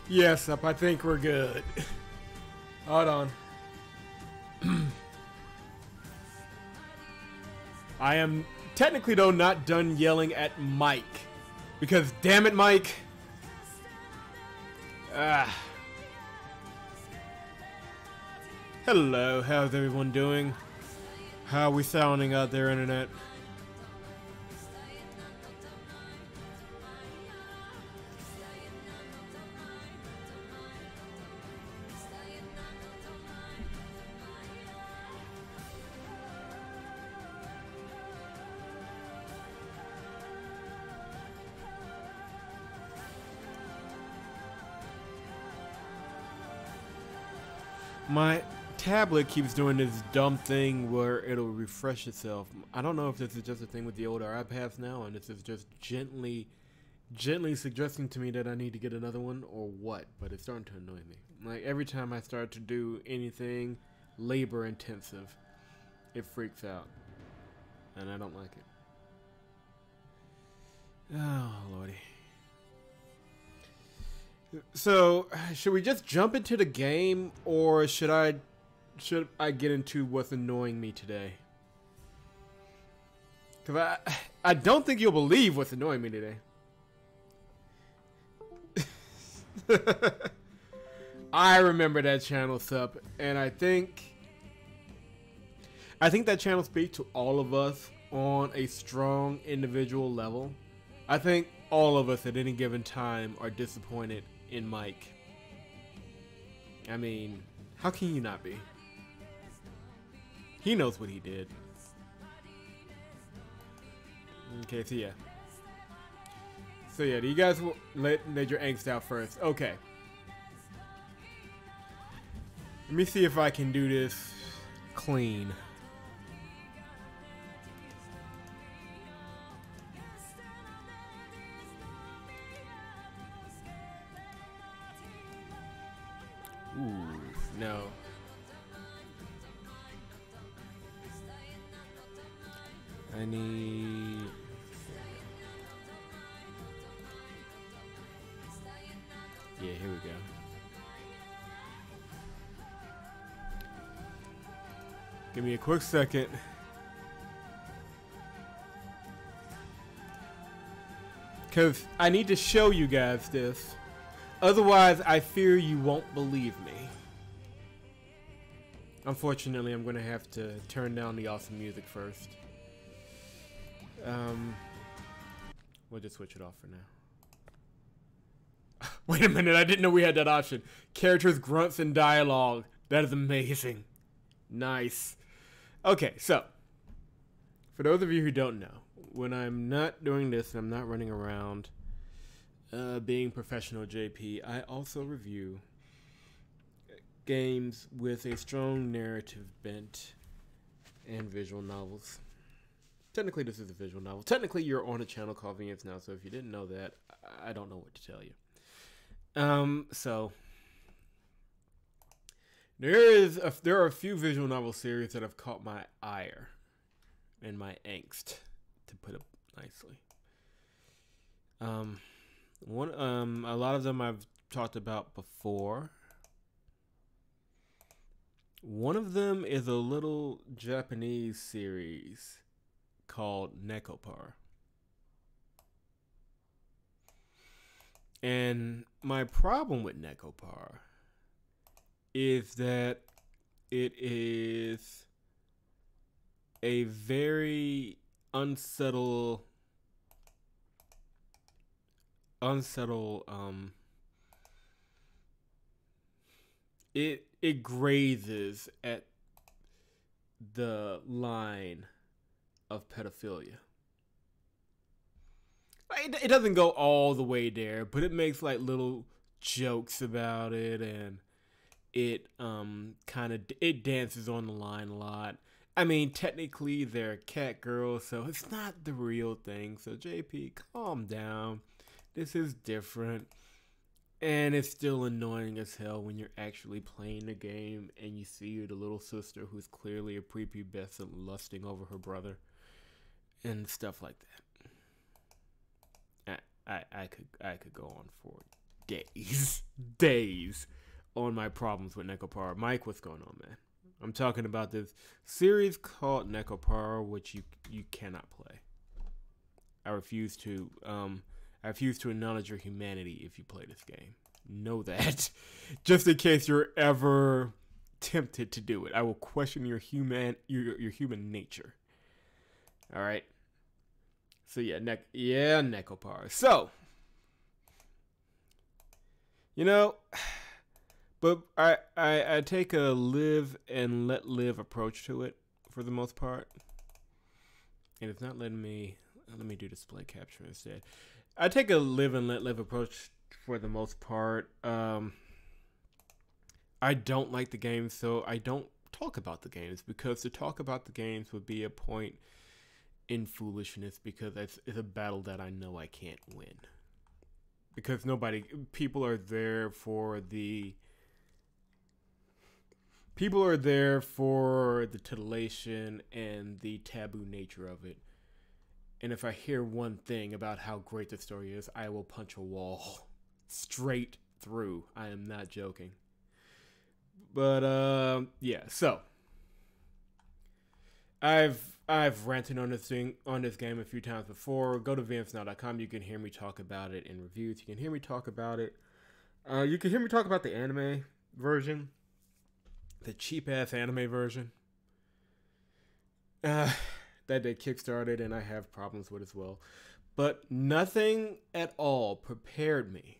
Yes, up. I think we're good. Hold on. I am technically, though, not done yelling at Mike. Because, damn it, Mike. Hello, how's everyone doing? How are we sounding out there, internet? My tablet keeps doing this dumb thing where it'll refresh itself. I don't know if this is just a thing with the older iPads now, and this is just gently suggesting to me that I need to get another one or what, but it's starting to annoy me. Like, every time I start to do anything labor intensive, it freaks out, and I don't like it. Oh, lordy. So, should we just jump into the game, or should I get into what's annoying me today? Because I don't think you'll believe what's annoying me today. I remember that channel, Sup, and I think that channel speaks to all of us on a strong individual level. I think all of us at any given time are disappointed in Mike. I mean, how can you not be? He knows what he did. Okay, so yeah. So yeah, do you guys let your angst out first? Okay. Let me see if I can do this clean. Ooh, no. I need... Yeah, here we go. Give me a quick second. Because I need to show you guys this. Otherwise, I fear you won't believe me. Unfortunately, I'm going to have to turn down the awesome music first. We'll just switch it off for now. Wait a minute, I didn't know we had that option. Characters, grunts, and dialogue. That is amazing. Nice. Okay, so, for those of you who don't know, when I'm not doing this and I'm not running around being professional JP, I also review games with a strong narrative bent and visual novels. Technically, this is a visual novel. Technically, you're on a channel called VNs Now, so if you didn't know that, I don't know what to tell you. So there are a few visual novel series that have caught my ire and my angst, to put it nicely. A lot of them I've talked about before. One of them is a little Japanese series called Nekopar. And my problem with Nekopar is that it is a very unsettled it grazes at the line of pedophilia. It doesn't go all the way there, but it makes like little jokes about it, and it it dances on the line a lot. I mean, technically they're cat girls, so it's not the real thing. So JP, calm down. This is different. And it's still annoying as hell when you're actually playing the game and you see the little sister who's clearly a prepubescent lusting over her brother and stuff like that. I could go on for days on my problems with Necopara. Mike, what's going on, man? I'm talking about this series called Necopara, which you cannot play. I refuse to acknowledge your humanity if you play this game. Know that. Just in case you're ever tempted to do it, I will question your human nature. All right. So yeah, Necopara. So, you know, but I take a live and let live approach to it for the most part, and it's not letting me. Let me do display capture instead. I take a live and let live approach for the most part. I don't like the games, so I don't talk about the games, because to talk about the games would be a point in foolishness, because it's a battle that I know I can't win. Because people are there for the titillation and the taboo nature of it. And if I hear one thing about how great the story is, I will punch a wall straight through. I am not joking. But yeah, so I've ranted on this game a few times before. Go to VMsnow.com. You can hear me talk about it in reviews. You can hear me talk about it. You can hear me talk about the anime version, the cheap ass anime version. That they kickstarted and I have problems with as well. But nothing at all prepared me.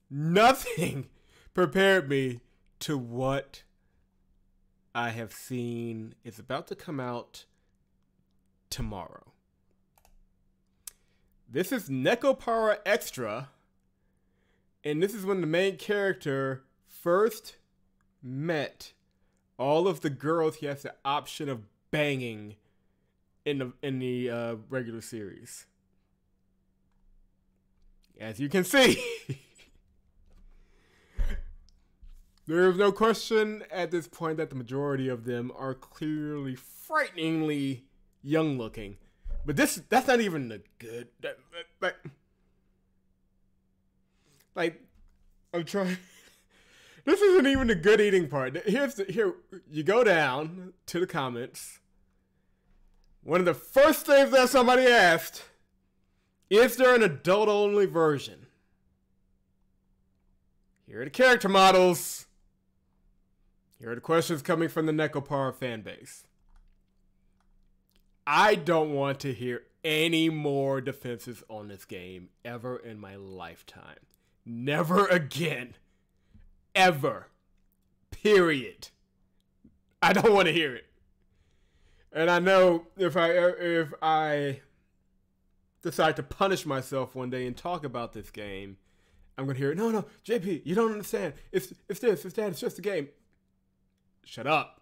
Nothing prepared me to what I have seen is about to come out tomorrow. This is Necopara Extra, and this is when the main character first met all of the girls he has the option of banging in the regular series. As you can see, there is no question at this point that the majority of them are clearly frighteningly young looking. But that's not even the good. Like, I'm trying. This isn't even the good eating part. Here you go down to the comments. One of the first things that somebody asked, is there an adult-only version? Here are the character models. Here are the questions coming from the Necopara fan base. I don't want to hear any more defenses on this game ever in my lifetime. Never again. Ever. Period. I don't want to hear it. And I know if I decide to punish myself one day and talk about this game, I'm going to hear, no, JP, you don't understand. It's this, it's that, it's just a game. Shut up.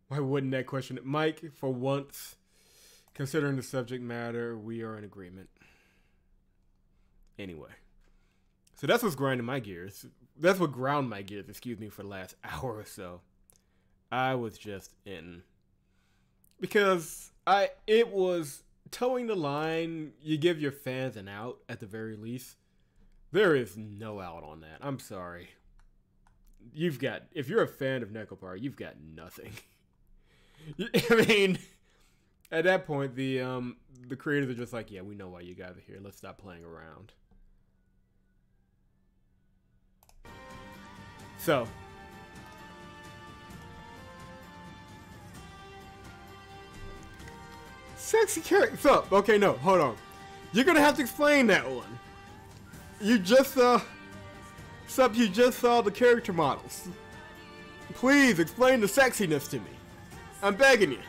Why wouldn't that question it? Mike, for once, considering the subject matter, we are in agreement. Anyway. So that's what's grinding my gears. That's what ground my gears, for the last hour or so. I was just in. Because it was towing the line. You give your fans an out at the very least. There is no out on that. I'm sorry. If you're a fan of Necopara, you've got nothing. I mean, at that point, the creators are just like, yeah, we know why you guys are here. Let's stop playing around. So, sexy character. So, okay, no, hold on. You're gonna have to explain that one. You just saw the character models. Please explain the sexiness to me. I'm begging you.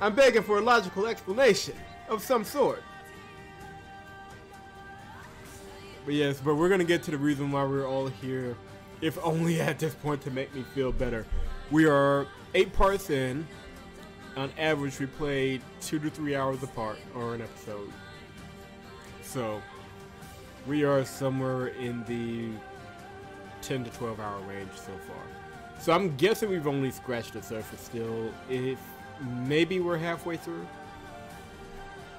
I'm begging for a logical explanation of some sort. But yes, but we're gonna get to the reason why we're all here. If only at this point to make me feel better. We are 8 parts in. On average, we played 2 to 3 hours apart, or an episode. So, we are somewhere in the 10 to 12 hour range so far. So I'm guessing we've only scratched the surface still. If maybe we're halfway through.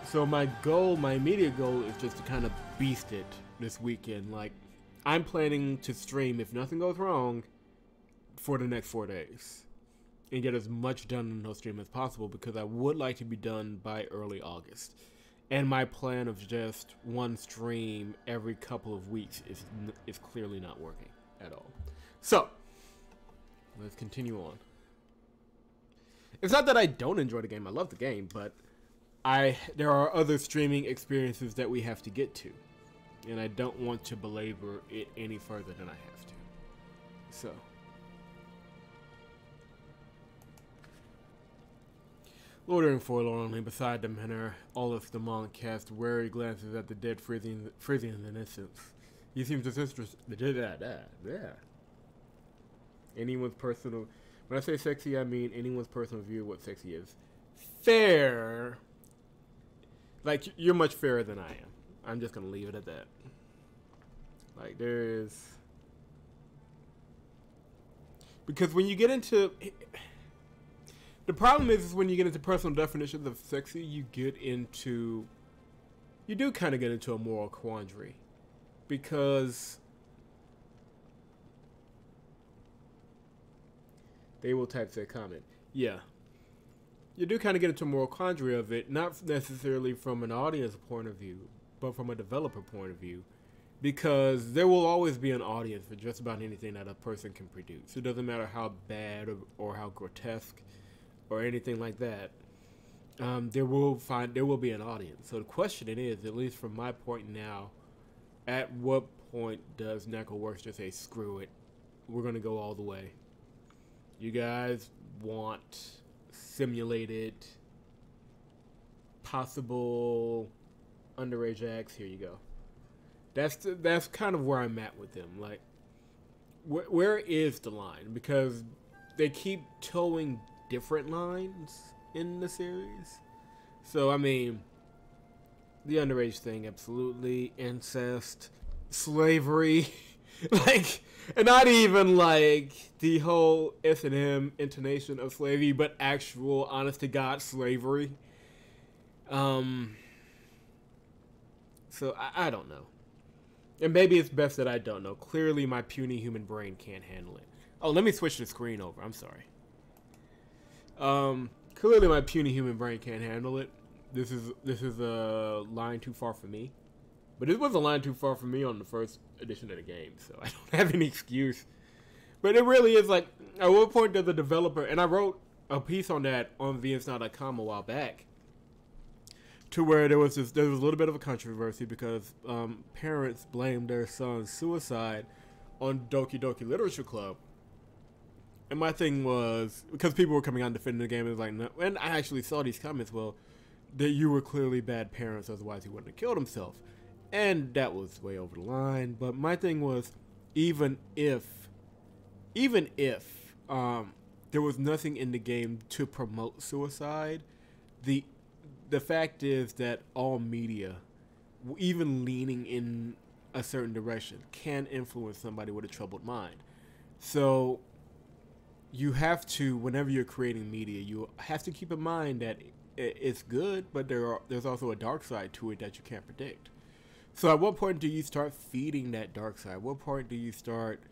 So my goal, my immediate goal, is just to kind of beast it this weekend. Like, I'm planning to stream, if nothing goes wrong, for the next 4 days. And get as much done in those streams as possible, because I would like to be done by early August. And my plan of just one stream every couple of weeks is clearly not working at all. So, let's continue on. It's not that I don't enjoy the game. I love the game, but there are other streaming experiences that we have to get to, and I don't want to belabor it any further than I have to. So, loitering forlornly beside the manor, Olaf the monk cast wary glances at the dead Frisian innocents. He seems disinterested. Yeah. Anyone's personal. When I say sexy, I mean anyone's personal view of what sexy is. Fair. Like, you're much fairer than I am. I'm just gonna leave it at that. Like, there is... Because when you get into... The problem is when you get into personal definitions of sexy, you do kind of get into a moral quandary. Because... They will type their comment. Yeah. You do kind of get into a moral quandary of it, not necessarily from an audience point of view, but from a developer point of view. Because there will always be an audience for just about anything that a person can produce. It doesn't matter how bad or how grotesque or anything like that. There will be an audience. So the question it is, at least from my point now, at what point does NecroWorks just say, screw it, we're going to go all the way? You guys want simulated possible underage acts? Here you go. That's kind of where I'm at with them. Like, where is the line? Because they keep towing different lines in the series. So, I mean, the underage thing, absolutely. Incest, slavery, like, and not even like the whole S&M intonation of slavery, but actual, honest to God, slavery. So I don't know. And maybe it's best that I don't know. Clearly my puny human brain can't handle it. Oh, let me switch the screen over. I'm sorry. Clearly my puny human brain can't handle it. This is a line too far for me. But it was a line too far for me on the first edition of the game, so I don't have any excuse. But it really is like, at what point does the developer, and I wrote a piece on that on VSNow.com a while back, to where there was a little bit of a controversy because parents blamed their son's suicide on Doki Doki Literature Club. And my thing was, because people were coming out and defending the game, it was like, no, and I actually saw these comments, well, that you were clearly bad parents, otherwise he wouldn't have killed himself. And that was way over the line. But my thing was, even if there was nothing in the game to promote suicide, the fact is that all media, even leaning in a certain direction, can influence somebody with a troubled mind. So you have to, whenever you're creating media, you have to keep in mind that it's good, but there's also a dark side to it that you can't predict. So at what point do you start feeding that dark side? At what point do you start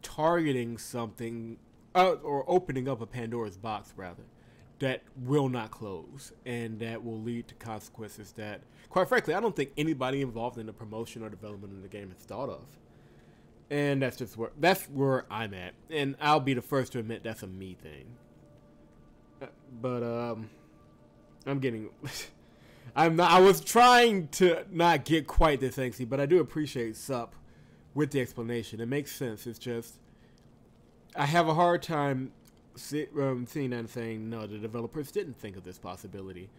targeting something, or opening up a Pandora's box, rather, that will not close and that will lead to consequences that, quite frankly, I don't think anybody involved in the promotion or development of the game has thought of. And that's where I'm at. And I'll be the first to admit that's a me thing. But I'm getting... I was trying to not get quite this angsty, but I do appreciate Sup with the explanation. It makes sense. It's just, I have a hard time seeing that and saying, no, the developers didn't think of this possibility.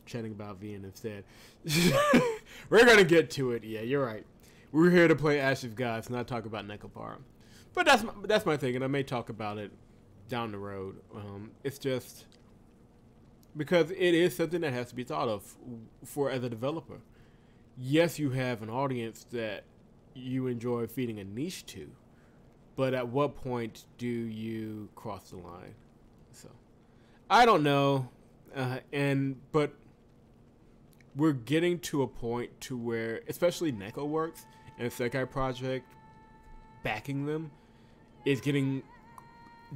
Chatting about VN instead. We're going to get to it. Yeah, you're right. We're here to play Ash of Gods, not talk about Nekopara. But that's my thing, and I may talk about it down the road. It's just... because it is something that has to be thought of for as a developer. Yes, you have an audience that you enjoy feeding a niche to, but at what point do you cross the line? So, I don't know. But we're getting to a point to where, especially NecoWorks and Sekai Project backing them, is getting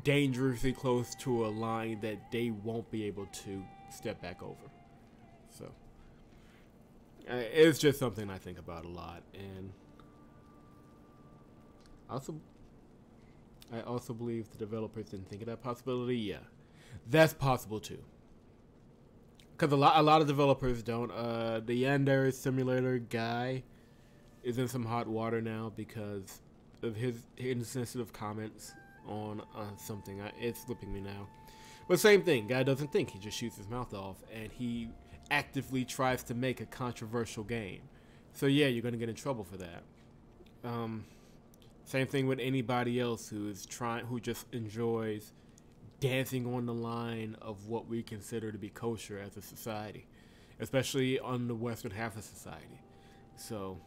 dangerously close to a line that they won't be able to step back over. So it's just something I think about a lot, and I also believe the developers didn't think of that possibility. Yeah, that's possible too. Because a lot of developers don't. The Yandere Simulator guy is in some hot water now because of his insensitive comments on something. It's slipping me now. But same thing. Guy doesn't think. He just shoots his mouth off. And he actively tries to make a controversial game. So yeah, you're going to get in trouble for that. Same thing with anybody else who just enjoys dancing on the line of what we consider to be kosher as a society, especially on the western half of society. So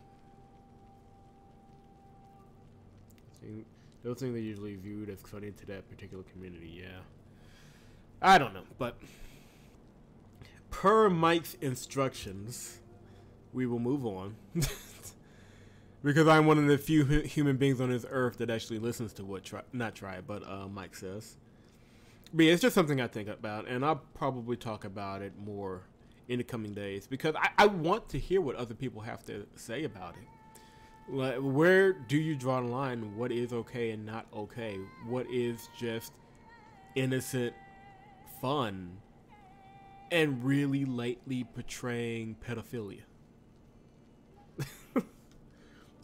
those things are usually viewed as funny to that particular community. Yeah, I don't know, but per Mike's instructions, we will move on. Because I'm one of the few human beings on this earth that actually listens to what Mike says. But yeah, it's just something I think about, and I'll probably talk about it more in the coming days because I want to hear what other people have to say about it. Like, where do you draw the line? What is okay and not okay? What is just innocent fun and really lightly portraying pedophilia?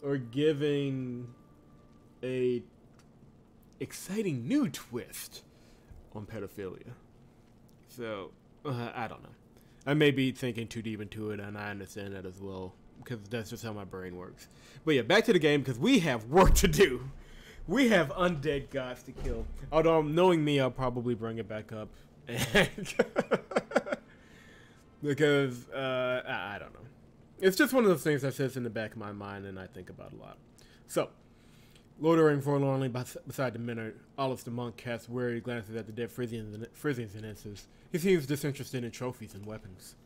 Or giving a exciting new twist on pedophilia. So, I don't know. I may be thinking too deep into it, and I understand that as well, because that's just how my brain works. But yeah, back to the game, because we have work to do. We have undead gods to kill. Although, knowing me, I'll probably bring it back up. Because, I don't know. It's just one of those things that sits in the back of my mind and I think about a lot. So, loitering forlornly beside the Minor, Ollis the monk casts weary glances at the dead Frisians and answers. He seems disinterested in trophies and weapons.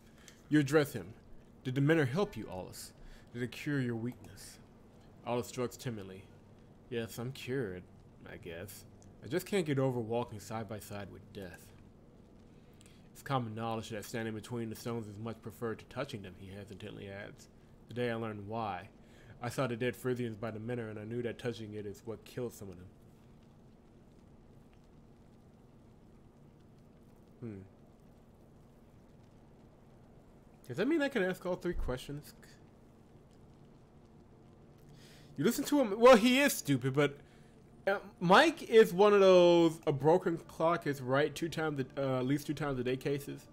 You address him. Did the Minor help you, Ollis? Did it cure your weakness? Ollis shrugs timidly. Yes, I'm cured, I guess. I just can't get over walking side by side with death. It's common knowledge that standing between the stones is much preferred to touching them, he hesitantly adds. Today I learned why. I saw the dead Frisians by the Minor, and I knew that touching it is what killed some of them. Does that mean I can ask all 3 questions? You listen to him? Well, he is stupid, but Mike is one of those a broken clock is right at least 2 times a day cases.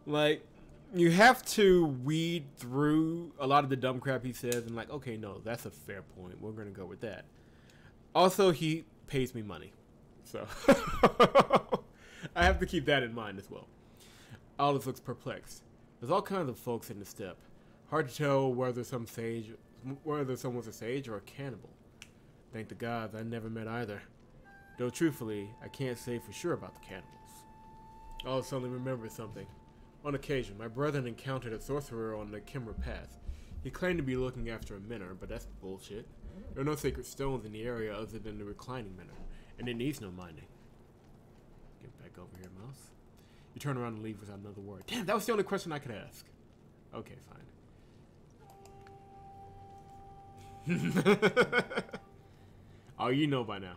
Like, you have to weed through a lot of the dumb crap he says and like, okay, no, that's a fair point. We're going to go with that. Also, he pays me money. So, I have to keep that in mind as well. Olive looks perplexed. There's all kinds of folks in the steppe. Hard to tell whether someone's a sage or a cannibal. Thank the gods, I never met either. Though truthfully, I can't say for sure about the cannibals. I'll suddenly remember something. On occasion, my brethren encountered a sorcerer on the Kimmer Path. He claimed to be looking after a Minor, but that's bullshit. There are no sacred stones in the area other than the reclining Minor, and it needs no minding. Get back over here, mouse. You turn around and leave without another word. Damn, that was the only question I could ask. Okay, fine. Oh, you know by now.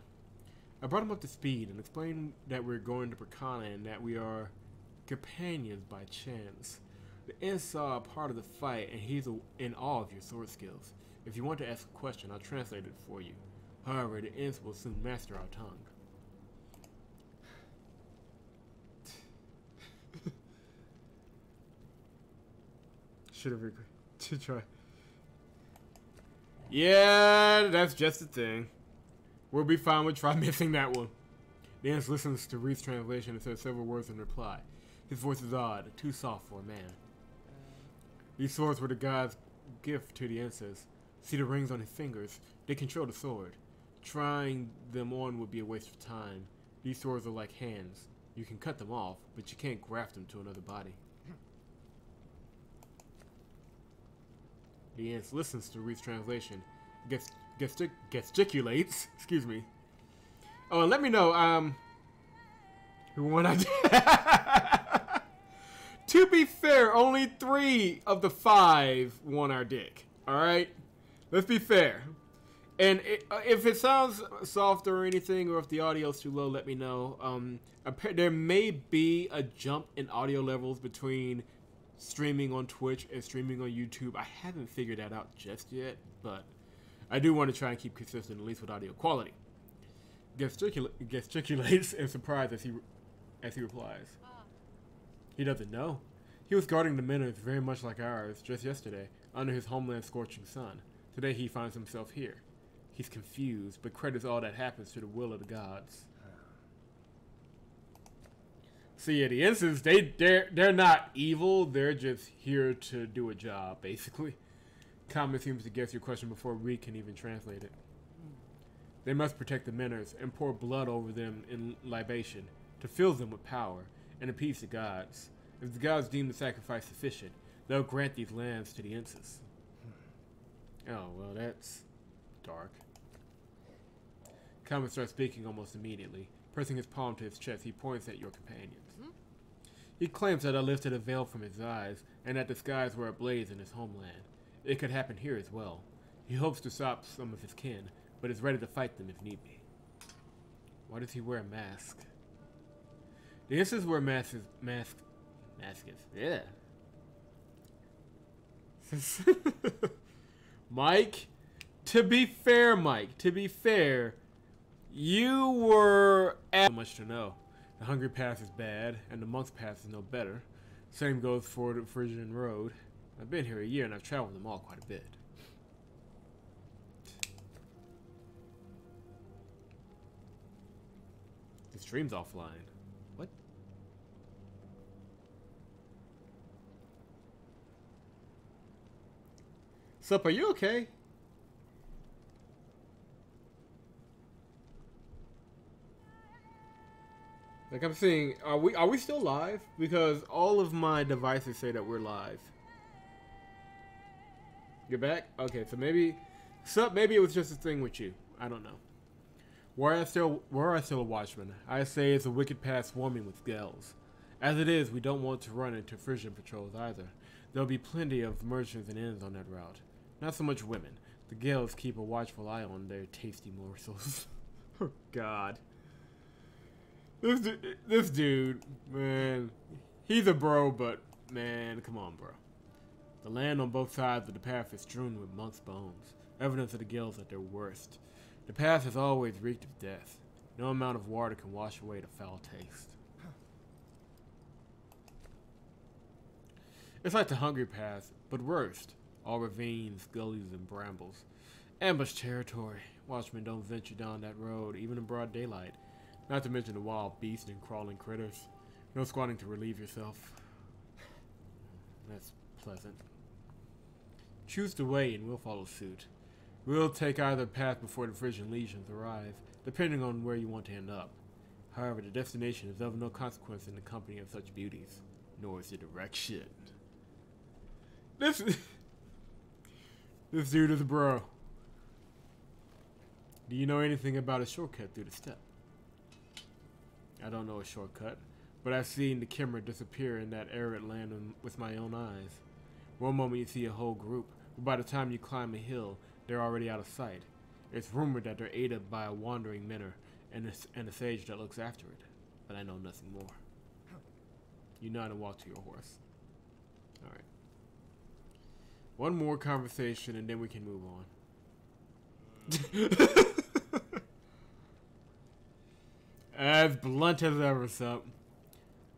I brought him up to speed and explained that we're going to Prakana and that we are companions by chance. The Ents saw a part of the fight and he's in awe of your sword skills. If you want to ask a question, I'll translate it for you. However, the Ents will soon master our tongue. Should have agreed to try. Yeah, that's just the thing. We'll be fine with try missing that one. Nance listens to Reed's translation and says several words in reply. His voice is odd, too soft for a man. These swords were the god's gift to the Enses. See the rings on his fingers? They control the sword. Trying them on would be a waste of time. These swords are like hands. You can cut them off, but you can't graft them to another body. The ant listens to Reed's translation, gesticulates, excuse me. Oh, and let me know, who won I To be fair, only 3 of the 5 won our dick. Alright? Let's be fair. And if it sounds soft or anything, or if the audio's too low, let me know. There may be a jump in audio levels between streaming on Twitch and streaming on YouTube. I haven't figured that out just yet, but I do want to try and keep consistent, at least with audio quality. Gesticulates in surprise as he replies. He doesn't know. He was guarding the Menors very much like ours just yesterday, under his homeland's scorching sun. Today he finds himself here. He's confused, but credits all that happens to the will of the gods. So yeah, the Ensigns, they're not evil. They're just here to do a job, basically. Common seems to guess your question before Reed can even translate it. They must protect the Menors and pour blood over them in libation to fill them with power and appease the gods. If the gods deem the sacrifice sufficient, they'll grant these lands to the Ensigns. Oh, well, that's dark. Common starts speaking almost immediately. Pressing his palm to his chest, he points at your companions. He claims that I lifted a veil from his eyes, and that the skies were ablaze in his homeland. It could happen here as well. He hopes to stop some of his kin, but is ready to fight them if need be. Why does he wear a mask? The Ensigns wear masks. Yeah. Mike, to be fair, you were so much to know. The Hungry Pass is bad, and the Monk's Pass is no better. Same goes for the Frisian Road. I've been here a year, and I've traveled them all quite a bit. The stream's offline. What? Sup, are you okay? Like I'm seeing, are we still live? Because all of my devices say that we're live. You're back? Okay, so maybe it was just a thing with you. I don't know. Were I still a watchman, I say it's a wicked path swarming with gals. As it is, we don't want to run into Frisian patrols either. There'll be plenty of merchants and inns on that route. Not so much women. The gals keep a watchful eye on their tasty morsels. Oh, God. This dude, man, he's a bro, but, man, come on, bro. The land on both sides of the path is strewn with monks' bones, evidence of the gills at their worst. The path has always reeked of death. No amount of water can wash away the foul taste. It's like the Hungry Path, but worst. All ravines, gullies, and brambles. Ambush territory. Watchmen don't venture down that road, even in broad daylight. Not to mention the wild beasts and crawling critters. No squatting to relieve yourself. That's pleasant. Choose the way and we'll follow suit. We'll take either path before the Frisian legions arrive, depending on where you want to end up. However, the destination is of no consequence in the company of such beauties, nor is the direction. This dude is a bro. Do you know anything about a shortcut through the steppe? I don't know a shortcut, but I've seen the Kimmer disappear in that arid land with my own eyes. One moment you see a whole group, but by the time you climb a hill, they're already out of sight. It's rumored that they're aided by a wandering Menor and a sage that looks after it, but I know nothing more. You nod and walk to your horse. Alright. One more conversation and then we can move on. As blunt as ever, sup.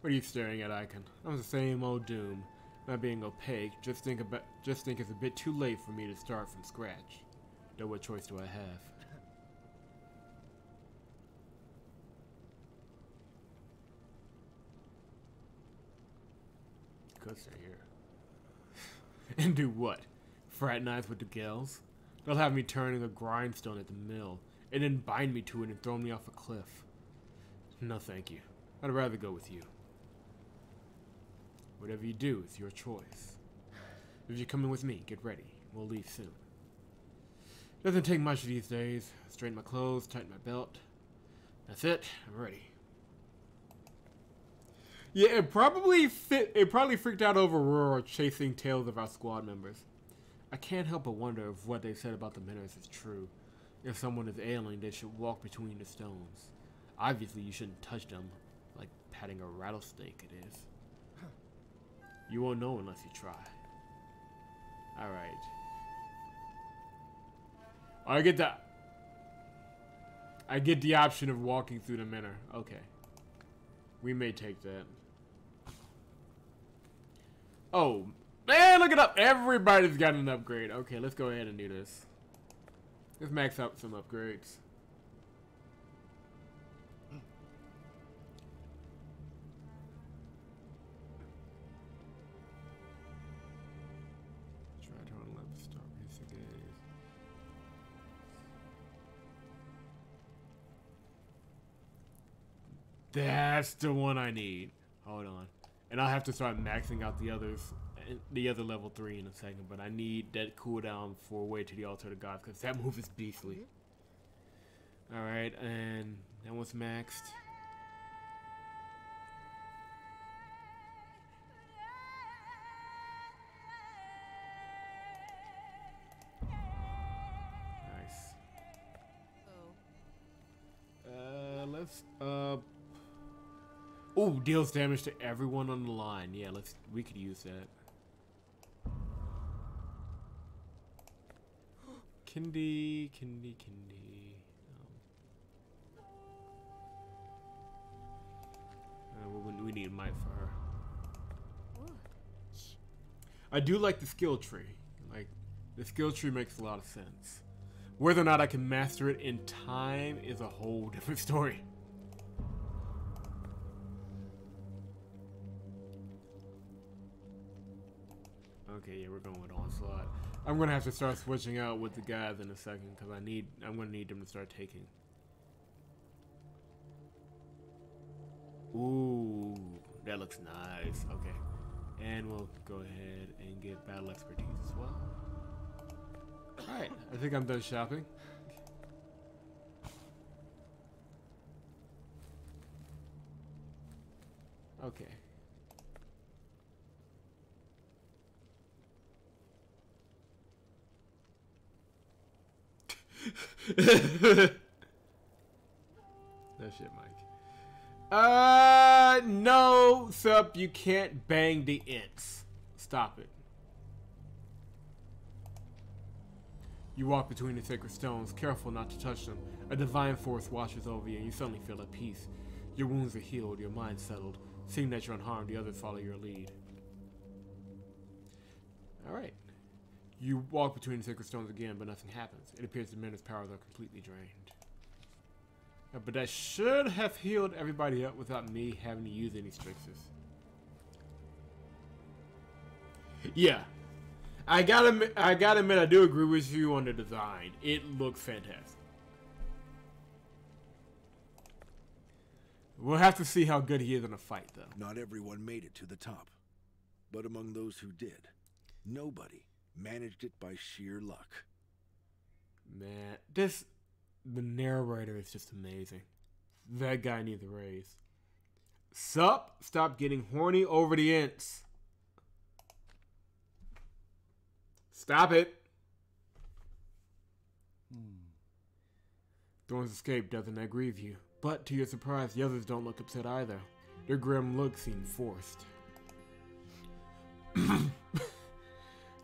What are you staring at, Icon? I'm the same old Doom. Not being opaque, just think it's a bit too late for me to start from scratch. Though what choice do I have? Because they're here. And do what? Fraternize with the gals? They'll have me turning a grindstone at the mill, and then bind me to it and throw me off a cliff. No thank you. I'd rather go with you. Whatever you do, it's your choice. If you're coming with me, get ready. We'll leave soon. Doesn't take much these days. Straighten my clothes, tighten my belt. That's it. I'm ready. Yeah, it probably freaked out over Aurora chasing tails of our squad members. I can't help but wonder if what they said about the Miners is true. If someone is ailing, they should walk between the stones. Obviously, you shouldn't touch them, like patting a rattlesnake it is. You won't know unless you try. Alright. I get the option of walking through the Manor. Okay. We may take that. Oh, man, look it up. Everybody's got an upgrade. Okay, let's go ahead and do this. Let's max out some upgrades. Try to unlock the start basic games. That's the one I need. Hold on. And I'll have to start maxing out the others, the other level 3 in a second, but I need that cooldown for Way to the Altar of God, because that move is beastly. Alright, and that one's maxed. Nice. Ooh, deals damage to everyone on the line. Yeah, we could use that. Kindy. We need might for her. I do like the skill tree. Like, the skill tree makes a lot of sense. Whether or not I can master it in time is a whole different story. Okay, yeah, we're going with Onslaught. I'm gonna have to start switching out with the guys in a second because I'm gonna need them to start taking. Ooh, that looks nice. Okay, and we'll go ahead and get battle expertise as well. All right, I think I'm done shopping. Okay. That shit, Mike. No, Sup, you can't bang the ints. Stop it. You walk between the sacred stones, careful not to touch them. A divine force washes over you, and you suddenly feel at peace. Your wounds are healed, your mind settled. Seeing that you're unharmed, the others follow your lead. Alright. You walk between the sacred stones again, but nothing happens. It appears the Minor's powers are completely drained. But that should have healed everybody up without me having to use any strixes. Yeah. I gotta admit, I do agree with you on the design. It looks fantastic. We'll have to see how good he is in a fight, though. Not everyone made it to the top. But among those who did, nobody managed it by sheer luck. Man, the narrator is just amazing. That guy needs a raise. Sup? Stop getting horny over the ints. Stop it. Thorn's escape doesn't that grieve you? But to your surprise, the others don't look upset either. Their grim looks seem forced.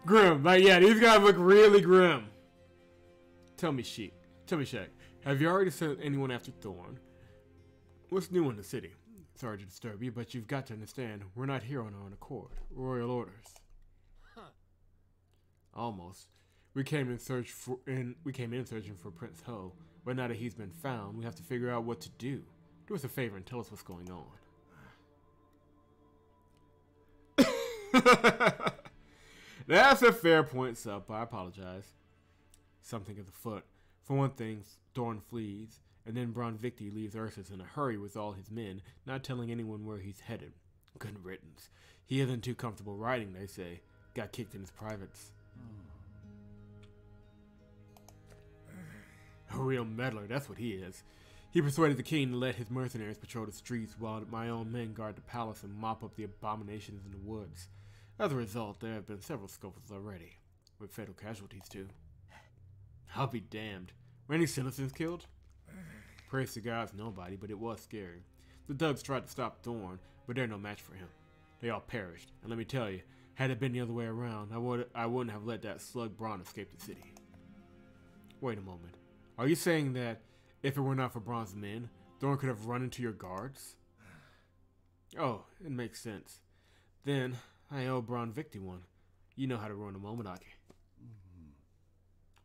Grim, but yeah, these guys look really grim. Tell me, Shaq, have you already sent anyone after Thorn? What's new in the city? Sorry to disturb you, but you've got to understand, we're not here on our own accord. Royal orders. Huh. Almost. We came in searching for Prince Ho, but now that he's been found, we have to figure out what to do. Do us a favor and tell us what's going on. That's a fair point, Sup. I apologize. Something is afoot. For one thing, Thorn flees, And then Bron Victi leaves Ursus in a hurry with all his men, not telling anyone where he's headed. Good riddance. He isn't too comfortable riding, they say. Got kicked in his privates. A real meddler, that's what he is. He persuaded the king to let his mercenaries patrol the streets while my own men guard the palace and mop up the abominations in the woods. As a result, there have been several scuffles already, with fatal casualties too. I'll be damned. Were any citizens killed? Praise to gods, nobody, but it was scary. The thugs tried to stop Thorn, but they're no match for him. They all perished, and let me tell you, had it been the other way around, I wouldn't have let that slug Bron escape the city. Wait a moment. Are you saying that if it were not for Bron's men, Thorn could have run into your guards? Oh, it makes sense. Then, I owe Bron Victi one. You know how to ruin a Momonoke.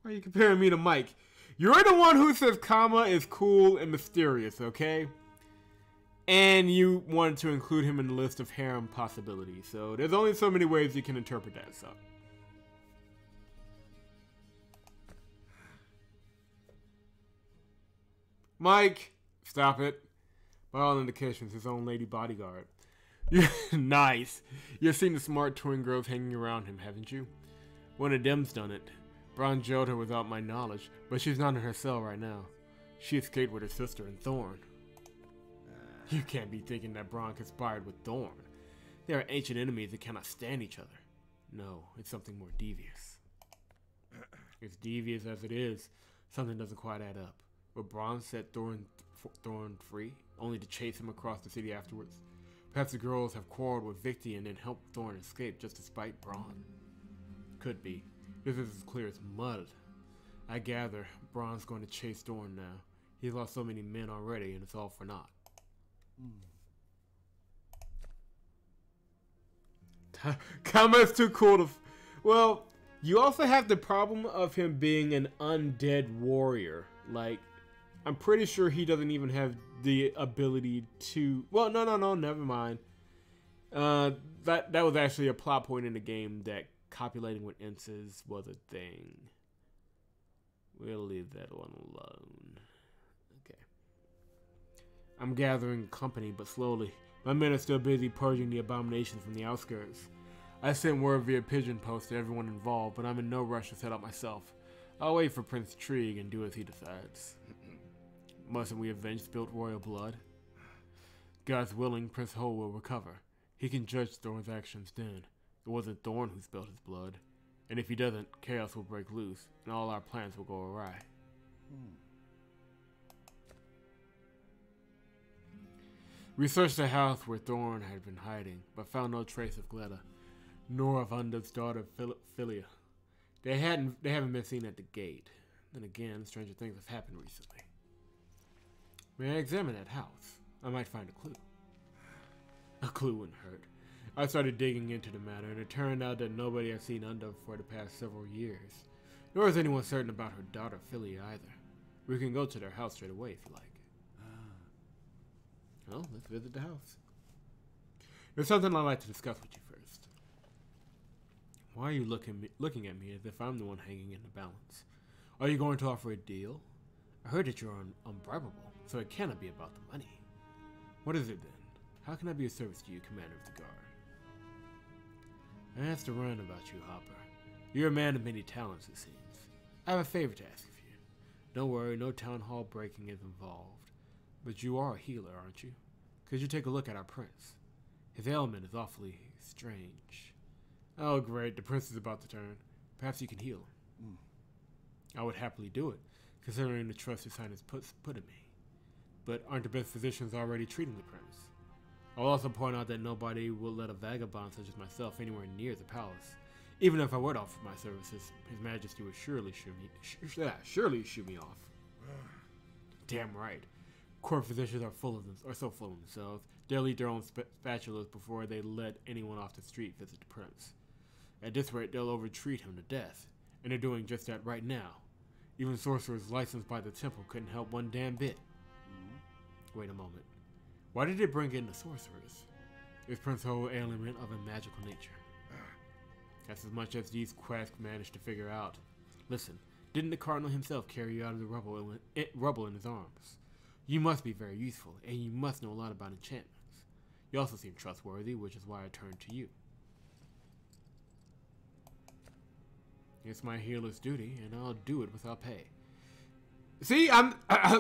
Why are you comparing me to Mike? You're the one who says Kama is cool and mysterious, okay? And you wanted to include him in the list of harem possibilities, so there's only so many ways you can interpret that, so. Mike, stop it. By all indications, his own lady bodyguard. Nice. You've seen the smart twin girls hanging around him, haven't you? One of them's done it. Bron jailed her without my knowledge, but she's not in her cell right now. She escaped with her sister and Thorn. You can't be thinking that Bron conspired with Thorn. They are ancient enemies that cannot stand each other. No, it's something more devious. As devious as it is, something doesn't quite add up. Would Bron set Thorn free, only to chase him across the city afterwards? Perhaps the girls have quarreled with Victi and then helped Thorn escape just to spite Bron. Could be. This is as clear as mud. I gather Bron's going to chase Thorn now. He's lost so many men already, and it's all for naught. Kama's too cool to... Well, you also have the problem of him being an undead warrior. Like, I'm pretty sure he doesn't even have the ability to... Well, no, never mind. That was actually a plot point in the game that copulating with incense was a thing. We'll leave that one alone. Okay. I'm gathering company, but slowly. My men are still busy purging the abominations from the outskirts. I sent word via pigeon post to everyone involved, but I'm in no rush to set up myself. I'll wait for Prince Trig and do as he decides. Mustn't we avenge spilt royal blood? God's willing, Prince Ho will recover. He can judge Thorn's actions then. It wasn't Thorn who spilled his blood. And if he doesn't, chaos will break loose, and all our plans will go awry. We searched the house where Thorn had been hiding, but found no trace of Gleda, nor of Unda's daughter Philia. They haven't been seen at the gate. Then again, stranger things have happened recently. May I examine that house? I might find a clue. A clue wouldn't hurt. I started digging into the matter, and it turned out that nobody had seen Unda for the past several years. Nor is anyone certain about her daughter Philia either. We can go to their house straight away if you like. Well, let's visit the house. There's something I'd like to discuss with you first. Why are you looking at me as if I'm the one hanging in the balance? Are you going to offer a deal? I heard that you're unbribable, so it cannot be about the money. What is it then? How can I be of service to you, Commander of the Guard? I have to learn about you, Hopper. You're a man of many talents, it seems. I have a favor to ask of you. Don't worry, no town hall breaking is involved. But you are a healer, aren't you? Could you take a look at our prince? His ailment is awfully strange. Oh, great. The prince is about to turn. Perhaps you can heal him. I would happily do it, considering the trust his highness put in me. But aren't the best physicians already treating the prince? I'll also point out that nobody will let a vagabond such as myself anywhere near the palace. Even if I would offer my services, His Majesty would surely shoot me off. Damn right. Court physicians are so full of themselves. They'll eat their own spatulas before they let anyone off the street visit the prince. At this rate, they'll over-treat him to death. And they're doing just that right now. Even sorcerers licensed by the temple couldn't help one damn bit. Wait a moment. Why did they bring in the sorcerers? Is Prince Ho ailment of a magical nature? That's as much as these quacks managed to figure out. Listen, didn't the cardinal himself carry you out of the rubble in his arms? You must be very useful, and you must know a lot about enchantments. You also seem trustworthy, which is why I turned to you. It's my healer's duty, and I'll do it without pay. See,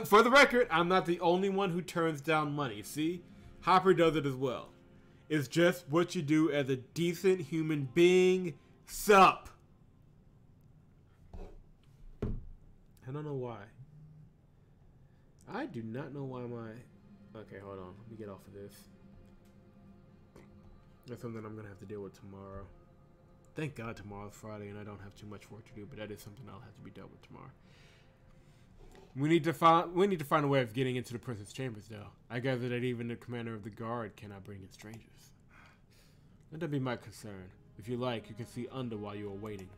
for the record, I'm not the only one who turns down money. See, Hopper does it as well. It's just what you do as a decent human being. Sup? I don't know why. I do not know why my... Okay, hold on. Let me get off of this. That's something I'm going to have to deal with tomorrow. Thank God tomorrow's Friday and I don't have too much work to do, but that is something I'll have to be dealt with tomorrow. We need to find a way of getting into the prince's chambers, though. I gather that even the commander of the guard cannot bring in strangers. Let that be my concern. If you like, you can see Under while you are waiting.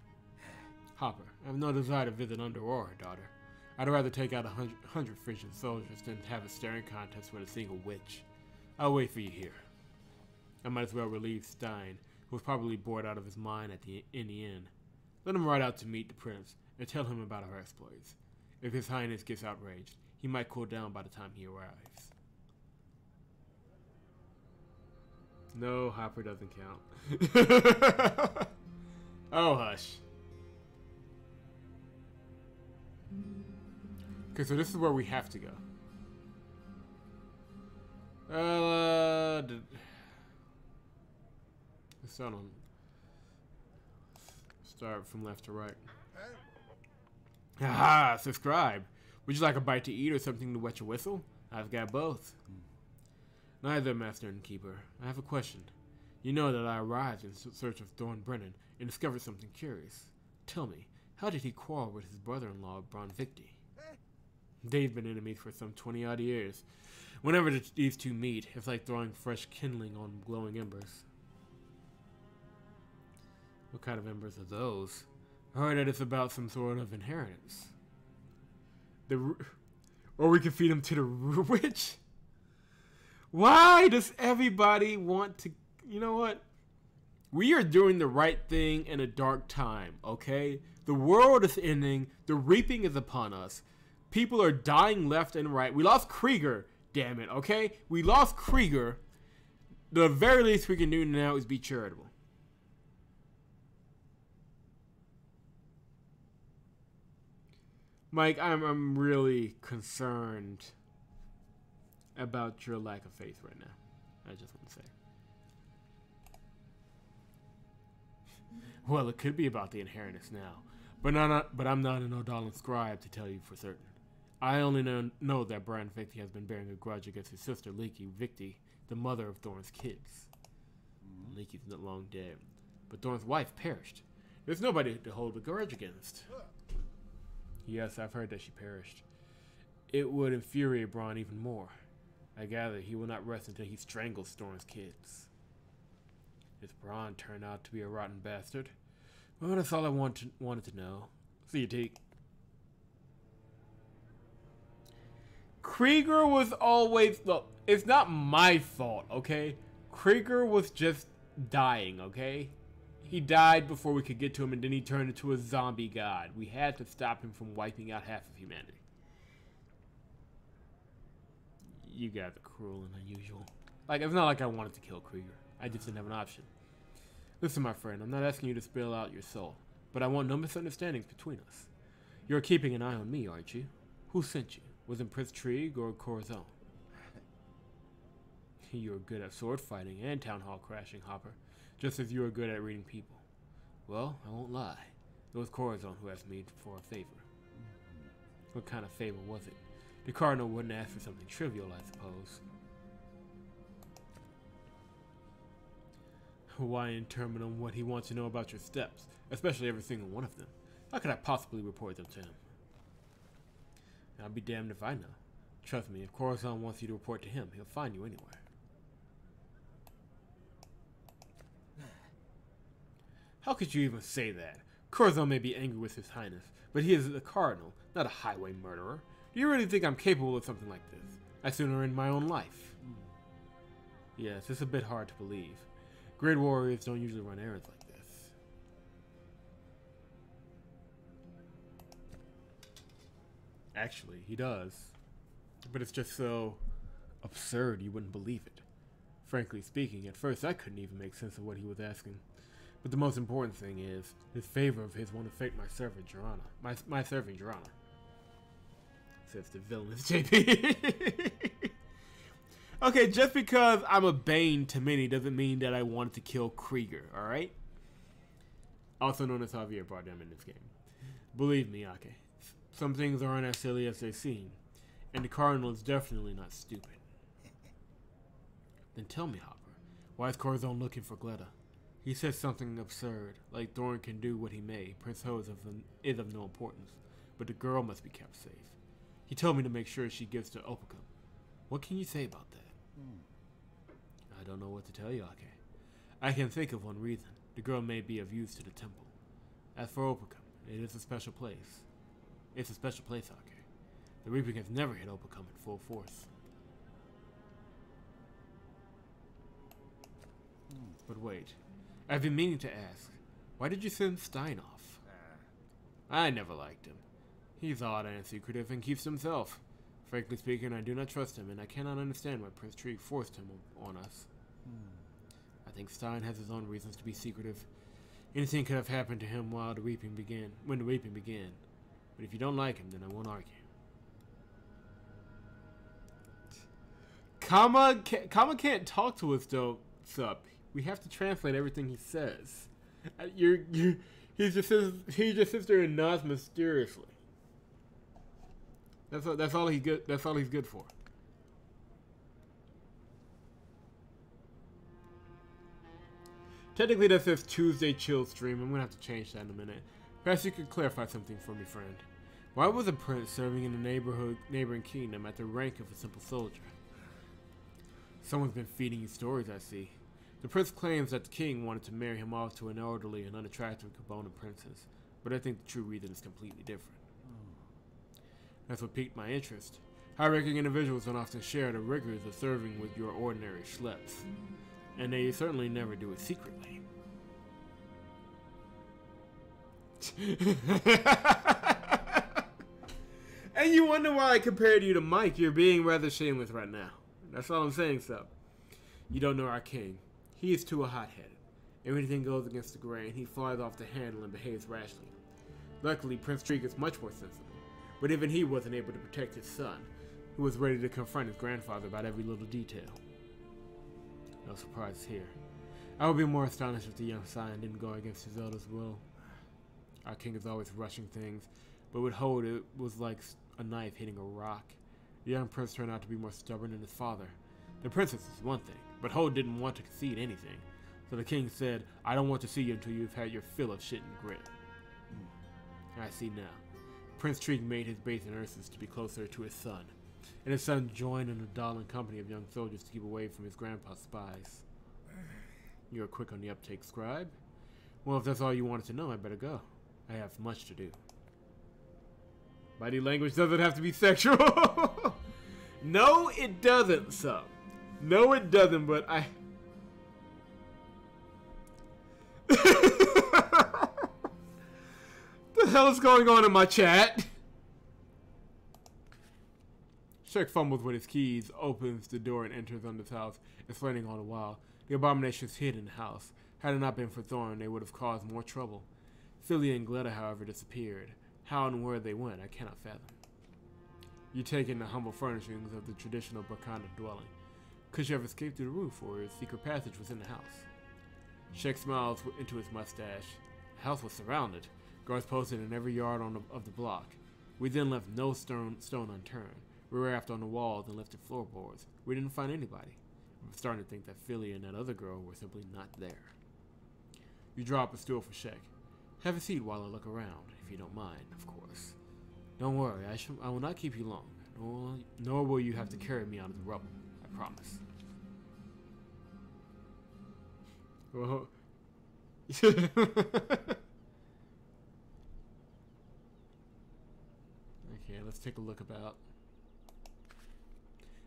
Hopper, I have no desire to visit Under or her daughter. I'd rather take out 100 Frisian soldiers than have a staring contest with a single witch. I'll wait for you here. I might as well relieve Stein, who was probably bored out of his mind in the inn. Let him ride out to meet the prince and tell him about our exploits. If His Highness gets outraged, he might cool down by the time he arrives. No, Hopper doesn't count. Oh, hush. Okay, so this is where we have to go. Start from left to right. Aha! Subscribe. Would you like a bite to eat or something to wet your whistle? I've got both. Neither, Master and Keeper. I have a question. You know that I arrived in search of Thorn Brennan and discovered something curious. Tell me, how did he quarrel with his brother-in-law, Bron Victi? They've been enemies for some 20-odd years. Whenever these two meet, it's like throwing fresh kindling on glowing embers. What kind of embers are those? I heard that it's about some sort of inheritance. Or we can feed him to the witch. Why does everybody want to... You know what? We are doing the right thing in a dark time, okay? The world is ending. The reaping is upon us. People are dying left and right. We lost Krieger, damn it, okay? We lost Krieger. The very least we can do now is be charitable. Mike, I'm really concerned about your lack of faith right now. I just want to say. Well, it could be about the inheritance now, but I'm not an Odallan scribe to tell you for certain. I only know that Bran Victi has been bearing a grudge against his sister, Leaky Victi, the mother of Thorn's kids. Leaky's not long dead, but Thorn's wife perished. There's nobody to hold a grudge against. Yes, I've heard that she perished. It would infuriate Bronn even more. I gather he will not rest until he strangles Thorn's kids. If Bronn turned out to be a rotten bastard, well, that's all I wanted to know. See you, Teak. Krieger was always... Look, it's not my fault, okay? Krieger was just dying, okay? He died before we could get to him, and then he turned into a zombie god. We had to stop him from wiping out half of humanity. You guys are cruel and unusual. Like, it's not like I wanted to kill Krieger. I just didn't have an option. Listen, my friend, I'm not asking you to spill out your soul, but I want no misunderstandings between us. You're keeping an eye on me, aren't you? Who sent you? Was it Prince Trig or Corazon? You're good at sword fighting and town hall crashing, Hopper. Just as you are good at reading people. Well, I won't lie. It was Corazon who asked me for a favor. What kind of favor was it? The Cardinal wouldn't ask for something trivial, I suppose. Why intermit on what he wants to know about your steps, especially every single one of them? How could I possibly report them to him? I'll be damned if I know. Trust me, if Corazon wants you to report to him, he'll find you anywhere. How could you even say that? Corazon may be angry with His Highness, but he is the Cardinal, not a highway murderer. Do you really think I'm capable of something like this? I'd sooner end my own life. Yes, it's a bit hard to believe. Great warriors don't usually run errands like this. Actually, he does. but it's just so absurd you wouldn't believe it. Frankly speaking, at first I couldn't even make sense of what he was asking. But the most important thing is, this favor of his won't affect my servant Joanna. My servant Joanna. Says the villainous JP. Okay, just because I'm a bane to many doesn't mean that I wanted to kill Krieger, alright? Also known as Javier Bardem in this game. Believe me, Ake, some things aren't as silly as they seem, and the Cardinal is definitely not stupid. Then tell me, Hopper, why is Corazon looking for Gleda? He says something absurd, like Thorn can do what he may. Prince Ho is of no importance, but the girl must be kept safe. He told me to make sure she gives to Opacum. What can you say about that? I don't know what to tell you, Ake. I can think of one reason. The girl may be of use to the temple. As for Opacum, it is a special place. It's a special place, Ake. The Reaping has never hit Opacum in full force. But wait, I've been meaning to ask, why did you send Stein off? I never liked him. He's odd and secretive and keeps to himself. Frankly speaking, I do not trust him, and I cannot understand why Prince Trig forced him on us. I think Stein has his own reasons to be secretive. Anything could have happened to him when the Reaping began. But if you don't like him, then I won't argue. Kama can't talk to us though, Sup. We have to translate everything he says. He just sits there and nods mysteriously. That's all he's good for. Technically that says Tuesday chill stream. I'm gonna have to change that in a minute. Perhaps you could clarify something for me, friend. Why was a prince serving in the neighboring kingdom at the rank of a simple soldier? Someone's been feeding you stories, I see. The prince claims that the king wanted to marry him off to an elderly and unattractive Cabona princess, but I think the true reason is completely different. That's what piqued my interest. High-ranking individuals don't often share the rigors of serving with your ordinary schleps, and they certainly never do it secretly. And you wonder why I compared you to Mike. You're being rather shameless right now. That's all I'm saying, so. You don't know our king. He is too hot-headed. Everything goes against the grain. He flies off the handle and behaves rashly. Luckily, Prince Trig is much more sensible. But even he wasn't able to protect his son, who was ready to confront his grandfather about every little detail. No surprises here. I would be more astonished if the young scion didn't go against his elder's will. Our king is always rushing things, but with Hode it was like a knife hitting a rock. The young prince turned out to be more stubborn than his father. The princess is one thing, but Hode didn't want to concede anything. So the king said, I don't want to see you until you've had your fill of shit and grit. I see now. Prince Trig made his base in Ursus to be closer to his son, and his son joined in a dawdling company of young soldiers to keep away from his grandpa's spies. You're quick on the uptake, scribe. Well, if that's all you wanted to know, I better go. I have much to do. Body language doesn't have to be sexual. No, it doesn't, so. No, it doesn't, but I... What the hell is going on in my chat? Shek fumbles with his keys, opens the door, and enters Under's house, explaining all the while. The abominations hid in the house. Had it not been for Thorn, they would have caused more trouble. Philia and Gleda, however, disappeared. How and where they went, I cannot fathom. You take in the humble furnishings of the traditional Bracana dwelling. Could you have escaped through the roof, or a secret passage was in the house? Shek smiles into his mustache. The house was surrounded. Guards posted in every yard of the block. We then left no stone unturned. We rapped on the walls and lifted floorboards. We didn't find anybody. I'm starting to think that Philia and that other girl were simply not there. You draw up a stool for Shek. Have a seat while I look around, if you don't mind, of course. Don't worry, I will not keep you long, nor will you have to carry me out of the rubble, I promise. Well, okay, let's take a look about.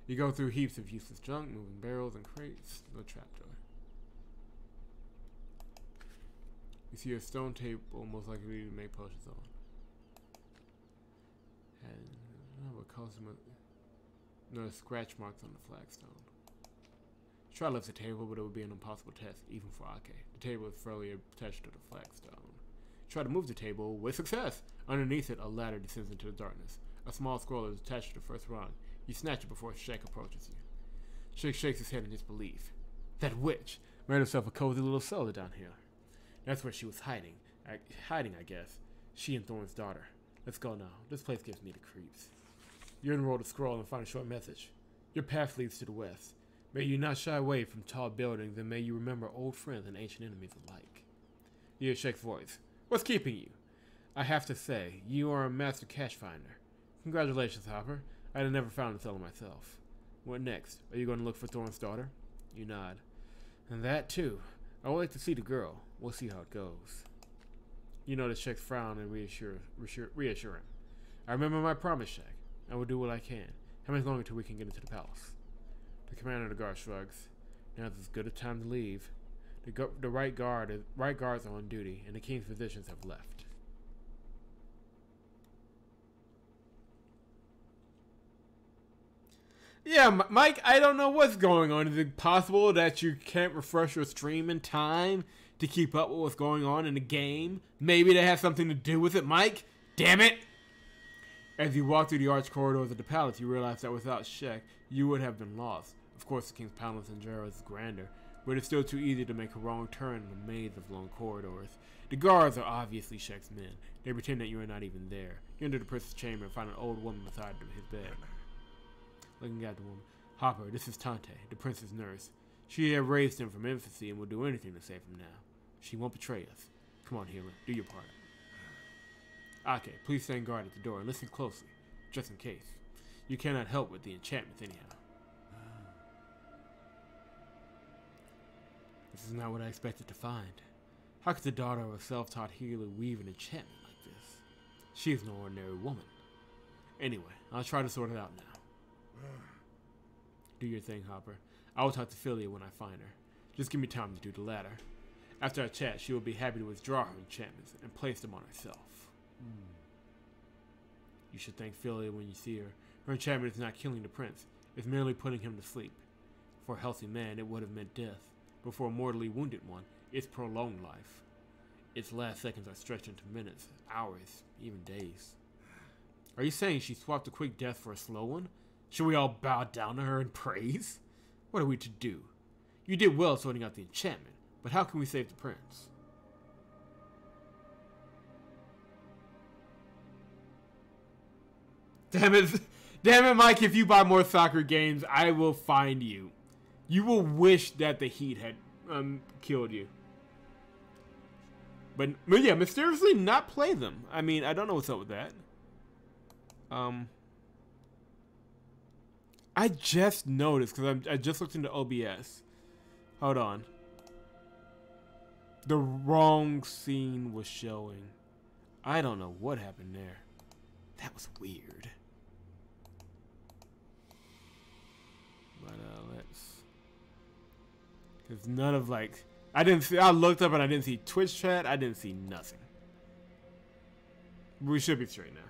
You go through heaps of useless junk, moving barrels and crates, no trapdoor. You see a stone table, most likely to make potions on. And what caused him? No scratch marks on the flagstone. Try to lift the table, but it would be an impossible test, even for Ake. The table is firmly attached to the flagstone. Try to move the table with success. Underneath it, a ladder descends into the darkness. A small scroll is attached to the first rung. You snatch it before Shake approaches you. Shake shakes his head in disbelief. That witch made herself a cozy little cellar down here. That's where she was hiding. I guess. She and Thorn's daughter. Let's go now. This place gives me the creeps. You unroll the scroll and find a short message. Your path leads to the west. May you not shy away from tall buildings, and may you remember old friends and ancient enemies alike. You hear Shake's voice. What's keeping you? I have to say, you are a master cache finder. Congratulations, Hopper. I'd have never found the cellar myself. What next? Are you going to look for Thorn's daughter? You nod. And that, too. I would like to see the girl. We'll see how it goes. You notice Shake's frown and reassure him. I remember my promise, Shake. I will do what I can. How much longer until we can get into the palace? The commander of the guard shrugs. Now's as good a time to leave. The right guards are on duty, and the king's physicians have left. Yeah, Mike, I don't know what's going on. Is it possible that you can't refresh your stream in time to keep up with what's going on in the game? Maybe that has something to do with it, Mike? Damn it! As you walk through the arched corridors of the palace, you realize that without Shek, you would have been lost. Of course, the king's palace in Jera is grander, but it's still too easy to make a wrong turn in a maze of long corridors. The guards are obviously Shek's men. They pretend that you are not even there. You enter the prince's chamber and find an old woman beside his bed. Looking at the woman. Hopper, this is Tante, the prince's nurse. She had raised him from infancy and will do anything to save him now. She won't betray us. Come on, healer, do your part. Ake, please stand guard at the door and listen closely, just in case. You cannot help with the enchantments anyhow. This is not what I expected to find. How could the daughter of a self-taught healer weave an enchantment like this? She is no ordinary woman. Anyway, I'll try to sort it out now. Do your thing, Hopper. I will talk to Philia when I find her. Just give me time to do the latter. After our chat, she will be happy to withdraw her enchantments and place them on herself. You should thank Philia when you see her. Her enchantment is not killing the prince. It's merely putting him to sleep. For a healthy man, it would have meant death. But for a mortally wounded one, it's prolonged life. Its last seconds are stretched into minutes, hours, even days. Are you saying she swapped a quick death for a slow one? Should we all bow down to her in praise? What are we to do? You did well sorting out the enchantment, but how can we save the prince? Damn it, Mike, if you buy more soccer games, I will find you. You will wish that the Heat had killed you. But yeah, mysteriously not play them. I mean, I don't know what's up with that. I just noticed, because I just looked into OBS. Hold on. The wrong scene was showing. I don't know what happened there. That was weird. But let's... Because none of like... I looked up and I didn't see Twitch chat. I didn't see nothing. We should be straight now.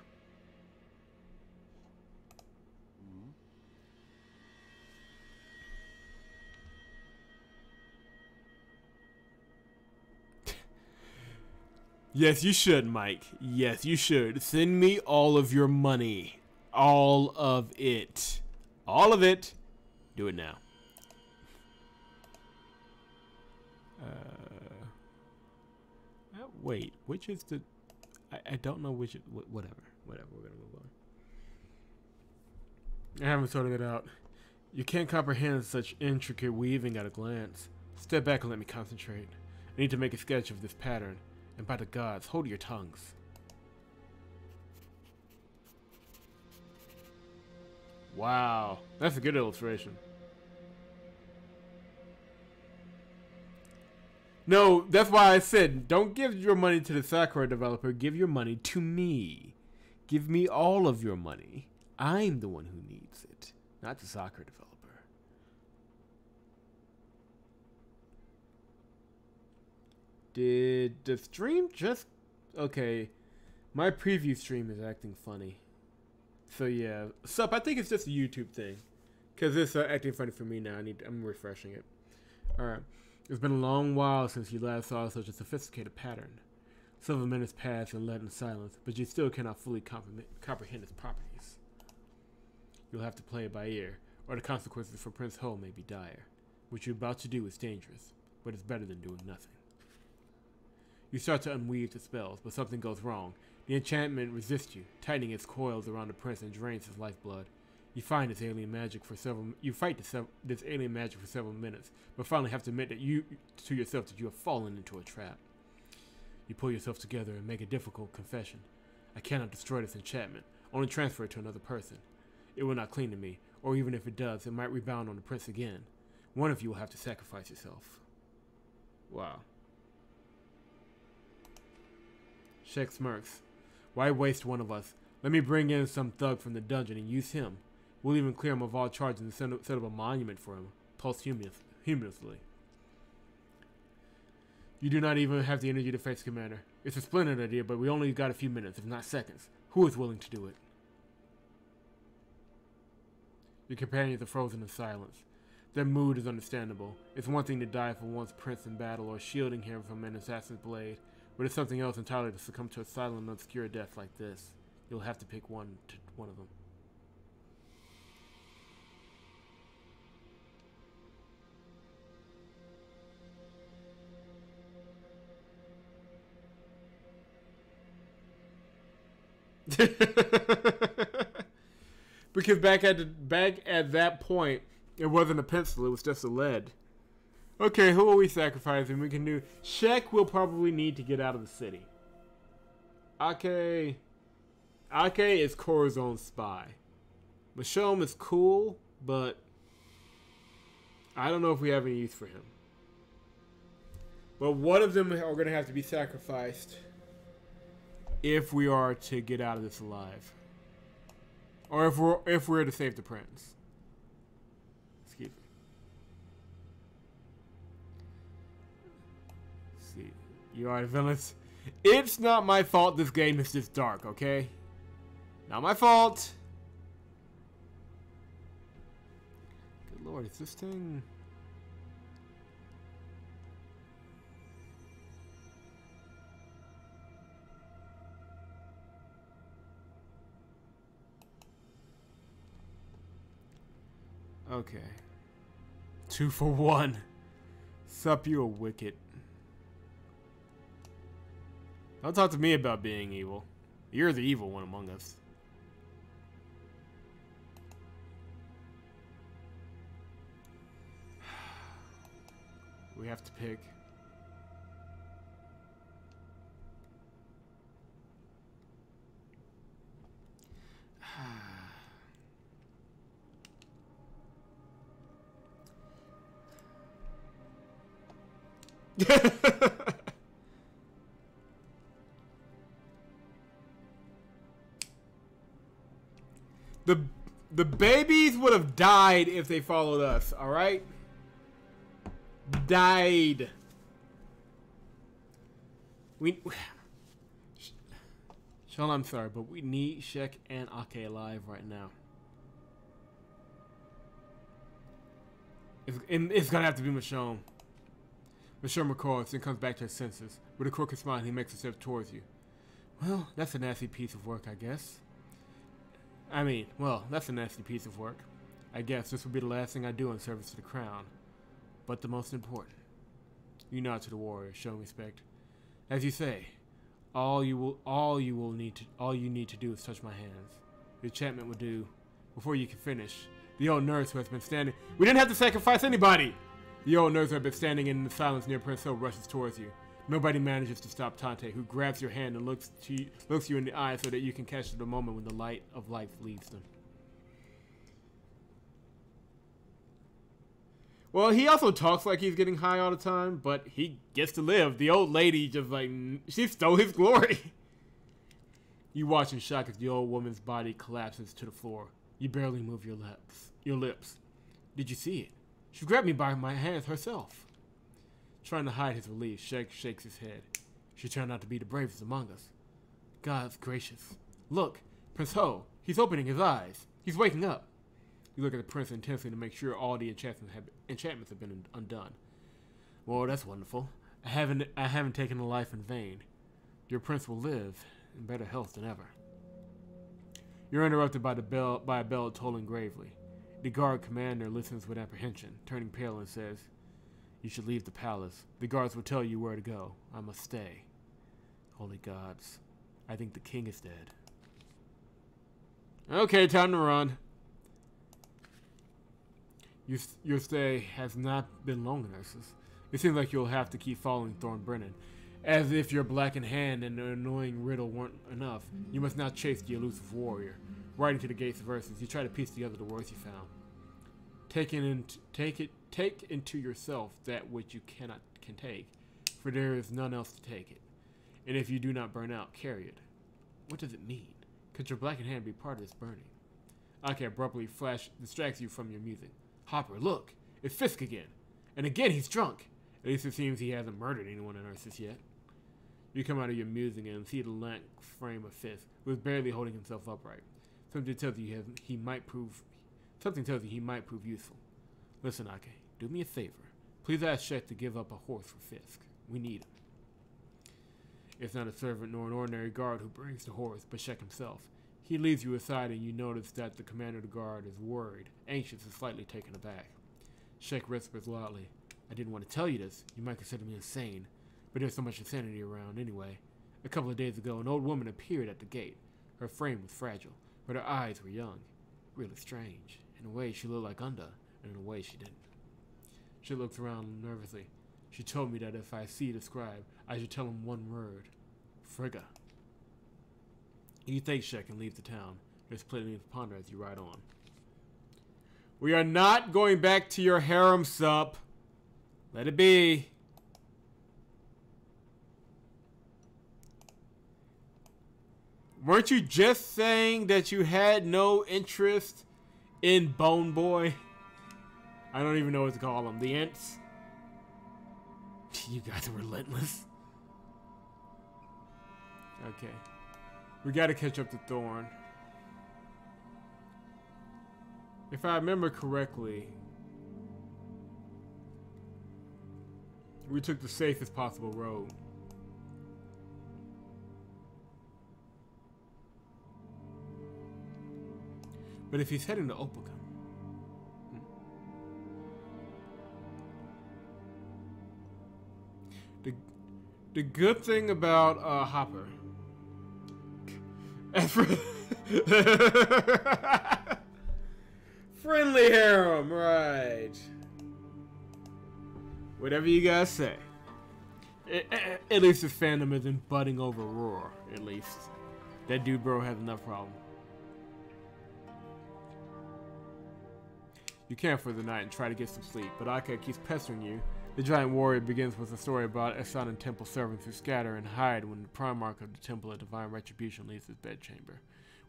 Yes, you should, Mike. Yes, you should. Send me all of your money. All of it. All of it. Do it now. Wait, which is the... I don't know which... Whatever, we're gonna move on. I haven't sorted it out. You can't comprehend such intricate weaving at a glance. Step back and let me concentrate. I need to make a sketch of this pattern. And by the gods, hold your tongues. Wow, that's a good illustration. No, that's why I said, don't give your money to the Sakura developer. Give your money to me. Give me all of your money. I'm the one who needs it, not the Sakura developer. Did the stream just... Okay, my preview stream is acting funny. So yeah, sup, I think it's just a YouTube thing. Because it's acting funny for me now. I'm refreshing it. Alright. It's been a long while since you last saw such a sophisticated pattern. Several minutes pass and led in silence, but you still cannot fully comprehend its properties. You'll have to play it by ear, or the consequences for Prince Ho may be dire. What you're about to do is dangerous, but it's better than doing nothing. You start to unweave the spells, but something goes wrong. The enchantment resists you, tightening its coils around the prince and drains his lifeblood. You fight this alien magic for several minutes, but finally have to admit to yourself that you have fallen into a trap. You pull yourself together and make a difficult confession. I cannot destroy this enchantment, only transfer it to another person. It will not cling to me, or even if it does, it might rebound on the prince again. One of you will have to sacrifice yourself. Wow. Shek smirks. Why waste one of us? Let me bring in some thug from the dungeon and use him. We'll even clear him of all charges and set up a monument for him, posthumously. You do not even have the energy to face Commander. It's a splendid idea, but we only got a few minutes, if not seconds. Who is willing to do it? Your companions are frozen in silence. Their mood is understandable. It's one thing to die for one's prince in battle or shielding him from an assassin's blade, but it's something else entirely to succumb to a silent, obscure death like this. You'll have to pick one of them. Because back at that point, it wasn't a pencil; it was just a lead. Okay, who are we sacrificing? We can do Shek. Will probably need to get out of the city. Ake is Korra's own spy. Michonne is cool, but I don't know if we have any use for him. But one of them are going to have to be sacrificed if we are to get out of this alive, or if we're to save the prince. Excuse me. Let's see, you are the villains. It's not my fault this game is this dark, okay? Not my fault. Good lord, is this thing... Okay. 2 for 1. Sup, you a wicked. Don't talk to me about being evil. You're the evil one among us. We have to pick. The babies would have died if they followed us, alright? Died. Sean, I'm sorry, but we need Shek and Ake alive right now. It's gonna have to be Michonne. Michonne recalls, then comes back to her senses. With a crooked smile, he makes a step towards you. Well, that's a nasty piece of work, I guess. That's a nasty piece of work. I guess this will be the last thing I do in service to the crown. But the most important. You nod to the warrior, showing respect. As you say, all you need to do is touch my hands. The enchantment will do before you can finish. The old nurse who has been standing... We didn't have to sacrifice anybody! The old nurse who had been standing in the silence near Prince Ho rushes towards you. Nobody manages to stop Tante, who grabs your hand and looks you in the eye so that you can catch the moment when the light of life leaves them. Well, he also talks like he's getting high all the time, but he gets to live. The old lady just she stole his glory. You watch in shock as the old woman's body collapses to the floor. You barely move your lips. Did you see it? She grabbed me by my hands herself. Trying to hide his relief, Shek shakes his head. She turned out to be the bravest among us. God's gracious. Look, Prince Ho. He's opening his eyes. He's waking up. You look at the prince intensely to make sure all the enchantments have been undone. Well, that's wonderful. I haven't taken a life in vain. Your prince will live in better health than ever. You're interrupted by a bell tolling gravely. The guard commander listens with apprehension, turning pale and says, "You should leave the palace. The guards will tell you where to go. I must stay." Holy gods. I think the king is dead. Okay, time to run. Your stay has not been long, Ursus. It seems like you'll have to keep following Thornbrennan. As if your blackened hand and the annoying riddle weren't enough, you must now chase the elusive warrior. Riding to the gates of Ursus, you try to piece together the words you found. Take into yourself that which you can take, for there is none else to take it. And if you do not burn out, carry it. What does it mean? Could your blackened hand be part of this burning? Ake abruptly distracts you from your musing. Hopper, look! It's Fisk again! And again he's drunk! At least it seems he hasn't murdered anyone in Ursus yet. You come out of your musing and see the lank frame of Fisk, who is barely holding himself upright. Something tells you he might prove useful. Listen, Ake, do me a favor. Please ask Shek to give up a horse for Fisk. We need him. It's not a servant nor an ordinary guard who brings the horse, but Shek himself. He leads you aside and you notice that the commander of the guard is worried, anxious, and slightly taken aback. Shek whispers loudly, "I didn't want to tell you this. You might consider me insane, but there's so much insanity around anyway. A couple of days ago, an old woman appeared at the gate. Her frame was fragile, but her eyes were young. Really strange. In a way, she looked like Unda, and in a way, she didn't." She looks around nervously. She told me that if I see the scribe, I should tell him one word. Frigga. You thank Shek and leave the town. There's plenty to ponder as you ride on. We are not going back to your harem, sup. Let it be. Weren't you just saying that you had no interest in Bone Boy? I don't even know what to call them. The Ents? You guys are relentless. Okay. We gotta catch up to Thorn. If I remember correctly, we took the safest possible road. But if he's heading to Opacum, the good thing about Hopper, friendly harem, right? Whatever you guys say. At least his fandom isn't budding over roar. At least that dude, bro, has enough problem. You camp for the night and try to get some sleep, but Ake keeps pestering you. The giant warrior begins with a story about Esanan temple servants who scatter and hide when the Primarch of the Temple of Divine Retribution leaves his bedchamber.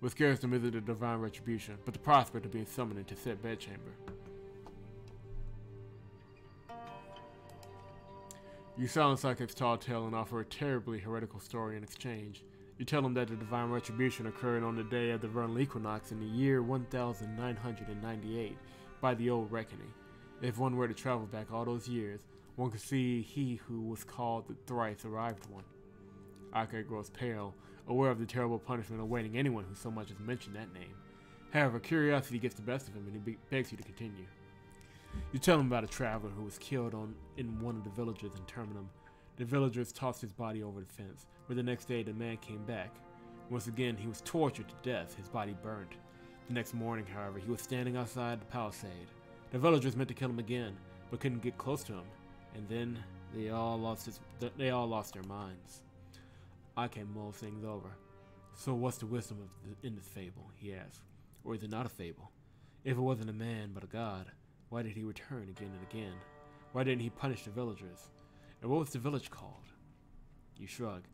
With scares to visit the Divine Retribution, but the prospect of being summoned into said bedchamber. You silence Ake's tall tale and offer a terribly heretical story in exchange. You tell him that the Divine Retribution occurred on the day of the vernal equinox in the year 1998 by the old reckoning. If one were to travel back all those years, one could see he who was called the thrice arrived one. Ake grows pale, aware of the terrible punishment awaiting anyone who so much as mentioned that name. However, curiosity gets the best of him and he begs you to continue. You tell him about a traveler who was killed in one of the villages in Terminum. The villagers tossed his body over the fence, but the next day the man came back. Once again, he was tortured to death, his body burnt. The next morning, however, he was standing outside the palisade. The villagers meant to kill him again, but couldn't get close to him, and then they all lost their minds. Ake mulls things over. So what's the wisdom in this fable, he asked. Or is it not a fable? If it wasn't a man, but a god, why did he return again and again? Why didn't he punish the villagers? And what was the village called? You shrug.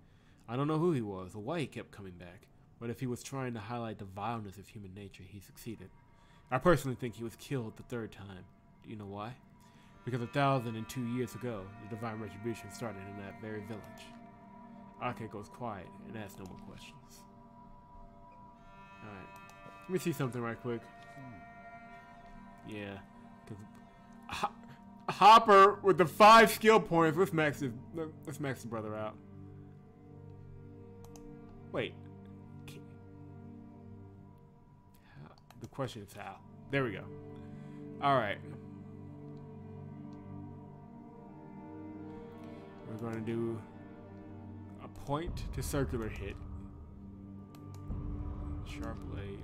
I don't know who he was or why he kept coming back, but if he was trying to highlight the vileness of human nature, he succeeded. I personally think he was killed the third time. Do you know why? Because 1,002 years ago, the Divine Retribution started in that very village. Ake goes quiet and asks no more questions. Alright. Let me see something right quick. Yeah. 'Cause Hopper with the 5 skill points. Let's max his brother out. Wait. The question is how. There we go. Alright. We're going to do a point to circular hit. Sharp blade.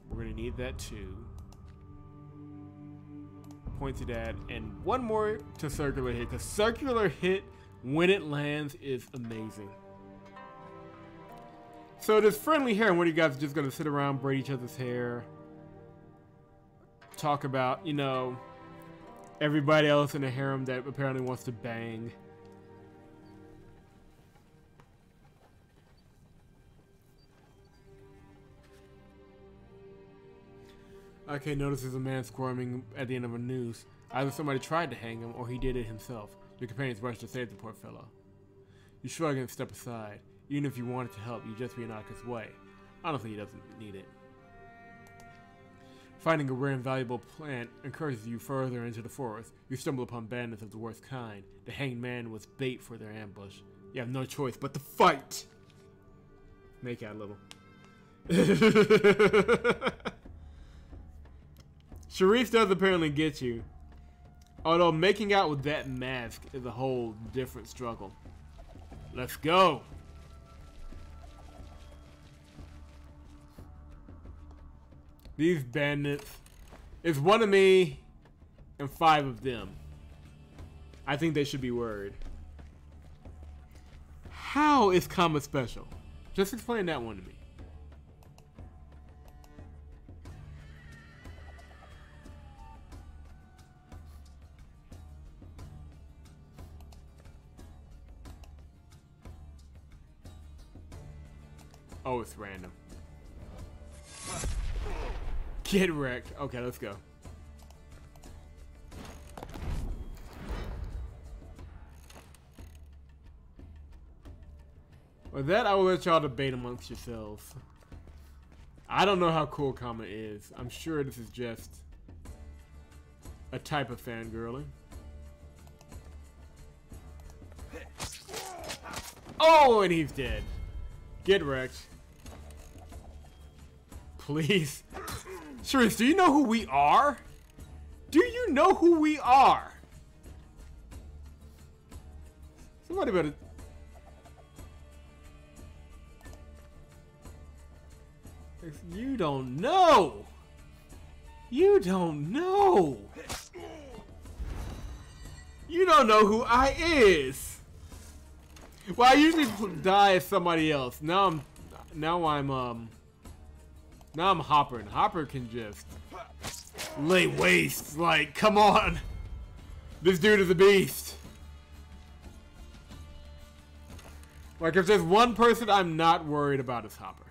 We're going to need that too. Pointed at, and one more to circular hit, because circular hit, when it lands, is amazing. So this friendly hair, and what are you guys just going to sit around, braid each other's hair? Talk about, you know, everybody else in the harem that apparently wants to bang. Okay, notices a man squirming at the end of a noose. Either somebody tried to hang him, or he did it himself. Your companions rushed to save the poor fellow. You shrug and step aside. Even if you wanted to help, you'd just be in Aka's way. Honestly, he doesn't need it. Finding a rare and valuable plant encourages you further into the forest. You stumble upon bandits of the worst kind. The hanged man was bait for their ambush. You have no choice but to fight! Make out a little. Sharice does apparently get you. Although making out with that mask is a whole different struggle. Let's go! These bandits. It's 1 of me and 5 of them. I think they should be worried. How is Kama special? Just explain that one to me. Oh, it's random. Get wrecked. Okay, let's go. With that, I will let y'all debate amongst yourselves. I don't know how cool Kama is. I'm sure this is just a type of fangirling. Oh, and he's dead. Get wrecked. Please. Sharice, do you know who we are? Do you know who we are? Somebody better... You don't know. You don't know. You don't know who I is. Well, I usually die as somebody else. Now I'm Hopper, and Hopper can just lay waste. Like, come on. This dude is a beast. Like, if there's one person I'm not worried about, it's Hopper.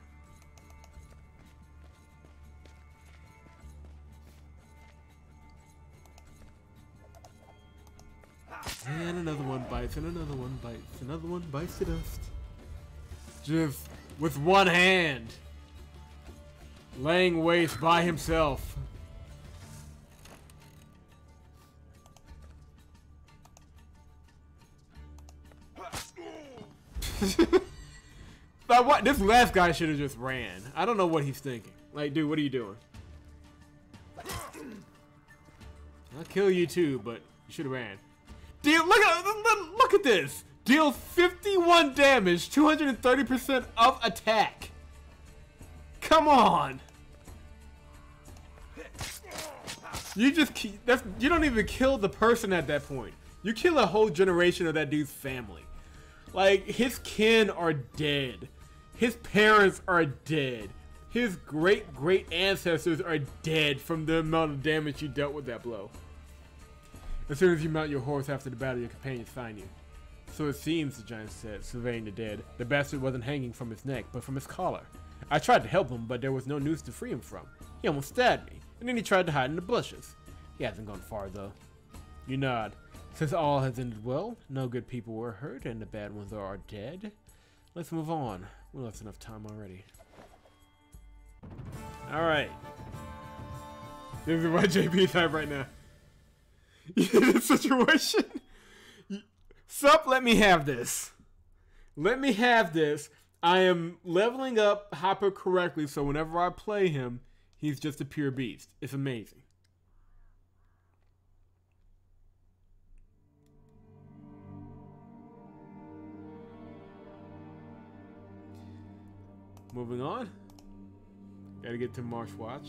And another one bites, and another one bites, another one bites the dust. Just with one hand. Laying waste by himself. But what? This last guy should have just ran. I don't know what he's thinking. Like, dude, what are you doing? I'll kill you too, but you should have ran. Deal. Look at this. Deal 51 damage, 230% of attack. Come on. You just you don't even kill the person at that point. You kill a whole generation of that dude's family. Like, his kin are dead. His parents are dead. His great ancestors are dead from the amount of damage you dealt with that blow. As soon as you mount your horse after the battle, your companions find you. So it seems, the giant said, surveying the dead. The bastard wasn't hanging from his neck, but from his collar. I tried to help him, but there was no noose to free him from. He almost stabbed me, and then he tried to hide in the bushes. He hasn't gone far, though. You nod. Since all has ended well, no good people were hurt, and the bad ones are dead. Let's move on. We lost enough time already. Alright. This is what JP type right now. In this situation. Sup, let me have this. Let me have this. I am leveling up Hopper correctly, so whenever I play him, he's just a pure beast. It's amazing. Moving on. Gotta get to Marsh Watch.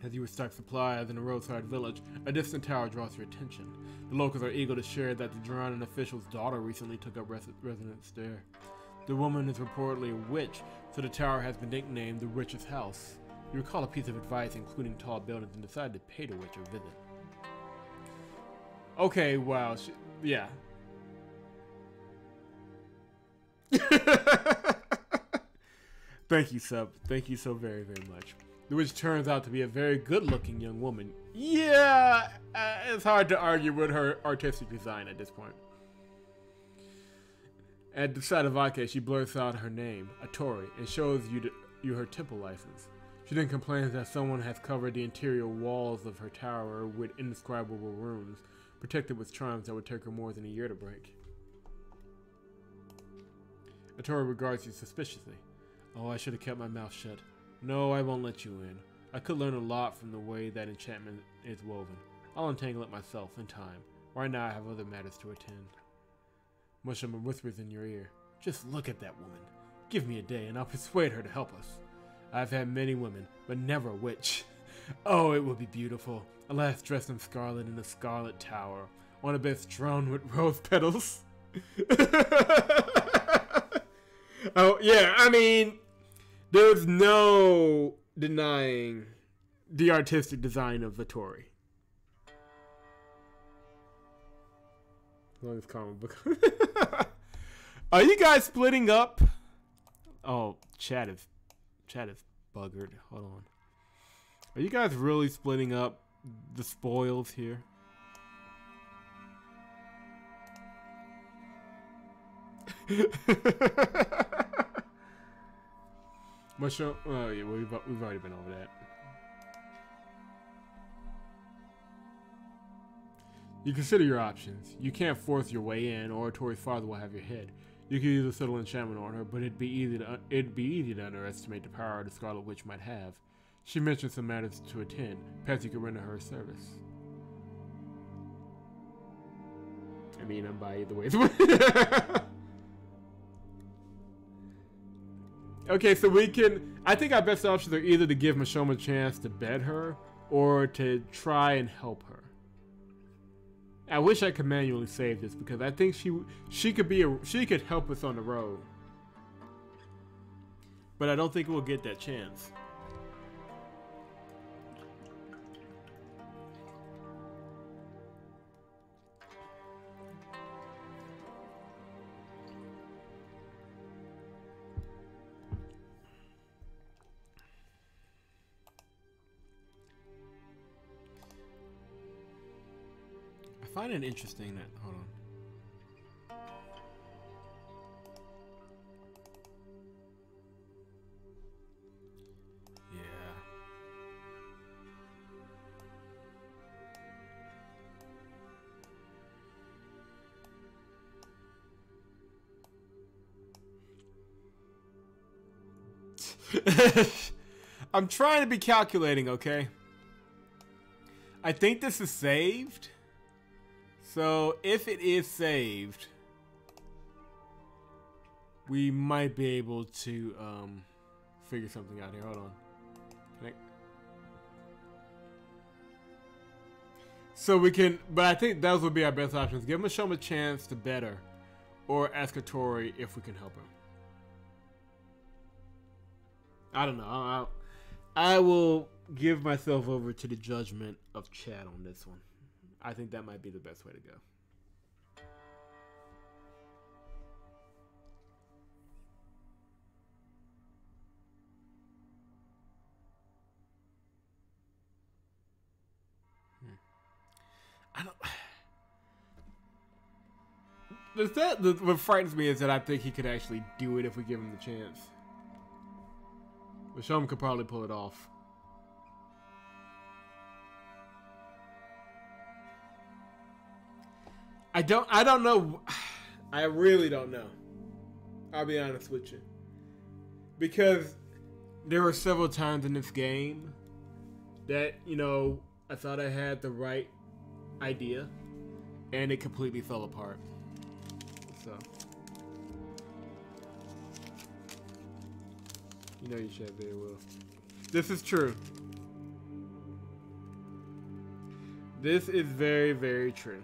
As you restock supplies in a roadside village, a distant tower draws your attention. The locals are eager to share that the Durannon official's daughter recently took up residence there. The woman is reportedly a witch, so the tower has been nicknamed the Witch's House. You recall a piece of advice including tall buildings and decide to pay the witch a visit. Okay, wow, yeah. Thank you, Sub. Thank you so very, very much. The witch turns out to be a very good-looking young woman. Yeah, it's hard to argue with her artistic design at this point. At the sight of Ake, she blurts out her name, Atori, and shows you her temple license. She then complains that someone has covered the interior walls of her tower with indescribable runes, protected with charms that would take her more than a year to break. Atori regards you suspiciously. Oh, I should have kept my mouth shut. No, I won't let you in. I could learn a lot from the way that enchantment is woven. I'll untangle it myself in time. Right now I have other matters to attend. Mushroom whispers in your ear. Just look at that woman. Give me a day and I'll persuade her to help us. I've had many women, but never a witch. Oh, it will be beautiful. A lass dressed in scarlet in a scarlet tower, on a bed strewn with rose petals. Oh, yeah, I mean, there's no denying the artistic design of Atori. As long as comic book. Are you guys splitting up? Oh, chat is buggered. Hold on. Are you guys really splitting up the spoils here? Mushroom. Oh yeah, we've already been over that. You consider your options. You can't force your way in, or Tori's father will have your head. You could either settle enchantment on her, but it'd be easy to underestimate the power the Scarlet Witch might have. She mentioned some matters to attend. Perhaps you could render her a service. I mean, I'm by either way. Okay, so we can... I think our best options are either to give Mashoma a chance to bed her, or to try and help her. I wish I could manually save this, because I think she could help us on the road. But I don't think we'll get that chance. I find it interesting that... Hold on. Yeah. I'm trying to be calculating, okay? I think this is saved. So, if it is saved, we might be able to figure something out here. Hold on. So we can, but I think those would be our best options. Give Mashoma a chance to better, or ask Atori if we can help her. I don't know. I will give myself over to the judgment of chat on this one. I think that might be the best way to go. What frightens me is that I think he could actually do it if we give him the chance. Michonne could probably pull it off. I don't know. I really don't know. I'll be honest with you. Because there were several times in this game that, you know, I thought I had the right idea and it completely fell apart. So, you know you should very well. This is true. This is very, very true.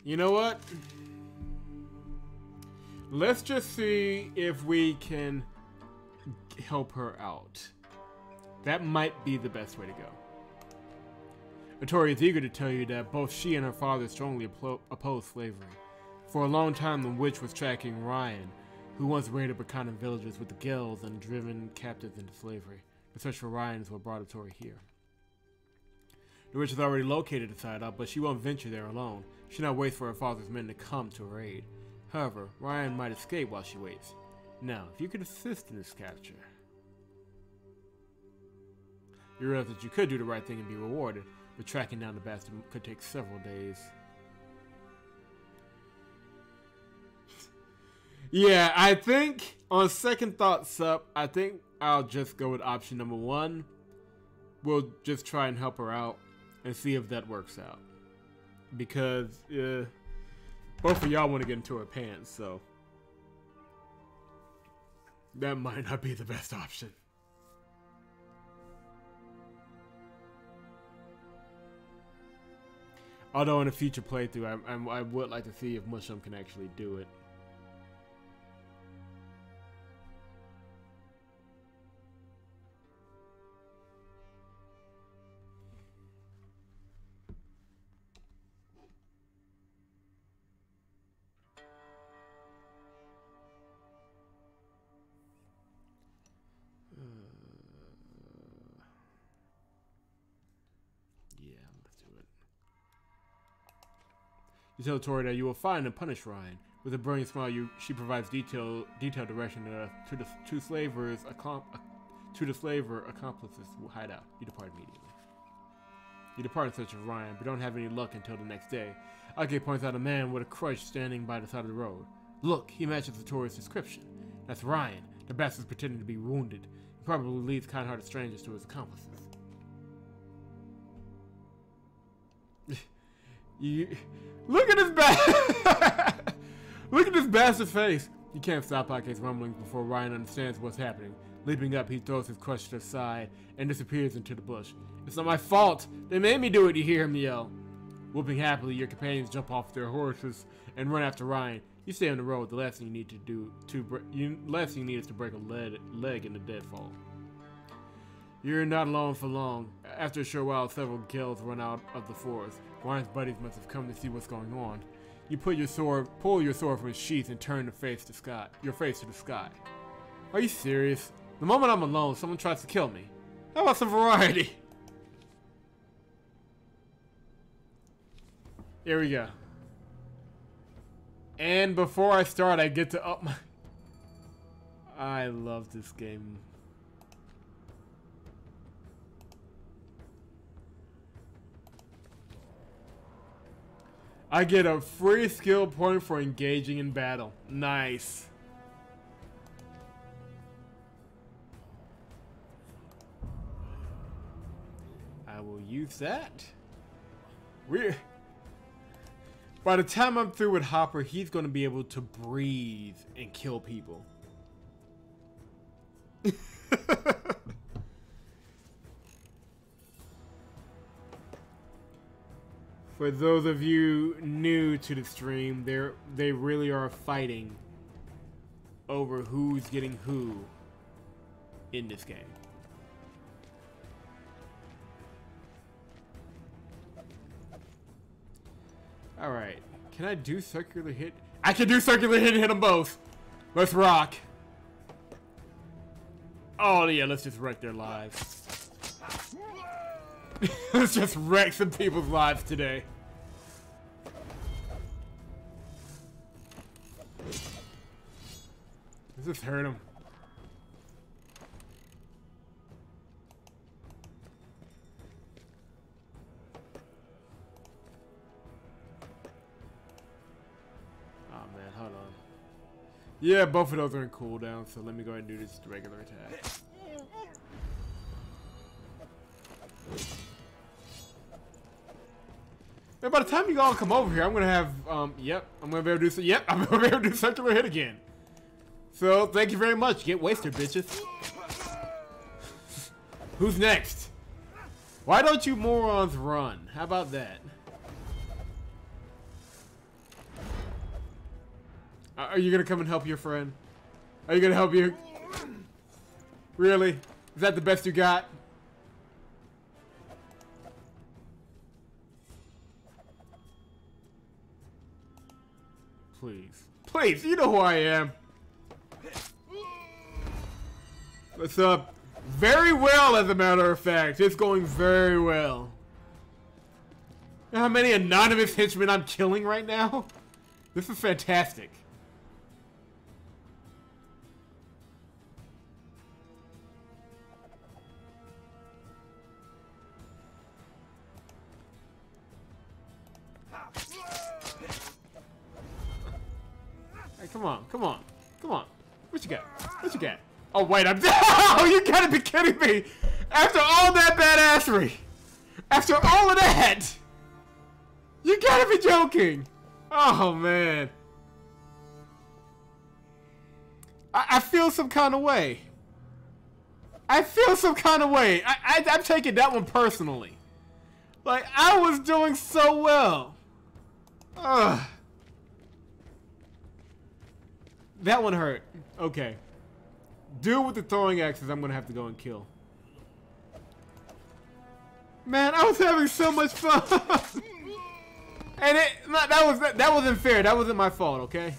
You know what? Let's just see if we can help her out. That might be the best way to go. Otori is eager to tell you that both she and her father strongly oppose slavery. For a long time, the witch was tracking Ryan, who once raided Bakanan villages with the Gels and driven captives into slavery. The search for Ryan is what brought Otori here. The witch has already located the hideout, but she won't venture there alone. She now waits for her father's men to come to her aid. However, Ryan might escape while she waits. Now, if you could assist in this capture, you realize that you could do the right thing and be rewarded, but tracking down the bastard could take several days. Yeah, I think, on second thought, Sup, I think I'll just go with option number one. We'll just try and help her out and see if that works out. Because, both of y'all want to get into her pants, so that might not be the best option. Although in a future playthrough, I would like to see if Mushroom can actually do it. You tell Tori that you will find and punish Ryan. With a brilliant smile, she provides detailed direction to the slaver accomplice's hideout. You depart immediately. You depart in search of Ryan, but don't have any luck until the next day. Ake points out a man with a crutch standing by the side of the road. Look, he matches the Tori's description. That's Ryan. The bastard's pretending to be wounded. He probably leads kind-hearted strangers to his accomplices. Look at this Look at this bastard's face. You can't stop Ake's rumblings before Ryan understands what's happening. Leaping up, he throws his crutch to the side and disappears into the bush. It's not my fault. They made me do it, you hear him yell. Whooping happily, your companions jump off their horses and run after Ryan. You stay on the road. The last thing you need is to break a leg in the deadfall. You're not alone for long. After a short while, several Gels run out of the forest. Ryan's buddies must have come to see what's going on. You pull your sword from its sheath and turn your face to the sky. Are you serious? The moment I'm alone, someone tries to kill me. How about some variety? Here we go. And before I start, I get to up my... I love this game. I get a free skill point for engaging in battle. Nice. I will use that. By the time I'm through with Hopper, he's going to be able to breathe and kill people. For those of you new to the stream, they really are fighting over who's getting who in this game. Alright, can I do circular hit? I can do circular hit and hit them both! Let's rock! Oh yeah, let's just wreck their lives. Let's just wreck some people's lives today. Does this hurt him? Oh man, hold on. Yeah, both of those are in cooldown, so let me go ahead and do this regular attack. And by the time you all come over here, I'm gonna have, yep, I'm gonna be able to do, yep, I'm gonna be able to do circular hit again. So, thank you very much. Get wasted, bitches. Who's next? Why don't you morons run? How about that? Are you gonna come and help your friend? Are you gonna help you? Really? Is that the best you got? Please. Please, you know who I am. What's up? Very well, as a matter of fact. It's going very well. You know how many anonymous henchmen I'm killing right now? This is fantastic. Hey, come on, come on, come on. What you got? What you got? Oh, wait, I'm dead. Oh, you gotta be kidding me. After all that badassery. After all of that. You gotta be joking. Oh, man. I feel some kind of way. I feel some kind of way. I'm taking that one personally. Like, I was doing so well. Ugh. That one hurt. Okay. Dude with the throwing axes, I'm gonna have to go and kill. Man, I was having so much fun. And that wasn't fair. That wasn't my fault, okay?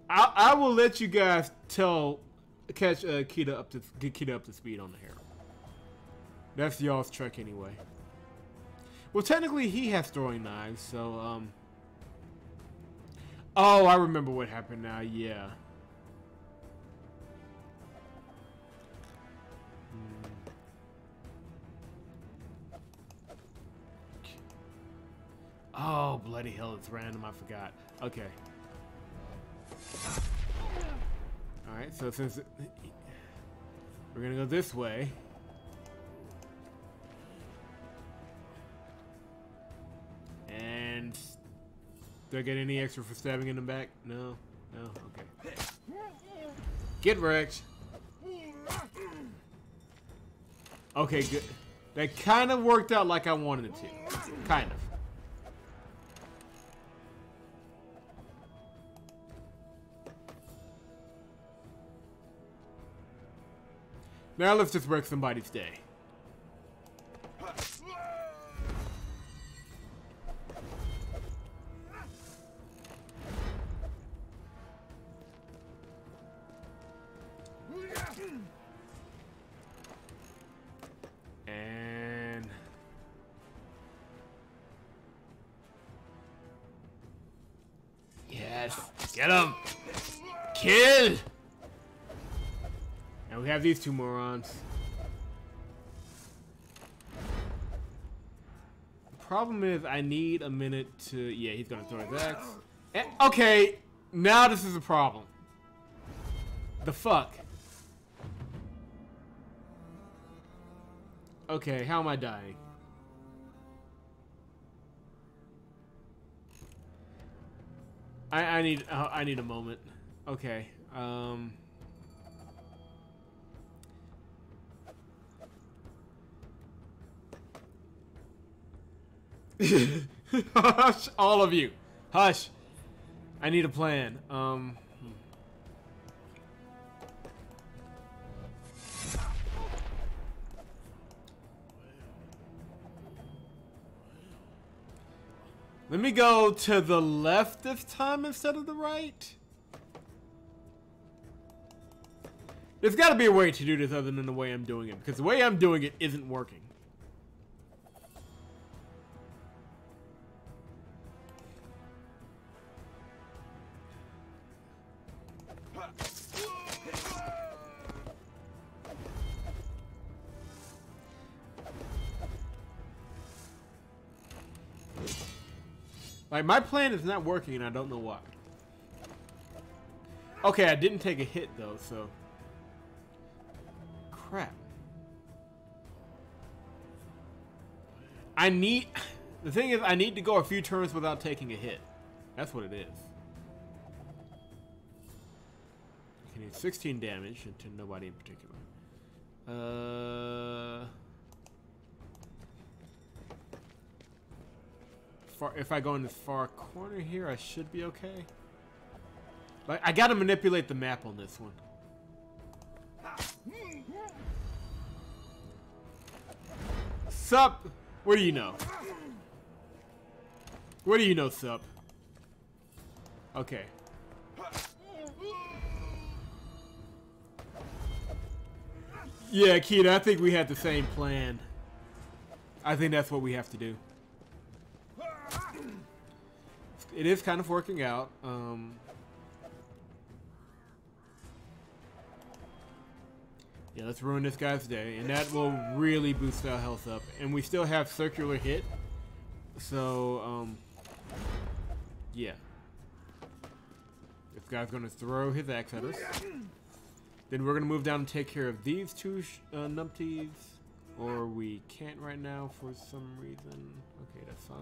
I will let you guys catch Kita up to get Kita up to speed on the hair. That's y'all's trick anyway. Well, technically he has throwing knives, so oh, I remember what happened now. Yeah. Oh, bloody hell, it's random. I forgot. Okay. Alright, so since we're gonna go this way. And do I get any extra for stabbing in the back? No? No? Okay. Get wrecked. Okay, good. That kind of worked out like I wanted it to. Kind of. Now let's just wreck somebody's day. And yes, get him! Kill! And we have these two morons. The problem is I need a minute to... Yeah, he's gonna throw his axe. And, okay, now this is a problem. The fuck? Okay, how am I dying? I need a moment. Okay, Hush, all of you. Hush. I need a plan. Let me go to the left this time instead of the right. There's got to be a way to do this other than the way I'm doing it, because the way I'm doing it isn't working. Like, my plan is not working, and I don't know why. Okay, I didn't take a hit, though, so... Crap. I need... The thing is, I need to go a few turns without taking a hit. That's what it is. I can do 16 damage to nobody in particular. If I go in this far corner here, I should be okay. Like, I gotta manipulate the map on this one. Sup? What do you know? What do you know, Sup? Okay. Yeah, Keita, I think we had the same plan. I think that's what we have to do. It is kind of working out. Yeah, let's ruin this guy's day, and that will really boost our health up. And we still have circular hit, so yeah. This guy's gonna throw his axe at us. Then we're gonna move down and take care of these two numpties, or we can't right now for some reason. Okay, that's fine.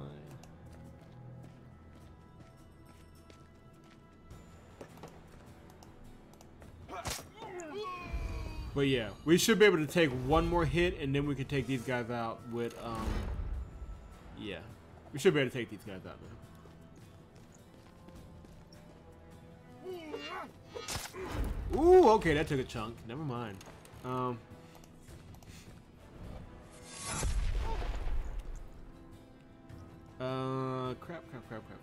But yeah, we should be able to take one more hit, and then we can take these guys out with, yeah. We should be able to take these guys out now. Ooh, okay, that took a chunk. Never mind.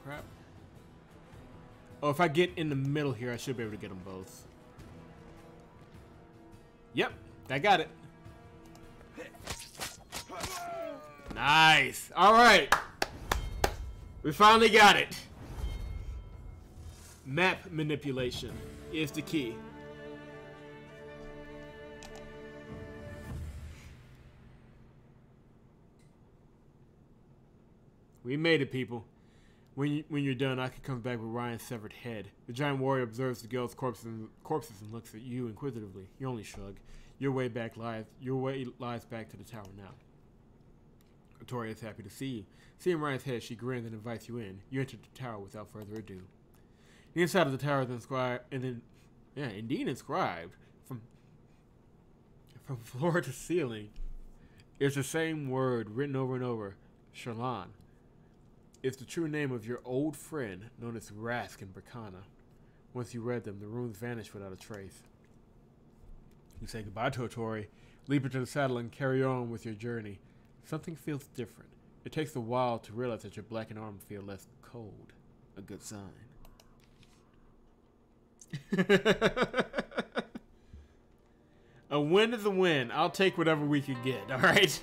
Crap. Oh, if I get in the middle here, I should be able to get them both. Yep, I got it. Nice. All right. We finally got it. Map manipulation is the key. We made it, people. When you're done, Aki comes back with Ryan's severed head. The giant warrior observes the girl's corpses and looks at you inquisitively. You only shrug. Your way lies back to the tower now. Victoria is happy to see you. Seeing Ryan's head, she grins and invites you in. You enter the tower without further ado. The inside of the tower is inscribed, indeed inscribed from floor to ceiling. It's the same word written over and over, Sharlan. It's the true name of your old friend, known as Rask and Bracana. Once you read them, the runes vanish without a trace. You say goodbye to Otori, leap into the saddle, and carry on with your journey. Something feels different. It takes a while to realize that your blackened arm feel less cold. A good sign. A win is a win. I'll take whatever we can get, alright?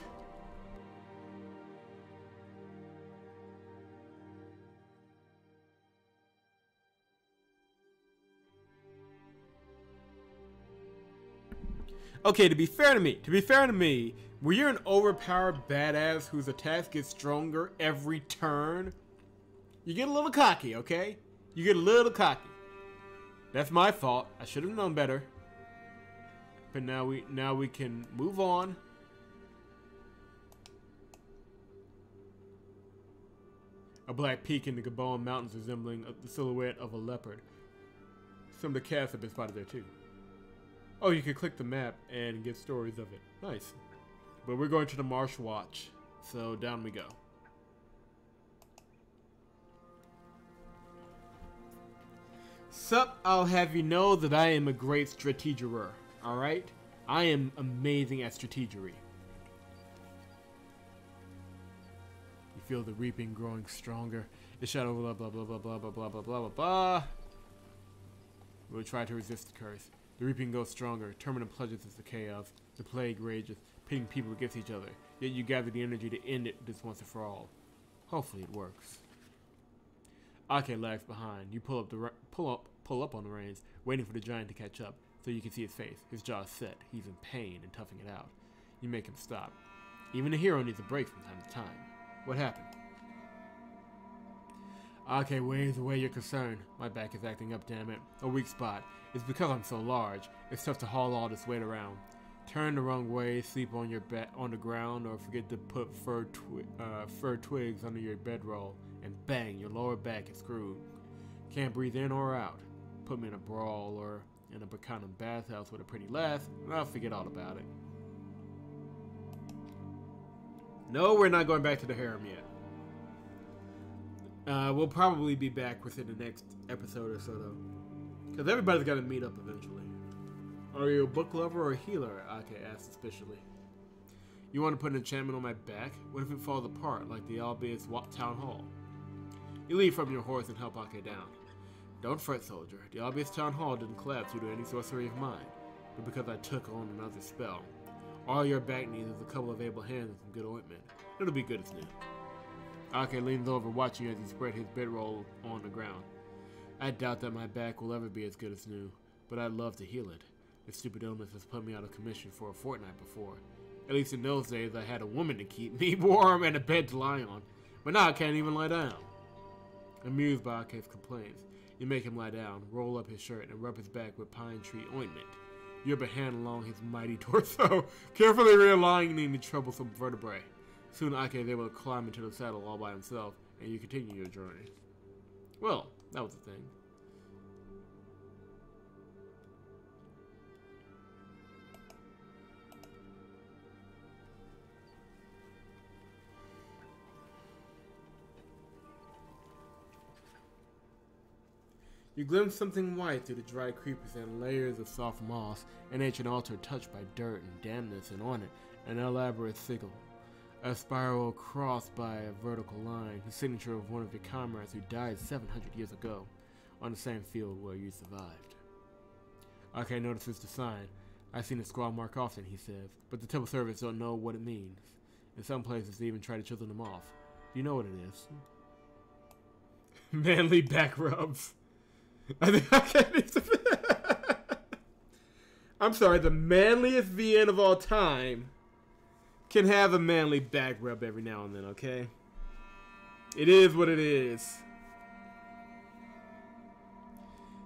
Okay, to be fair to me, when you're an overpowered badass whose attacks get stronger every turn, you get a little cocky, okay? You get a little cocky. That's my fault. I should have known better. But now we can move on. A black peak in the Gabon Mountains resembling the silhouette of a leopard. Some of the cats have been spotted there too. Oh, you can click the map and get stories of it. Nice. But we're going to the Marsh Watch. So down we go. Sup, I'll have you know that I am a great strategerer. Alright? I am amazing at strategery. You feel the reaping growing stronger. The shadow blah blah blah blah blah blah blah blah blah blah. We'll try to resist the curse. The reaping goes stronger. Terminal plunges its decay of. The plague rages, pitting people against each other. Yet you gather the energy to end it this once and for all. Hopefully it works. Ake lags behind. You pull up on the reins. waiting for the giant to catch up so you can see his face. His jaw is set. He's in pain and toughing it out. You make him stop. Even a hero needs a break from time to time. What happened? Okay, waves away your concern. My back is acting up, damn it. A weak spot. It's because I'm so large. It's tough to haul all this weight around. Turn the wrong way, sleep on your bed on the ground, or forget to put fir twigs under your bedroll, and bang, your lower back is screwed. Can't breathe in or out. Put me in a brawl or in a Bacanum bathhouse with a pretty lass, and I'll forget all about it. No, we're not going back to the harem yet. We'll probably be back within the next episode or so, though. Because everybody's got to meet up eventually. Are you a book lover or a healer? Ake asked suspiciously. You want to put an enchantment on my back? What if it falls apart, like the Albius Town Hall? You leap from your horse and help Ake down. Don't fret, soldier. The Albius Town Hall didn't collapse due to any sorcery of mine, but because I took on another spell. All your back needs is a couple of able hands and some good ointment. It'll be good as new. Ake leans over, watching as he spread his bedroll on the ground. I doubt that my back will ever be as good as new, but I'd love to heal it. This stupid illness has put me out of commission for a fortnight before. At least in those days, I had a woman to keep me warm and a bed to lie on. But now I can't even lie down. Amused by Ake's complaints, you make him lie down, roll up his shirt, and rub his back with pine tree ointment. You rub a hand along his mighty torso, carefully realigning the troublesome vertebrae. Soon Ake is able to climb into the saddle all by himself, and you continue your journey. Well, that was the thing. You glimpse something white through the dry creepers and layers of soft moss, an ancient altar touched by dirt and dampness, and on it, an elaborate sigil. A spiral crossed by a vertical line, the signature of one of your comrades who died 700 years ago, on the same field where you survived. Ake notices the sign. I've seen the scrawl mark often, he says, but the temple servants don't know what it means. In some places, they even try to chisel them off. Do you know what it is? Manly back rubs. I think I'm sorry, the manliest VN of all time can have a manly back rub every now and then, okay? It is what it is.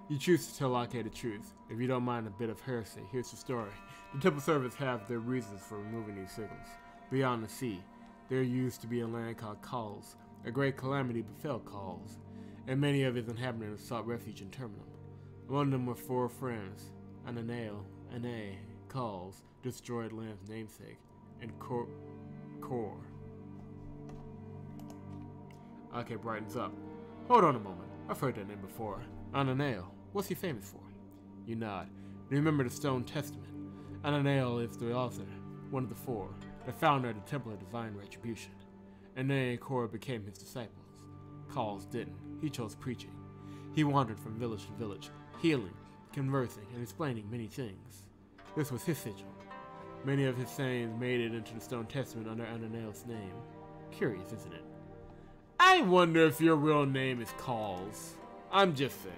You choose to tell Ake the truth. If you don't mind a bit of heresy, here's the story. The temple servants have their reasons for removing these sigils. Beyond the sea, there used to be a land called Kals. A great calamity befell Kals, and many of its inhabitants sought refuge in Terminum. Among them were 4 friends, Ananael, Ane, Kals, destroyed land's namesake, and Kor. Ake brightens up. Hold on a moment. I've heard that name before. Ananael. What's he famous for? You nod. Remember the Stone Testament. Ananael is the author, one of the 4, the founder of the Temple of Divine Retribution. Ane and Kor became his disciples. Kals didn't. He chose preaching. He wandered from village to village, healing, conversing, and explaining many things. This was his sigil. Many of his sayings made it into the Stone Testament under Ananael's name. Curious, isn't it? I wonder if your real name is Kals. I'm just saying.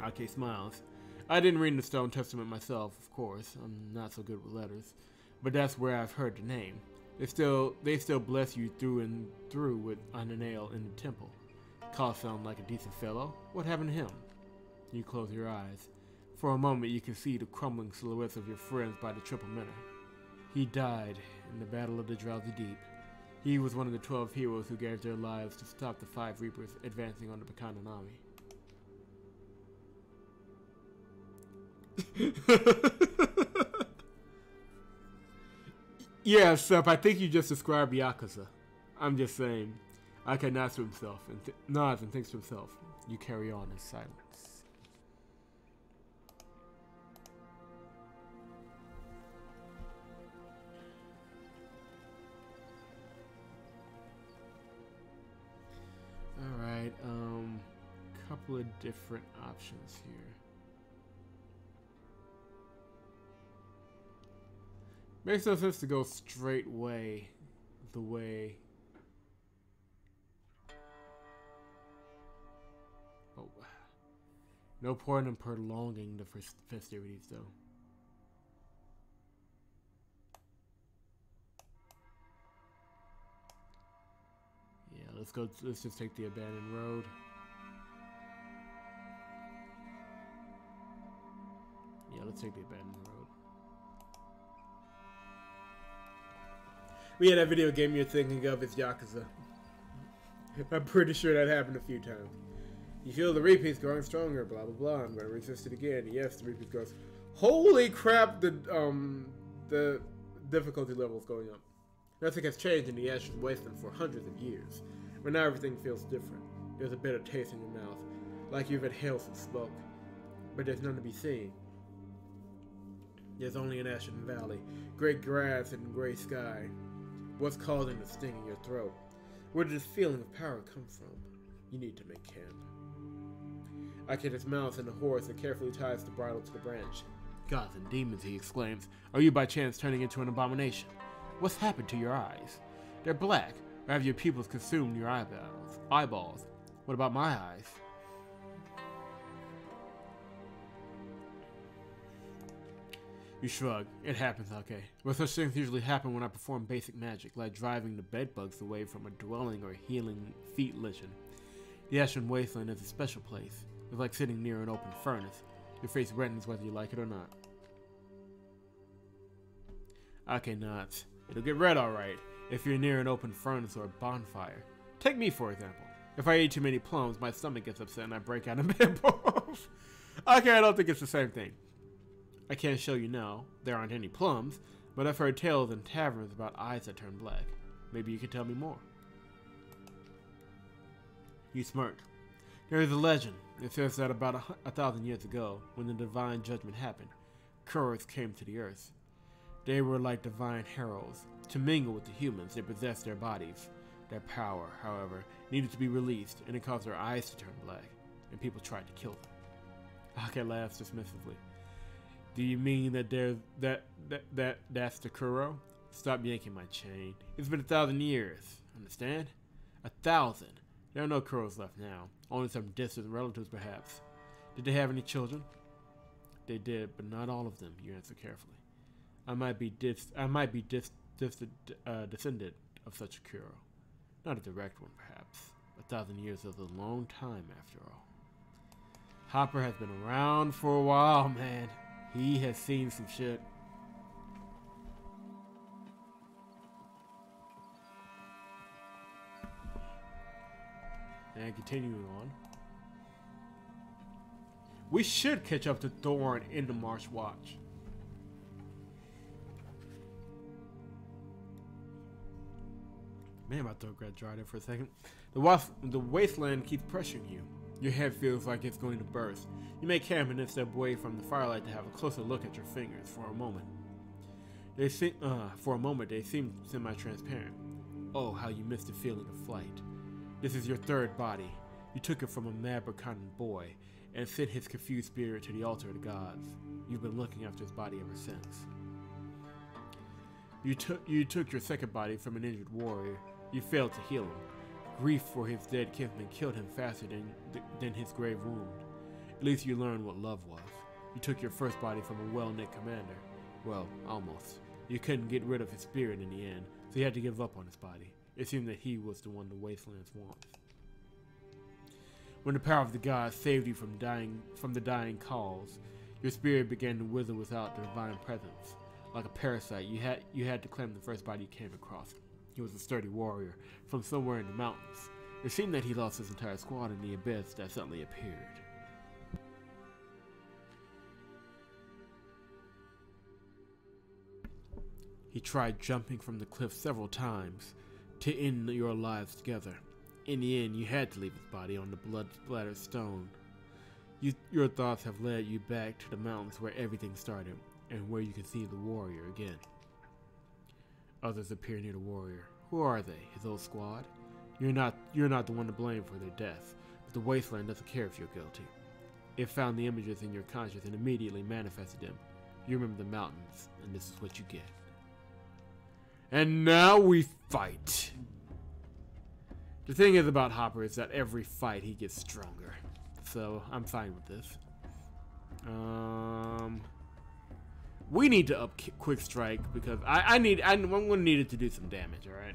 Ake smiles. I didn't read the Stone Testament myself, of course. I'm not so good with letters. But that's where I've heard the name. They still bless you through and through with Ananael in the temple. Kals sounds like a decent fellow. What happened to him? You close your eyes. For a moment you can see the crumbling silhouettes of your friends by the Triple Manor. He died in the Battle of the Drowsy Deep. He was one of the 12 heroes who gave their lives to stop the 5 Reapers advancing on the Bacanum army. Yeah, Sup, I think you just described Yakuza. I'm just saying. Ake nods to himself and nods and thinks to himself. You carry on in silence. Alright, couple of different options here. Makes no sense to go straight way the way. Oh, No point in prolonging the festivities, though. Yeah, let's go. Let's just take the abandoned road. Yeah, let's take the abandoned road. Yeah, that video game you're thinking of is Yakuza. I'm pretty sure that happened a few times. You feel the repeats growing stronger, blah blah blah. I'm gonna resist it again. Yes, the repeats grows. Holy crap! The difficulty level is going up. Nothing has changed in the Ashen Wasteland for hundreds of years, but now everything feels different. There's a bitter taste in your mouth, like you've inhaled some smoke, but there's none to be seen. There's only an ashen valley, gray grass and gray sky. What's causing the sting in your throat? Where did this feeling of power come from? You need to make camp. I can dismount and the horse that carefully ties the bridle to the branch. Gods and demons, he exclaims. Are you by chance turning into an abomination? What's happened to your eyes? They're black, or have your pupils consumed your eyeballs? What about my eyes? You shrug. It happens, okay. But such things usually happen when I perform basic magic, like driving the bedbugs away from a dwelling or healing feet lichen. The Ashen Wasteland is a special place. It's like sitting near an open furnace. Your face reddens whether you like it or not. Okay, nuts. It'll get red alright if you're near an open furnace or a bonfire. Take me, for example. If I eat too many plums, my stomach gets upset and I break out in pimples. Okay, I don't think it's the same thing. I can't show you now. There aren't any plums, but I've heard tales in taverns about eyes that turn black. Maybe you could tell me more. You smirked. There is a legend. It says that about 1,000 years ago, when the divine judgment happened, Kuros came to the earth. They were like divine heralds. To mingle with the humans, they possessed their bodies. Their power, however, needed to be released, and it caused their eyes to turn black, and people tried to kill them. Ake laughs dismissively. Do you mean that that's the Kuro? Stop yanking my chain. It's been 1,000 years. Understand? 1,000. There are no Kuros left now. Only some distant relatives, perhaps. Did they have any children? They did, but not all of them. You answer carefully. I might be descendant of such a Kuro. Not a direct one, perhaps. 1,000 years is a long time, after all. Hopper has been around for a while, man. He has seen some shit. And continuing on. We should catch up to Thorn in the Marsh Watch. Man, my throat got dry there for a second. The wasteland keeps pressuring you. Your head feels like it's going to burst. You make camp and then step away from the firelight to have a closer look at your fingers for a moment. They seem semi-transparent. Oh, how you missed the feeling of flight. This is your third body. You took it from a Mabrakan boy and sent his confused spirit to the altar of the gods. You've been looking after his body ever since. You took your second body from an injured warrior. You failed to heal him. Grief for his dead kinsman killed him faster than his grave wound. At least you learned what love was. You took your first body from a well-knit commander. Well, almost. You couldn't get rid of his spirit in the end, so you had to give up on his body. It seemed that he was the one the wastelands wants. When the power of the gods saved you from the dying cause, your spirit began to wither without the divine presence. Like a parasite, you had to claim the first body you came across. He was a sturdy warrior from somewhere in the mountains. It seemed that he lost his entire squad in the abyss that suddenly appeared. He tried jumping from the cliff several times to end your lives together. In the end, you had to leave his body on the blood-splattered stone. Your thoughts have led you back to the mountains where everything started, and where you can see the warrior again. Others appear near the warrior. Who are they? His old squad? You're not the one to blame for their death, but the wasteland doesn't care if you're guilty. It found the images in your conscience and immediately manifested them. You remember the mountains, and this is what you get. And now we fight. The thing is about Hopper is that every fight he gets stronger. So I'm fine with this. We need to up quick strike because I'm gonna need it to do some damage. All right.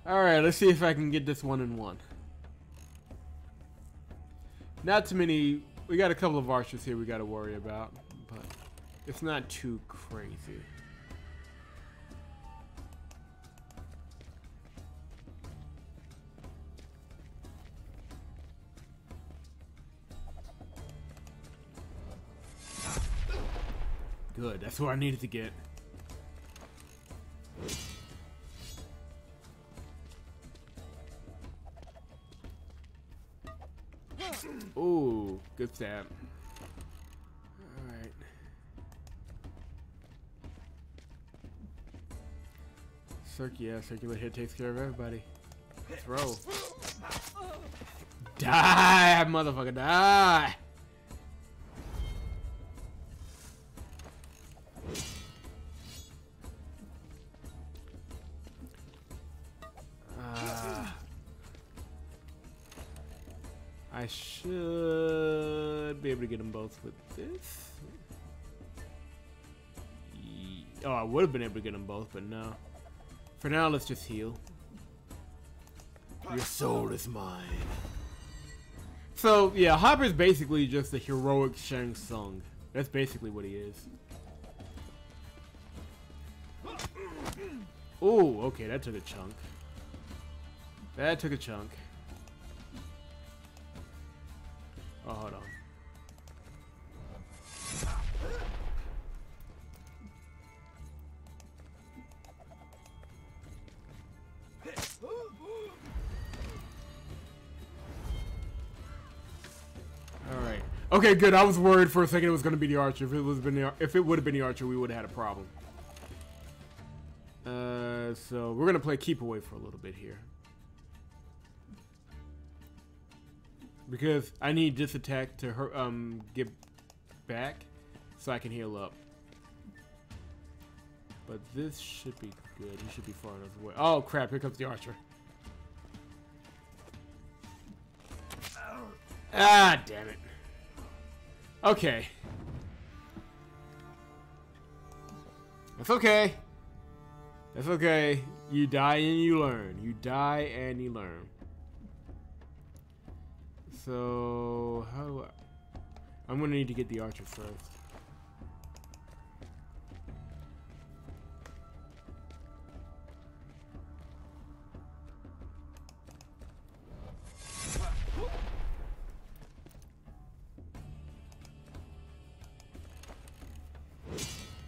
All right. Let's see if I can get this 1-in-1. Not too many. We got a couple of archers here we got to worry about, but it's not too crazy. Good, that's what I needed to get. Ooh, good stab. Alright. Circular hit takes care of everybody. Throw. Die, motherfucker, die! I should be able to get them both with this. Oh, I would have been able to get them both, but no. For now, let's just heal. Your soul is mine. So, yeah, Hopper's basically just a heroic Shang Tsung. That's basically what he is. Ooh, okay, that took a chunk. That took a chunk. Oh, hold on. All right. Okay, good. I was worried for a second it was going to be the archer. If it would have been the archer, we would have had a problem. So we're going to play keep away for a little bit here. Because I need this attack to get back so I can heal up. But this should be good. He should be far enough away. Oh crap, here comes the archer. Ah, damn it. Okay. That's okay. That's okay. You die and you learn. You die and you learn. So, how do I'm gonna need to get the archer first.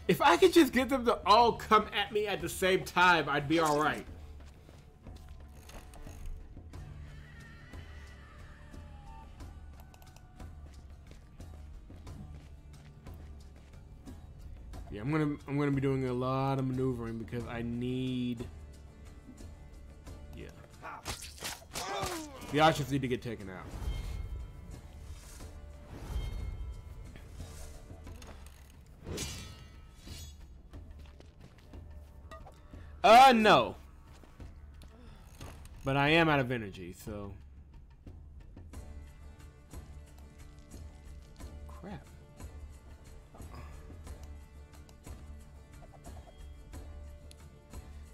If I could just get them to all come at me at the same time, I'd be alright. Yeah, I'm gonna be doing a lot of maneuvering because I need. Yeah. The archers need to get taken out. No. But I am out of energy, so. Crap.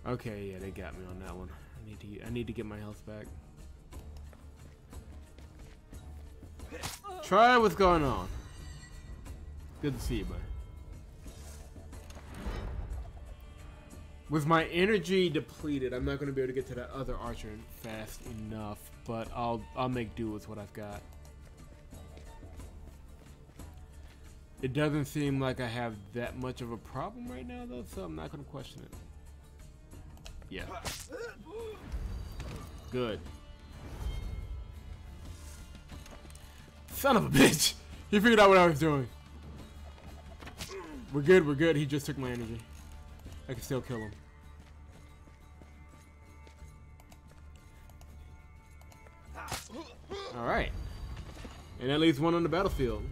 Okay, yeah, they got me on that one. I need to get my health back. Try what's going on. Good to see you, buddy. With my energy depleted, I'm not going to be able to get to that other archer fast enough, but I'll make do with what I've got. It doesn't seem like I have that much of a problem right now, though, so I'm not going to question it. Yeah. Good. Son of a bitch! He figured out what I was doing. We're good, we're good. He just took my energy. I can still kill him. Alright. And that leaves one on the battlefield.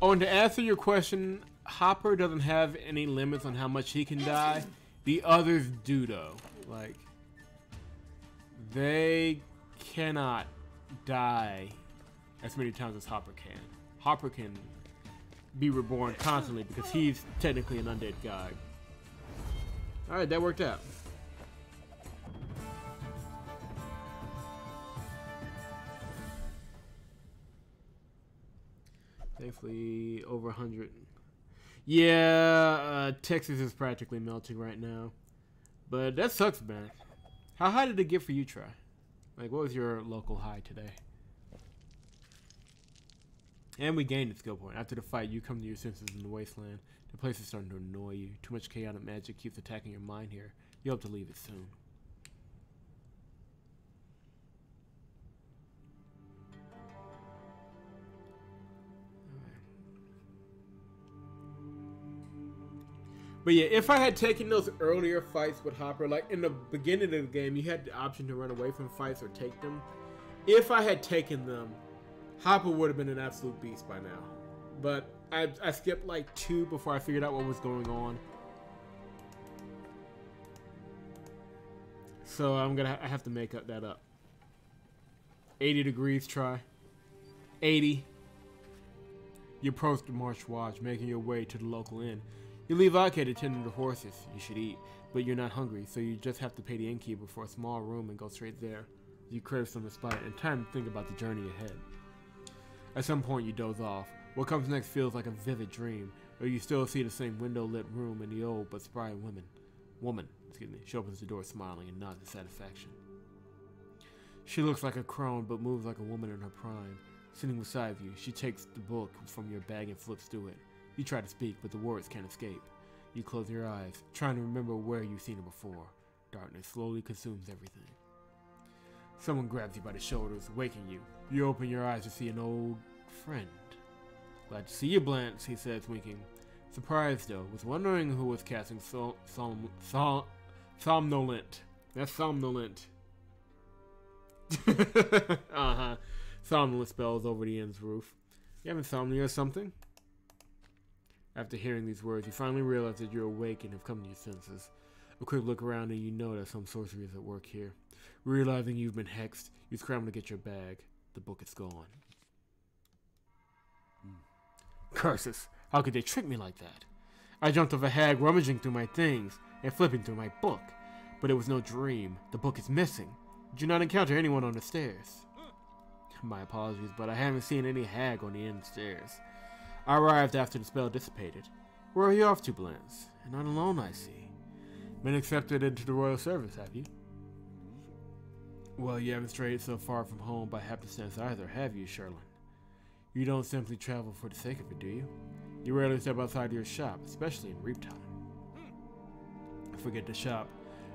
Oh, and to answer your question, Hopper doesn't have any limits on how much he can die. The others do, though. Like, they cannot die as many times as Hopper can. Hopper can be reborn constantly because he's technically an undead god. Alright, that worked out. Thankfully, over 100. Yeah, Texas is practically melting right now. But that sucks, man. How high did it get for you, Try? Like, what was your local high today? And we gained a skill point. After the fight, you come to your senses in the wasteland. The place is starting to annoy you. Too much chaotic magic keeps attacking your mind here. You hope to leave it soon. But yeah, if I had taken those earlier fights with Hopper, like in the beginning of the game, you had the option to run away from fights or take them. If I had taken them, Hopper would have been an absolute beast by now. But I skipped like 2 before I figured out what was going on. So I have to make that up. 80 degrees, Try. 80. You approach the Marsh Watch, making your way to the local inn. You leave Arcade attending to horses. You should eat, but you're not hungry, so you just have to pay the innkeeper for a small room and go straight there. You crave some respite and time to think about the journey ahead. At some point, you doze off. What comes next feels like a vivid dream, or you still see the same window-lit room and the old but spry woman. She opens the door smiling and nods in satisfaction. She looks like a crone, but moves like a woman in her prime. Sitting beside you, she takes the book from your bag and flips through it. You try to speak, but the words can't escape. You close your eyes, trying to remember where you've seen her before. Darkness slowly consumes everything. Someone grabs you by the shoulders, waking you. You open your eyes to see an old friend. Glad to see you, Blanche, he says, winking. Surprised, though, was wondering who was casting somnolent. That's somnolent. Uh-huh. Somnolent spells over the inn's roof. You have insomnia or something? After hearing these words, you finally realize that you're awake and have come to your senses. A quick look around and you know that some sorcery is at work here. Realizing you've been hexed, you scramble to get your bag. The book is gone. Curses! How could they trick me like that? I jumped off a hag rummaging through my things and flipping through my book. But it was no dream. The book is missing. Did you not encounter anyone on the stairs? My apologies, but I haven't seen any hag on the inn stairs. I arrived after the spell dissipated. Where are you off to, Blance? And not alone, I see. Been accepted into the royal service, have you? Well, you haven't strayed so far from home by happenstance either, have you, Sherlin? You don't simply travel for the sake of it, do you? You rarely step outside your shop, especially in reap time. Forget the shop.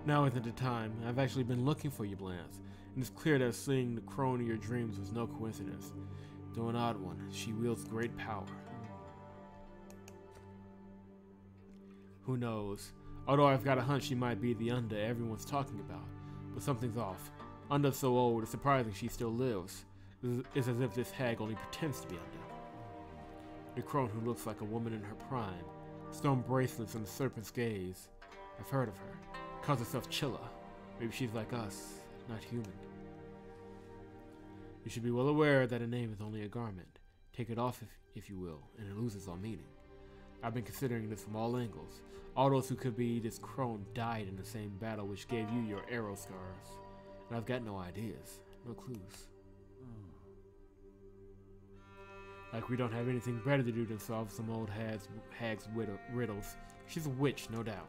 Now isn't the time. I've actually been looking for you, Blance, and it's clear that seeing the crone in your dreams was no coincidence. Though an odd one, she wields great power. Who knows? Although I've got a hunch she might be the Unda everyone's talking about. But something's off. Unda's so old, it's surprising she still lives. It's as if this hag only pretends to be Unda. The crone who looks like a woman in her prime. Stone bracelets and the serpent's gaze. I've heard of her. Calls herself Chilla. Maybe she's like us, not human. You should be well aware that a name is only a garment. Take it off if you will, and it loses all meaning. I've been considering this from all angles. All those who could be this crone died in the same battle which gave you your arrow scars. And I've got no ideas, no clues. Like we don't have anything better to do than solve some old hag's riddles. She's a witch, no doubt.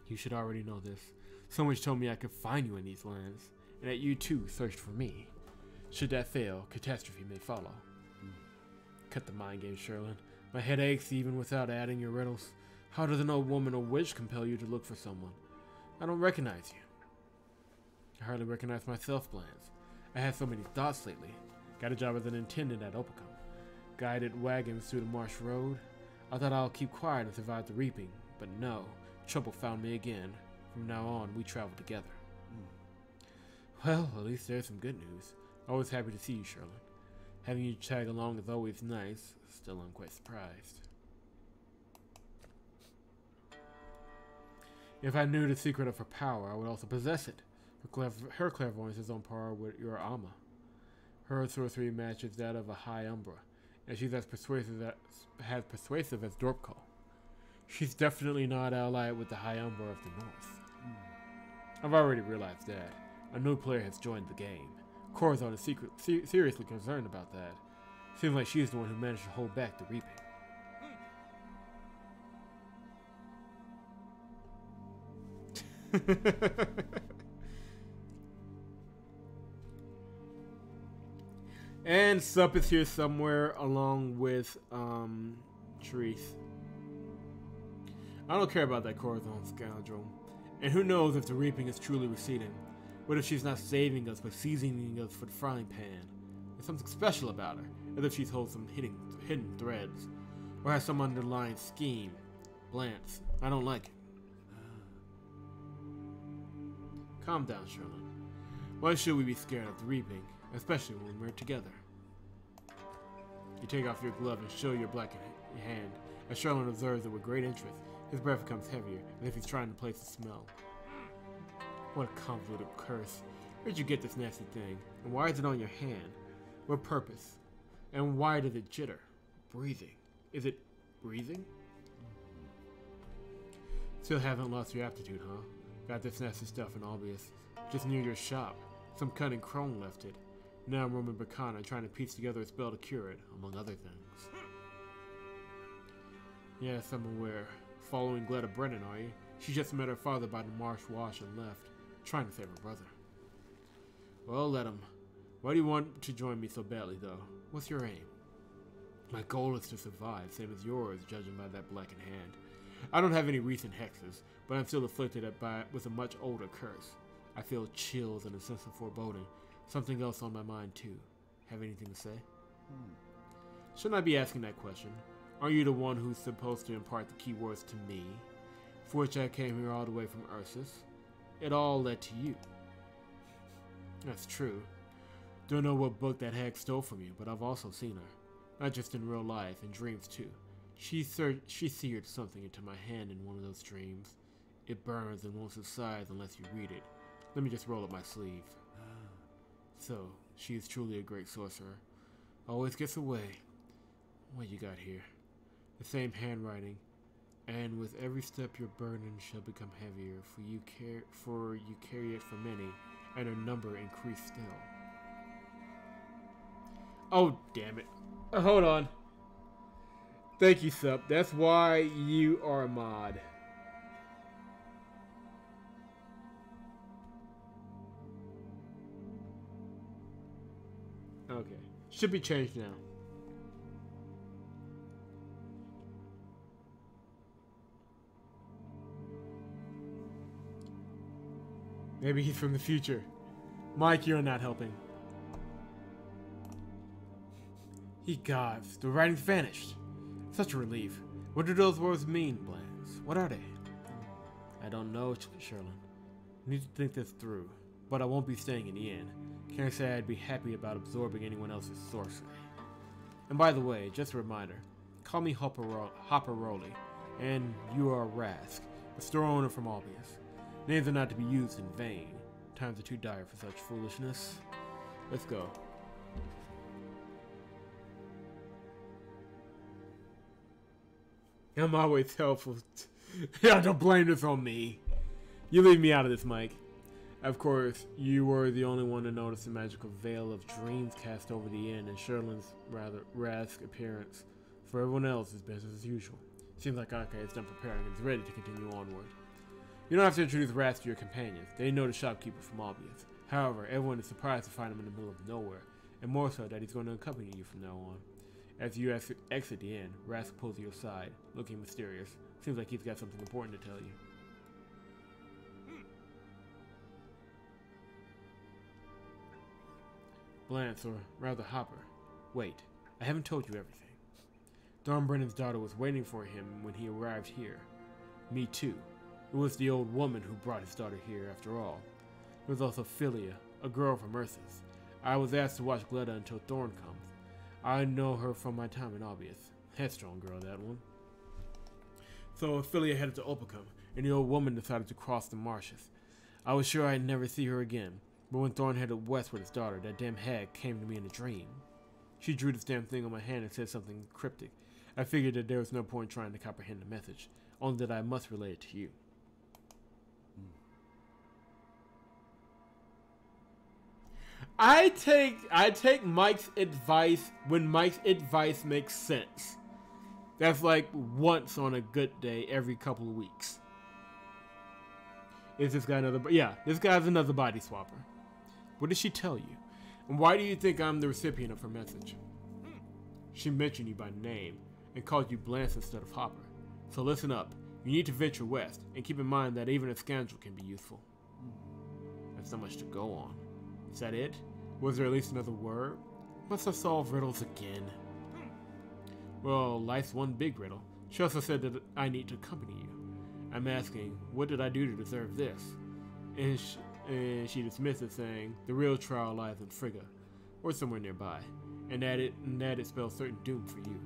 You should already know this. Someone told me I could find you in these lands, and that you too searched for me. Should that fail, catastrophe may follow. Cut the mind game, Sherlin. My head aches even without adding your riddles. How does an old woman or witch compel you to look for someone? I don't recognize you. I hardly recognize myself, Blance. I had so many thoughts lately. Got a job as an attendant at Opicum. Guided wagons through the marsh road. I thought I'll keep quiet and survive the reaping, but no. Trouble found me again. From now on, we travel together. Well, at least there's some good news. Always happy to see you, Sherlin. Having you tag along is always nice. Still, I'm quite surprised. If I knew the secret of her power, I would also possess it. Her clairvoyance is on par with your Amma. Her sorcery matches that of a High Umbra, and she's as persuasive as Dorpko. She's definitely not allied with the High Umbra of the North. I've already realized that. A new player has joined the game. Corazon is seriously concerned about that. Seems like she's the one who managed to hold back the reaping. And Sup is here somewhere along with Therese. I don't care about that Corazon scoundrel. And who knows if the reaping is truly receding. What if she's not saving us but seasoning us for the frying pan? There's something special about her, as if she's holding some hidden threads, or has some underlying scheme. Blance, I don't like it. Calm down, Sherlin. Why should we be scared of the reaping, especially when we're together? You take off your glove and show your blackened hand, as Sherlin observes it with great interest. His breath becomes heavier, as if he's trying to place a smell. What a convoluted curse. Where'd you get this nasty thing? And why is it on your hand? What purpose? And why does it jitter? Breathing. Is it breathing? Still haven't lost your aptitude, huh? Got this nasty stuff in Albius, just near your shop. Some cunning crone left it. Now I'm roaming Bacana trying to piece together a spell to cure it, among other things. Yes, I'm aware. Following Gleda Brennan, are you? She just met her father by the marsh wash and left, trying to save her brother. Well, let him. Why do you want to join me so badly, though? What's your aim? My goal is to survive, same as yours, judging by that blackened hand. I don't have any recent hexes, but I'm still afflicted with a much older curse. I feel chills and a sense of foreboding. Something else on my mind, too. Have anything to say? Shouldn't I be asking that question? Aren't you the one who's supposed to impart the key words to me? For which I came here all the way from Ursus. It all led to you. That's true. Don't know what book that hag stole from you, but I've also seen her. Not just in real life, in dreams too. She seared something into my hand in one of those dreams. It burns and won't subside unless you read it. Let me just roll up my sleeve. So, she is truly a great sorcerer. Always gets away. What you got here? The same handwriting. And with every step your burden shall become heavier, for you carry it for many, and her number increase still. Oh, damn it. Hold on. Thank you, Sup. That's why you are a mod. Okay. Should be changed now. Maybe he's from the future. Mike, you're not helping. Ye gods, the writing's vanished. Such a relief. What do those words mean, Blance? What are they? I don't know, Sherlin. I need to think this through, but I won't be staying in the inn. Can't say I'd be happy about absorbing anyone else's sorcery. And by the way, just a reminder, call me Hopper Rowley, and you are Rask, a store owner from Albius. Names are not to be used in vain. Times are too dire for such foolishness. Let's go. I'm always helpful. Yeah, don't blame this on me. You leave me out of this, Mike. Of course, you were the only one to notice the magical veil of dreams cast over the inn and Sherlin's rather Rask appearance. For everyone else, it's business as usual. Seems like Aka is done preparing and is ready to continue onward. You don't have to introduce Rask to your companions. They know the shopkeeper from Albius. However, everyone is surprised to find him in the middle of nowhere, and more so that he's going to accompany you from now on. As you exit the inn, Rask pulls you aside, looking mysterious. Seems like he's got something important to tell you. Blance, or rather Hopper. Wait, I haven't told you everything. Dornbrennan's daughter was waiting for him when he arrived here. Me too. It was the old woman who brought his daughter here, after all. There was also Philia, a girl from Ursus. I was asked to watch Gleda until Thorn comes. I know her from my time in Obvious. Headstrong girl, that one. So Ophelia headed to Opicum, and the old woman decided to cross the marshes. I was sure I'd never see her again, but when Thorn headed west with his daughter, that damn hag came to me in a dream. She drew this damn thing on my hand and said something cryptic. I figured that there was no point trying to comprehend the message, only that I must relay it to you. I take Mike's advice when Mike's advice makes sense. That's like once on a good day every couple of weeks. Is this guy another? Yeah, this guy's another body swapper. What did she tell you? And why do you think I'm the recipient of her message? She mentioned you by name and called you Blance instead of Hopper. So listen up. You need to venture west and keep in mind that even a scoundrel can be useful. That's not much to go on. Is that it? Was there at least another word? Must I solve riddles again? Well, life's one big riddle. She also said that I need to accompany you. I'm asking, what did I do to deserve this? And she dismissed it, saying, the real trial lies in Frigga, or somewhere nearby, and that it spells certain doom for you.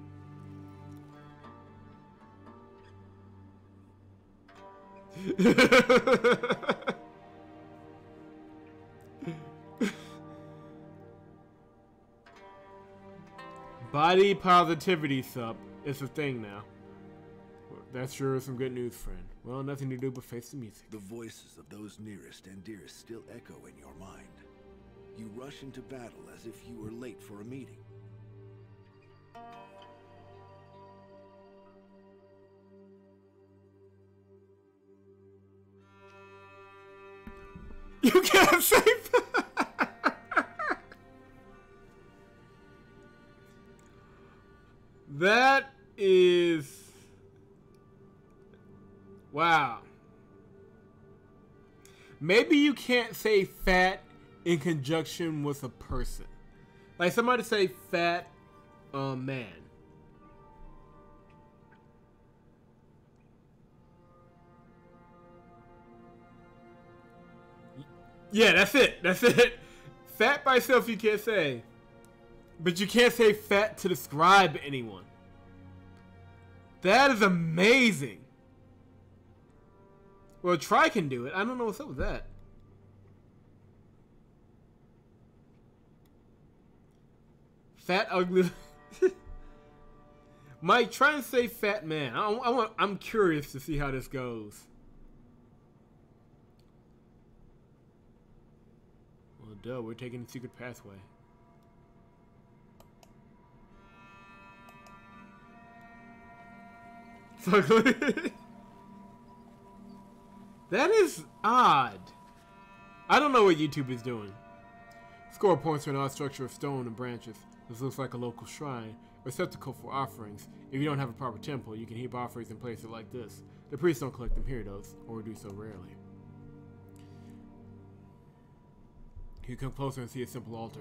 Body positivity sub is a thing now. That's sure some good news, friend. Well, nothing to do but face the music. The voices of those nearest and dearest still echo in your mind. You rush into battle as if you were late for a meeting. You can't say that! That is... Wow. Maybe you can't say fat in conjunction with a person. Like somebody say fat man. Yeah, that's it. That's it. Fat by itself you can't say. But you can't say fat to describe anyone. That is amazing. Well, Try can do it. I don't know what's up with that. Fat, ugly. Mike, try and say fat man. I'm curious to see how this goes. Well, duh, we're taking the secret pathway. That is odd. I don't know what YouTube is doing. Score points for an odd structure of stone and branches. This looks like a local shrine, receptacle for offerings. If you don't have a proper temple, you can heap offerings in places like this. The priests don't collect them here, though, or do so rarely. You come closer and see a simple altar.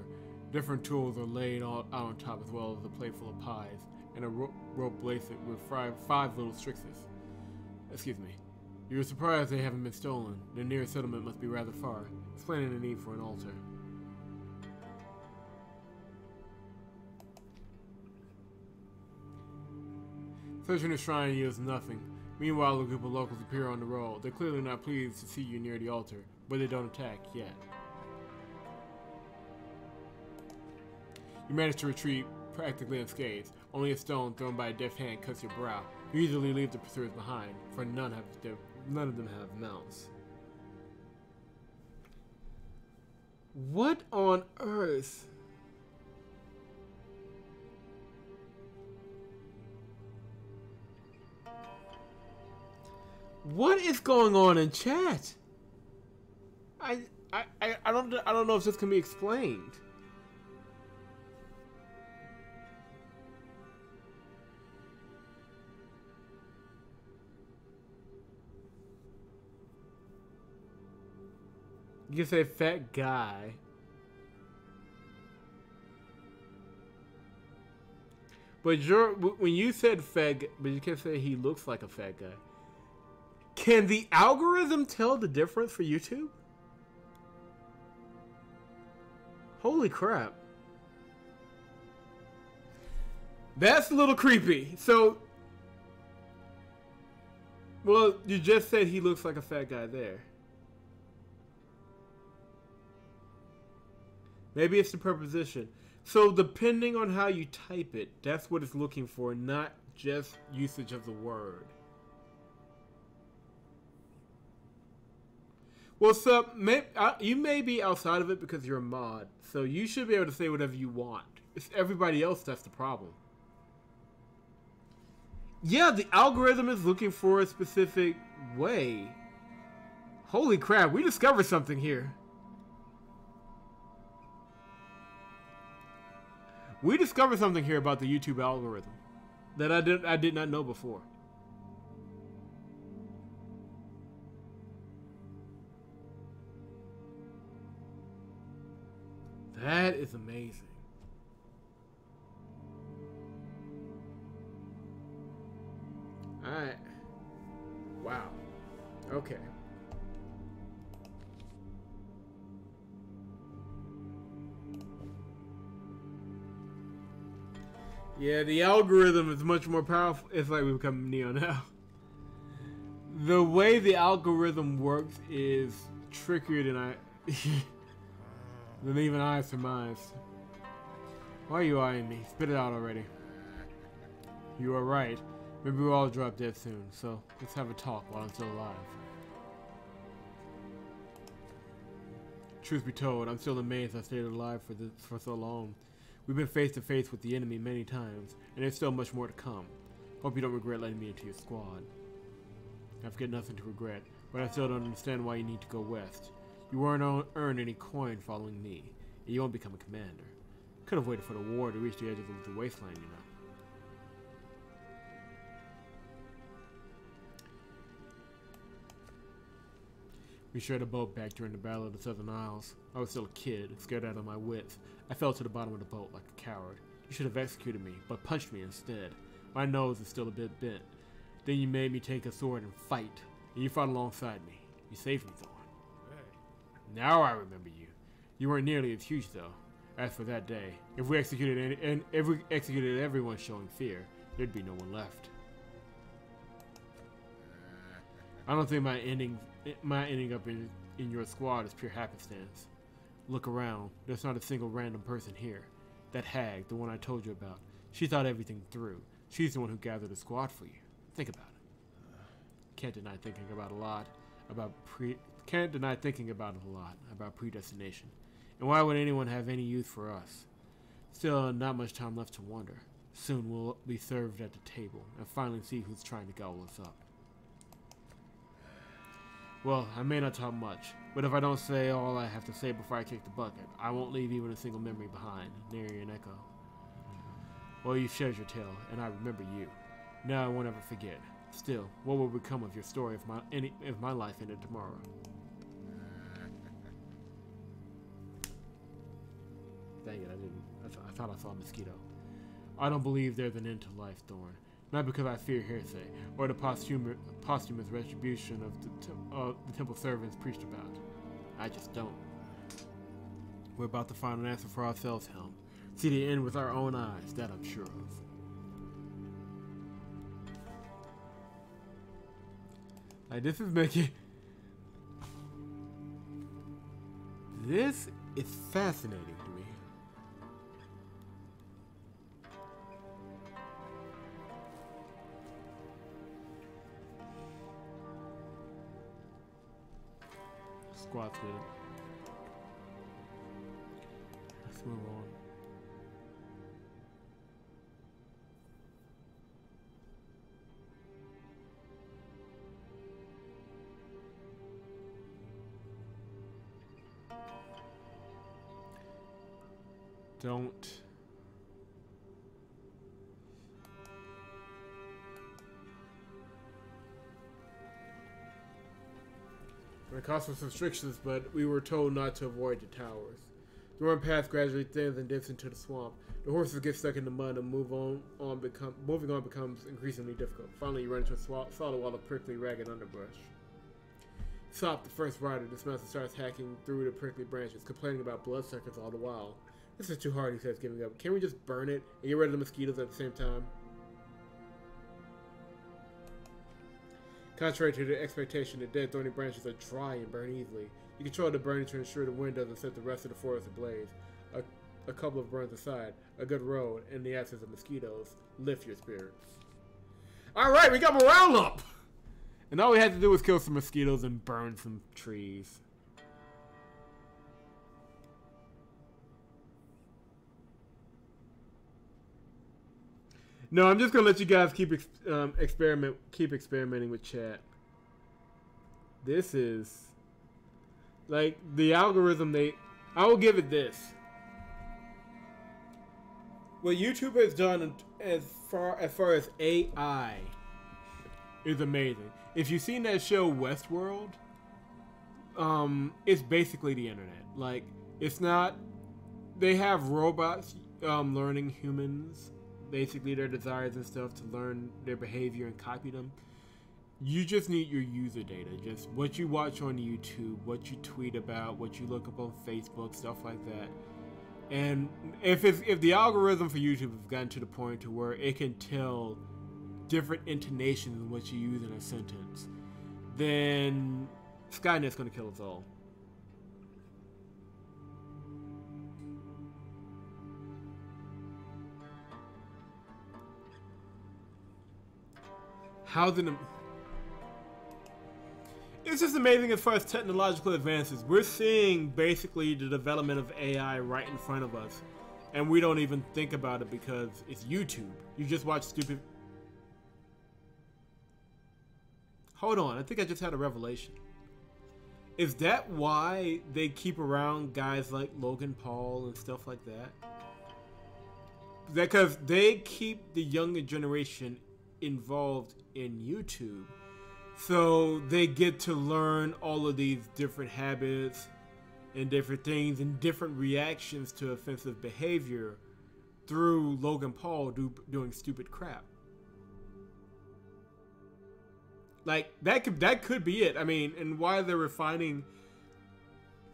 Different tools are laid out on top, as well as a plate full of pies and a rope bracelet with five little strixes. Excuse me. You're surprised they haven't been stolen. The nearest settlement must be rather far, explaining the need for an altar. Searching the shrine yields nothing. Meanwhile, a group of locals appear on the road. They're clearly not pleased to see you near the altar, but they don't attack yet. You manage to retreat practically unscathed. Only a stone thrown by a deft hand cuts your brow. You easily leave the pursuers behind, for none of them have mounts. What on earth? What is going on in chat? I don't know if this can be explained. You can say fat guy. But when you said fat, but you can't say he looks like a fat guy. Can the algorithm tell the difference for YouTube? Holy crap. That's a little creepy. So, well, you just said he looks like a fat guy there. Maybe it's the preposition. So depending on how you type it, that's what it's looking for, not just usage of the word. Well, so you may be outside of it because you're a mod, so you should be able to say whatever you want. It's everybody else that's the problem. Yeah, the algorithm is looking for a specific way. Holy crap, we discovered something here. We discovered something here about the YouTube algorithm that I did not know before. That is amazing. Alright. Wow. Okay. Yeah, the algorithm is much more powerful. It's like we become Neo now. The way the algorithm works is trickier than than even I surmised. Why are you eyeing me? Spit it out already. You are right. Maybe we'll all drop dead soon, so let's have a talk while I'm still alive. Truth be told, I'm still amazed I stayed alive for so long. We've been face to face with the enemy many times, and there's still much more to come. Hope you don't regret letting me into your squad. I've got nothing to regret, but I still don't understand why you need to go west. You won't earn any coin following me, and you won't become a commander. Could have waited for the war to reach the edge of the wasteland, you know. We shared a boat back during the Battle of the Southern Isles. I was still a kid, scared out of my wits. I fell to the bottom of the boat like a coward. You should have executed me, but punched me instead. My nose is still a bit bent. Then you made me take a sword and fight, and you fought alongside me. You saved me, Thorn. Hey. Now I remember you. You weren't nearly as huge, though. As for that day, if we executed everyone showing fear, there'd be no one left. I don't think my ending up in your squad is pure happenstance. Look around. There's not a single random person here. That hag, the one I told you about, she thought everything through. She's the one who gathered a squad for you. Think about it. Can't deny thinking about a lot about predestination. And why would anyone have any use for us? Still, not much time left to wonder. Soon we'll be served at the table and finally see who's trying to gobble us up. Well, I may not talk much, but if I don't say all I have to say before I kick the bucket, I won't leave even a single memory behind, nary an echo. Well, you've shared your tale, and I remember you. Now I won't ever forget. Still, what would become of your story if my life ended tomorrow? Dang it, I thought I saw a mosquito. I don't believe there's an end to life, Thorn. Not because I fear hearsay, or the posthumous retribution of the temple servants preached about. I just don't. We're about to find an answer for ourselves, Helm. See the end with our own eyes, that I'm sure of. Like, this is making... This is fascinating to me. Squat's good. Let's move on. Don't. It caused some restrictions, but we were told not to avoid the towers. The run path gradually thins and dips into the swamp. The horses get stuck in the mud and moving on becomes increasingly difficult. Finally, you run into a solid wall of prickly, ragged underbrush. Sop, the first rider, dismounts and starts hacking through the prickly branches, complaining about bloodsuckers all the while. This is too hard, he says, giving up. Can we just burn it and get rid of the mosquitoes at the same time? Contrary to the expectation, the dead thorny branches are dry and burn easily. You control the burning to ensure the wind doesn't set the rest of the forest ablaze. A couple of burns aside, a good road, and the absence of mosquitoes lift your spirits. Alright, we got morale up! And all we had to do was kill some mosquitoes and burn some trees. No, I'm just gonna let you guys keep experimenting with chat. This is like the algorithm. I will give it this. What YouTube has done as far as AI is amazing. If you've seen that show Westworld, it's basically the internet. Like, it's not. They have robots learning humans. Basically their desires and stuff to learn their behavior and copy them. You just need your user data, just what you watch on YouTube, what you tweet about, what you look up on Facebook, stuff like that. And if the algorithm for YouTube has gotten to the point to where it can tell different intonations in what you use in a sentence, then Skynet's gonna kill us all. It's just amazing as far as technological advances. We're seeing basically the development of AI right in front of us, and we don't even think about it because it's YouTube. You just watch stupid... Hold on, I think I just had a revelation. Is that why they keep around guys like Logan Paul and stuff like that? Because they keep the younger generation involved in YouTube, so they get to learn all of these different habits and different things and different reactions to offensive behavior through Logan Paul doing stupid crap. Like, that could be it. I mean, and why they're refining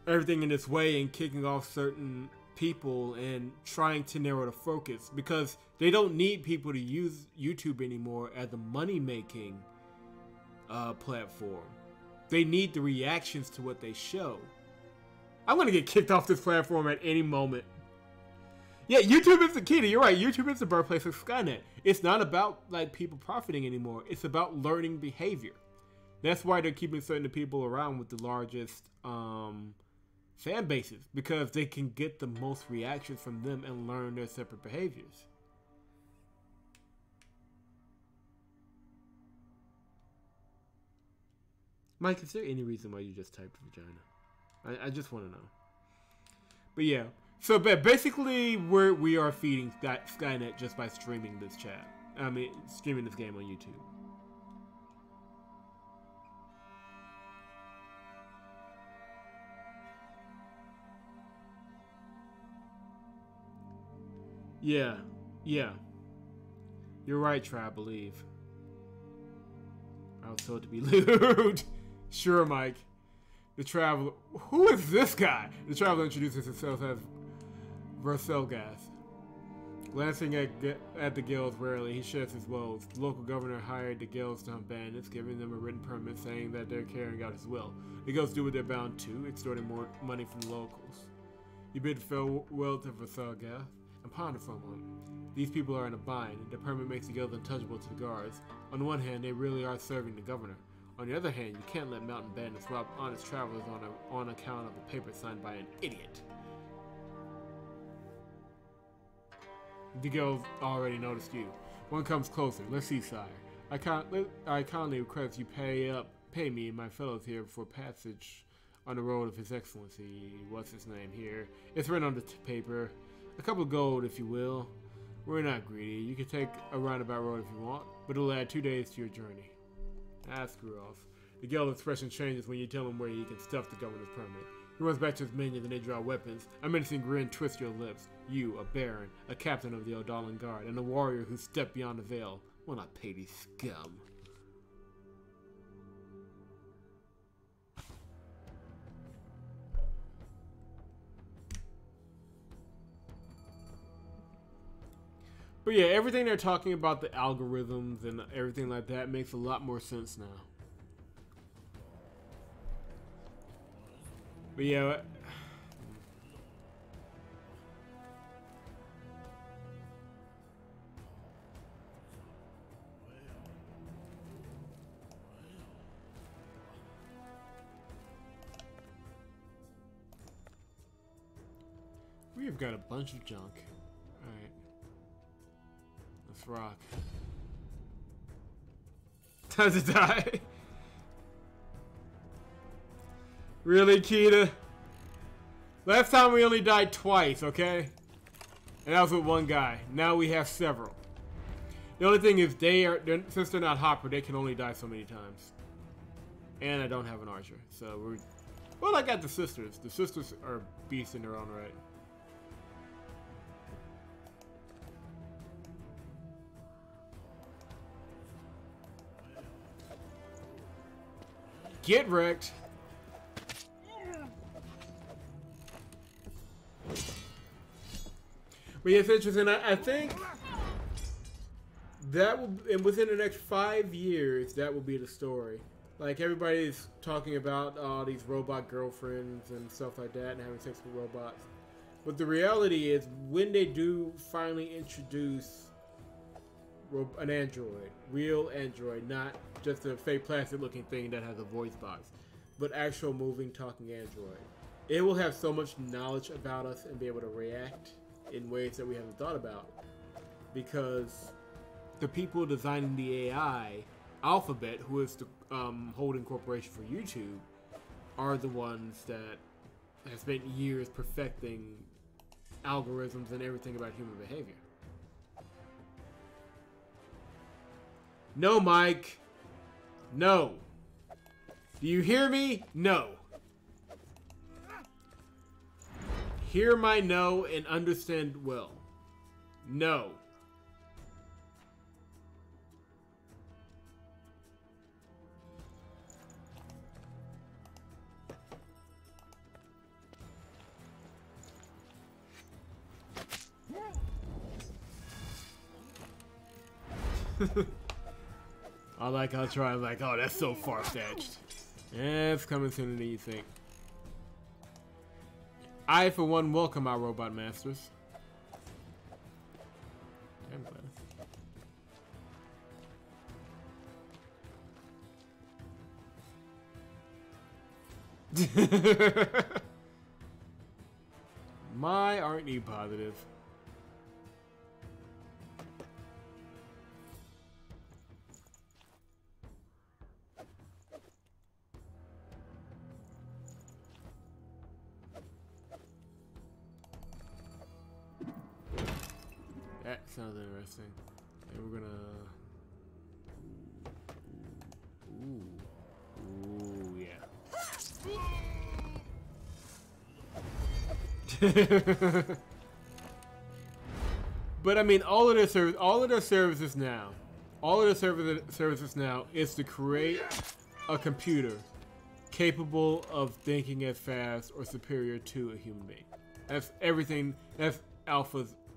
everything in this way and kicking off certain people and trying to narrow the focus, because they don't need people to use YouTube anymore as a money-making platform. They need the reactions to what they show. I'm gonna get kicked off this platform at any moment. Yeah, YouTube is the key. You're right. YouTube is the birthplace of Skynet. It's not about like people profiting anymore. It's about learning behavior. That's why they're keeping certain people around with the largest fan bases, because they can get the most reactions from them and learn their separate behaviors. Mike, is there any reason why you just typed vagina? I just want to know. But yeah, so basically we are feeding Skynet just by streaming this chat. I mean, streaming this game on YouTube. Yeah. You're right, Try, I believe. I was told to be lewd. Sure, Mike. The Traveler... Who is this guy? The Traveler introduces himself as Verselgas. Glancing at the guilds warily, he shares his woes. The local governor hired the guilds to hunt bandits, giving them a written permit saying that they're carrying out his will. The guilds do what they're bound to, extorting more money from the locals. You bid farewell to Verselgas and ponder for a moment. These people are in a bind. The permit makes the guilds untouchable to the guards. On the one hand, they really are serving the governor. On the other hand, you can't let mountain bandits rob honest travelers on account of a paper signed by an idiot. The guilds already noticed you. One comes closer. Let's see, sire. I kindly request you pay me and my fellows here for passage on the road of His Excellency. What's his name here? It's written on the paper. A couple of gold, if you will. We're not greedy. You can take a roundabout road if you want, but it'll add 2 days to your journey. Screw off. The guild expression changes when you tell him where he can stuff the governor's permit. He runs back to his minions and they draw weapons. A menacing grin twists your lips. You, a baron, a captain of the Odalan Guard, and a warrior who stepped beyond the veil, will not pay these scum. But yeah, everything they're talking about, the algorithms and everything like that, makes a lot more sense now. But yeah. We have got a bunch of junk. Alright. Let's rock. Time to die. Really, Kita? Last time we only died twice, okay? And that was with one guy. Now we have several. The only thing is since they're not Hopper, they can only die so many times. And I don't have an archer, so we're... Well, I got the sisters. The sisters are beasts in their own right. Get wrecked. But yeah, it's interesting. I think that will, and within the next 5 years, that will be the story. Like, everybody's talking about these robot girlfriends and stuff like that and having sex with robots. But the reality is, when they do finally introduce an android, real android, not just a fake plastic looking thing that has a voice box, but actual moving, talking android, it will have so much knowledge about us and be able to react in ways that we haven't thought about. Because the people designing the AI, Alphabet, who is the holding corporation for YouTube, are the ones that have spent years perfecting algorithms and everything about human behavior. No, Mike. No. Do you hear me? No. Hear my no and understand well. No. I'll try. I'm like, oh, that's so far-fetched. Yeah, it's coming sooner than you think. I, for one, welcome our robot masters. My aren't you positive? That sounds interesting. And we're gonna... Ooh, yeah. But I mean, all of their services now is to create a computer capable of thinking as fast or superior to a human being. That's everything. That's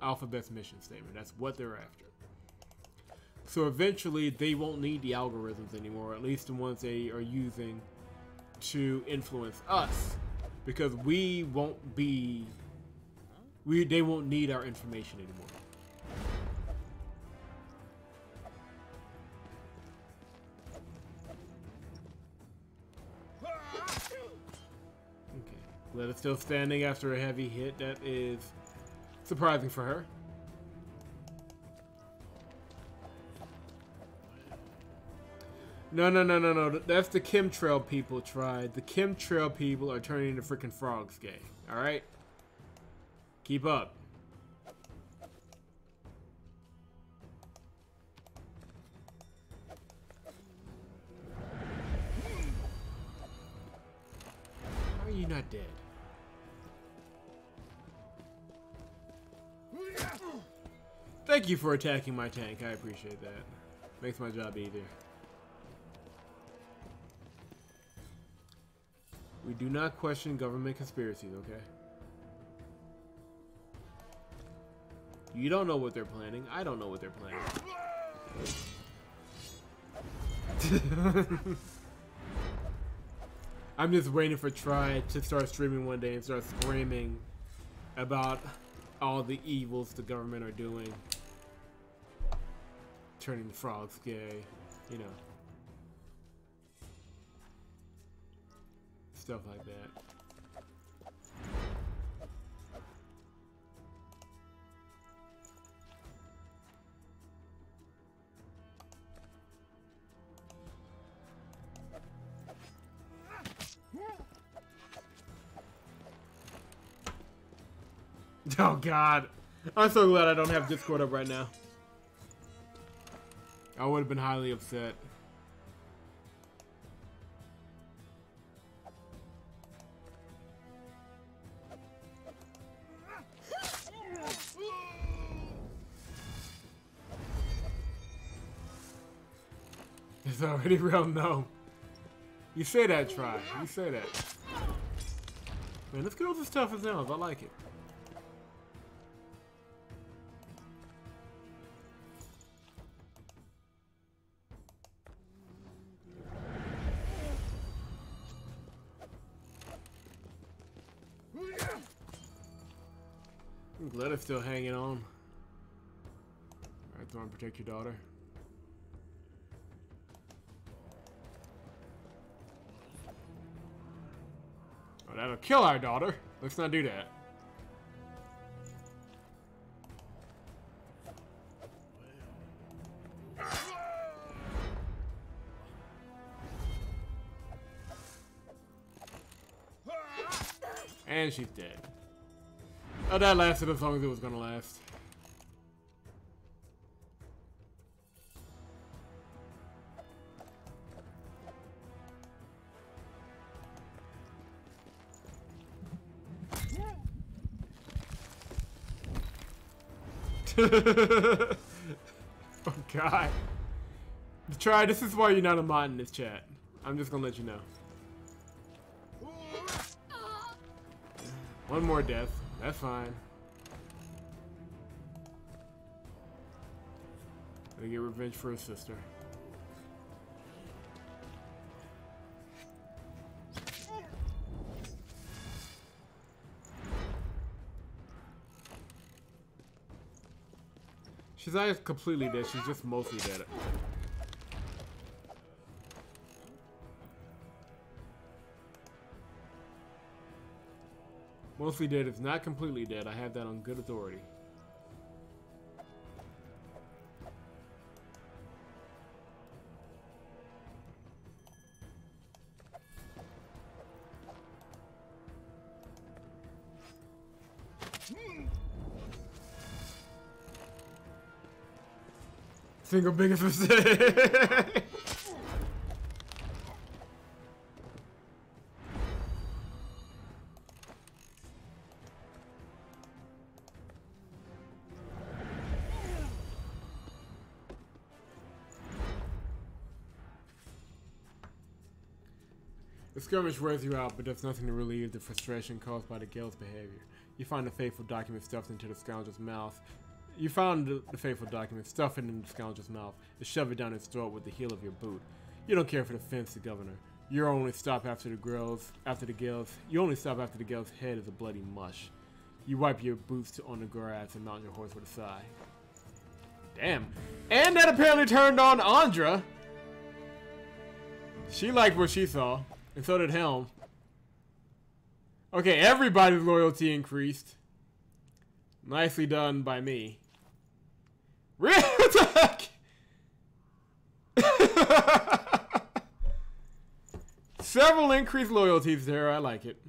Alphabet's mission statement. That's what they're after. So eventually, they won't need the algorithms anymore, at least the ones they are using to influence us, because they won't need our information anymore. Okay, Letta still standing after a heavy hit. That is surprising for her. No. That's the chemtrail people tried. The chemtrail people are turning into freaking frogs gay. Alright? Keep up. How are you not dead? Thank you for attacking my tank. I appreciate that. Makes my job easier. We do not question government conspiracies, okay? You don't know what they're planning. I don't know what they're planning. I'm just waiting for Try to start streaming one day and start screaming about all the evils the government are doing. Turning the frogs gay, you know. Stuff like that. Oh god. I'm so glad I don't have Discord up right now. I would have been highly upset. It's already real no. You say that, Try. You say that. Man, this girl's as tough as nails. I like it. Gletta's still hanging on. Alright, Thorn, protect your daughter. Oh, that'll kill our daughter. Let's not do that. And she's dead. Oh, that lasted as long as it was gonna last. Oh god. Try, this is why you're not a mod in this chat. I'm just gonna let you know. One more death. That's fine. Gonna get revenge for his sister. She's not completely dead, she's just mostly dead. Mostly dead is not completely dead. I have that on good authority. Single biggest mistake. The skirmish wears you out, but does nothing to relieve the frustration caused by the Gale's behavior. You find the fateful document stuffed into the scoundrel's mouth. You found the fateful document, stuff it in the scoundrel's mouth, and shove it down his throat with the heel of your boot. You don't care for the fancy governor. You only stop after the Gale's head is a bloody mush. You wipe your boots on the grass and mount your horse with a sigh. Damn. And that apparently turned on Andra. She liked what she saw. And so did Helm. Okay, everybody's loyalty increased. Nicely done by me. Really? What the heck? Several increased loyalties there. I like it.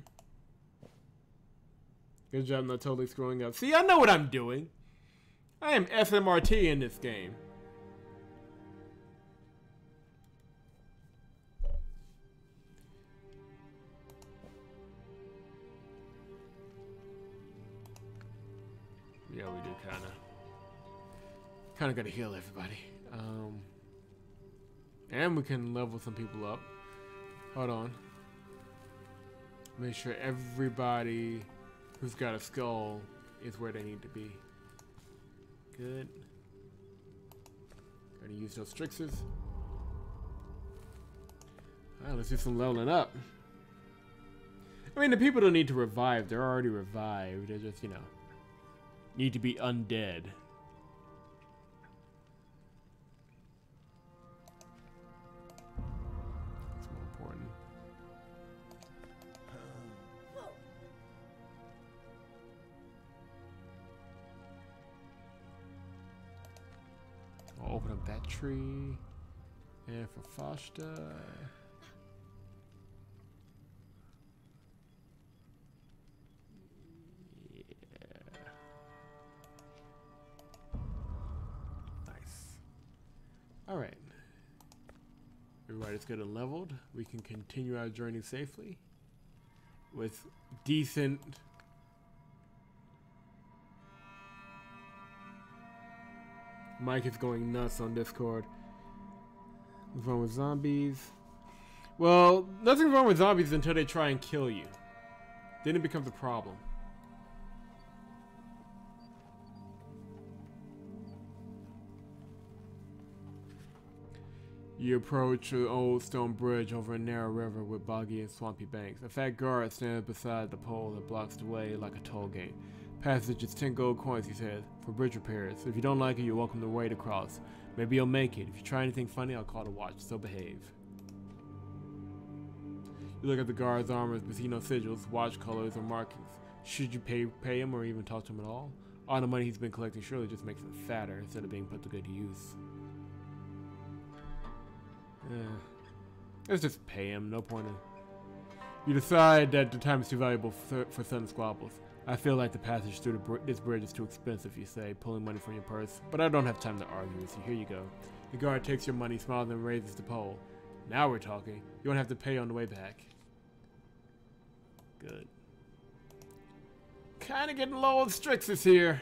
Good job not totally screwing up. See, I know what I'm doing. I am SMRT in this game. Yeah, we do kind of gotta heal everybody. And we can level some people up. Hold on. Make sure everybody who's got a skull is where they need to be. Good. Gonna use those Strixes. Alright, let's do some leveling up. I mean, the people don't need to revive. They're already revived. They just, you know, need to be undead. That's more important. I'll open up that tree. And for Foster. Alright. Everybody's good and leveled. We can continue our journey safely. With decent... Mike is going nuts on Discord. What's wrong with zombies? Well, nothing's wrong with zombies until they try and kill you. Then it becomes a problem. You approach an old stone bridge over a narrow river with boggy and swampy banks. A fat guard stands beside the pole that blocks the way like a toll gate. Passage is 10 gold coins, he says, for bridge repairs. If you don't like it, you're welcome to wade across. Maybe you'll make it. If you try anything funny, I'll call to watch, so behave. You look at the guard's armor, but see no sigils, watch colors, or markings. Should you pay him or even talk to him at all? All the money he's been collecting surely just makes him fatter instead of being put to good use. Let's just pay him, no point in... You decide that the time is too valuable for sudden squabbles. I feel like the passage through this bridge is too expensive, you say, pulling money from your purse. But I don't have time to argue with you. Here you go. The guard takes your money, smiles, and raises the pole. Now we're talking. You won't have to pay on the way back. Good. Kinda getting low on Strixes here.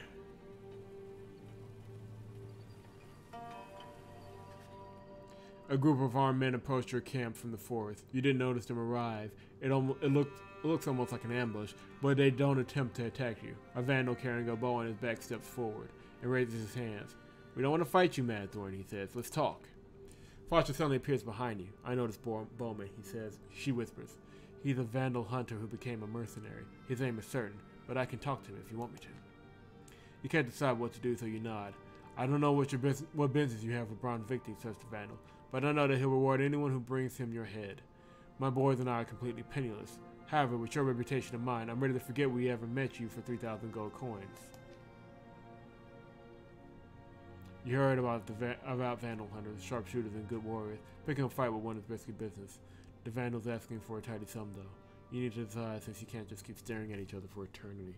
A group of armed men approached your camp from the forest. You didn't notice them arrive. It looks almost like an ambush, but they don't attempt to attack you. A vandal carrying a bow on his back steps forward and raises his hands. We don't want to fight you, Madthorn, he says. Let's talk. Foster suddenly appears behind you. I notice Bowman, he says. She whispers. He's a vandal hunter who became a mercenary. His aim is certain, but I can talk to him if you want me to. You can't decide what to do, so you nod. I don't know what business you have with Bronze Victory, says the vandal, but I know that he'll reward anyone who brings him your head. My boys and I are completely penniless. However, with your reputation and mine, I'm ready to forget we ever met you for 3,000 gold coins. You heard about vandal hunters, sharpshooters, and good warriors. Picking a fight with one is risky business. The vandal's asking for a tidy sum, though. You need to decide since you can't just keep staring at each other for eternity.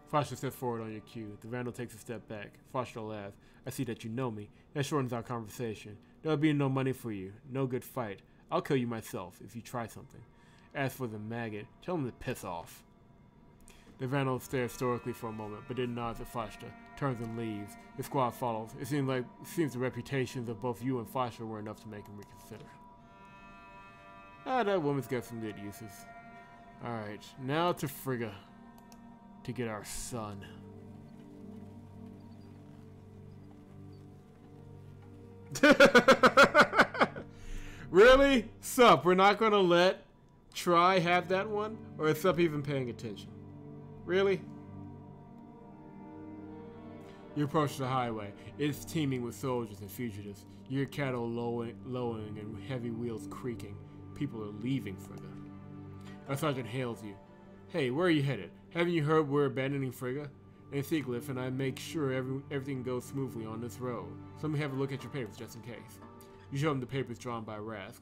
Foster steps forward on your cue. The vandal takes a step back. Foster laughs. I see that you know me. That shortens our conversation. There'll be no money for you. No good fight. I'll kill you myself if you try something. As for the maggot, tell him to piss off. The vandal stares stoically for a moment, but then nods at Foster, turns and leaves. His squad follows. It seems the reputations of both you and Foster were enough to make him reconsider. That woman's got some good uses. Alright, now to Frigga. To get our son. Really? Sup, we're not gonna let Try have that one? Or is Sup even paying attention? Really? You approach the highway. It's teeming with soldiers and fugitives. You hear cattle lowing and heavy wheels creaking. People are leaving Frigga. A sergeant hails you. Hey, where are you headed? Haven't you heard we're abandoning Frigga? And Seaglyph and I make sure everything goes smoothly on this road. So let me have a look at your papers just in case. You show him the papers drawn by Rask.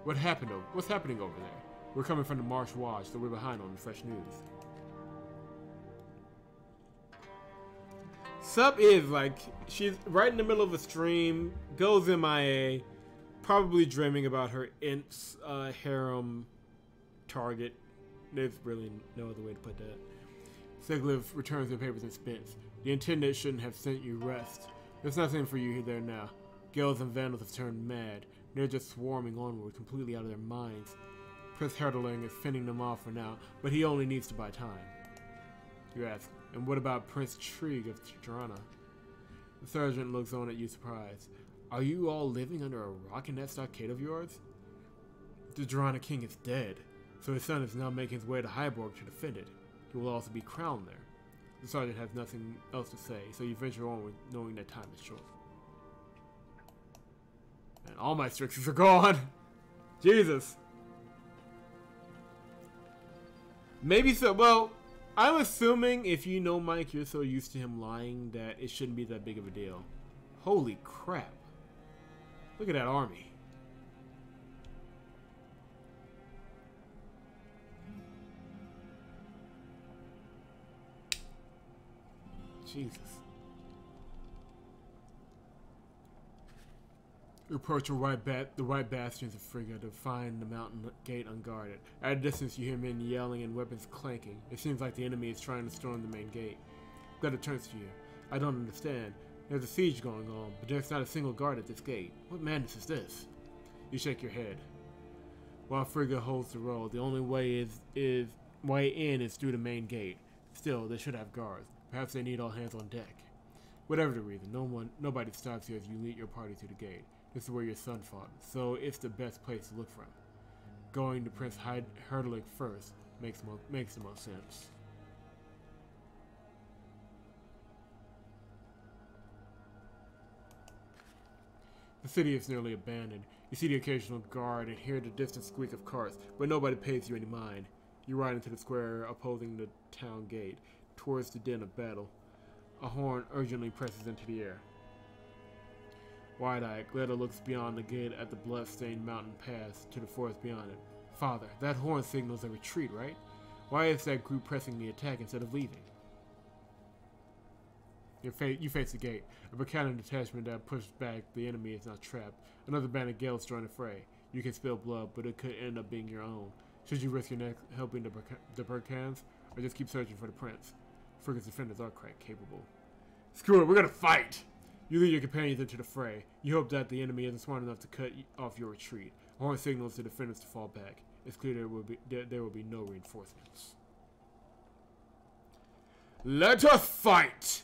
What's happening over there? We're coming from the Marsh Watch, so we're behind on the fresh news. Sup is like, she's right in the middle of a stream, goes MIA, probably dreaming about her Imps harem target. There's really no other way to put that. Seaglyph returns the papers and spits. The intendant shouldn't have sent you rest. There's nothing for you there now. Gales and vandals have turned mad. They're just swarming onward, completely out of their minds. Prince Herdeling is fending them off for now, but he only needs to buy time. You ask, and what about Prince Trig of Tirana? The sergeant looks on at you surprised. Are you all living under a rock in that stockade of yours? The Tirana king is dead, so his son is now making his way to Hyborg to defend it. He will also be crowned there. The sergeant has nothing else to say, so you venture on with knowing that time is short. And all my Strixes are gone! Jesus! Maybe so. Well, I'm assuming if you know Mike, you're so used to him lying that it shouldn't be that big of a deal. Holy crap. Look at that army. Jesus. You approach the white bastions of Frigga to find the mountain gate unguarded. At a distance, you hear men yelling and weapons clanking. It seems like the enemy is trying to storm the main gate. Gleda turns to you. I don't understand. There's a siege going on, but there's not a single guard at this gate. What madness is this? You shake your head. While Frigga holds the road, the only way way in is through the main gate. Still, they should have guards. Perhaps they need all hands on deck. Whatever the reason, nobody stops you as you lead your party to the gate. This is where your son fought, so it's the best place to look for him. Going to Prince Herdeling first makes the most sense. The city is nearly abandoned. You see the occasional guard and hear the distant squeak of carts, but nobody pays you any mind. You ride into the square opposing the town gate, towards the din of battle. A horn urgently presses into the air. Wide-eyed, Gleda looks beyond the gate at the blood-stained mountain pass to the forest beyond it. Father, that horn signals a retreat, right? Why is that group pressing the attack instead of leaving? You face the gate. A battalion detachment that pushed back the enemy is now trapped. Another band of Gales join the fray. You can spill blood, but it could end up being your own. Should you risk your neck helping the Burkans, or just keep searching for the prince? Frigga's defenders are quite capable. Screw it, we're gonna fight! You lead your companions into the fray. You hope that the enemy isn't smart enough to cut off your retreat. A horn signals the defenders to fall back. It's clear there will be no reinforcements. Let us fight!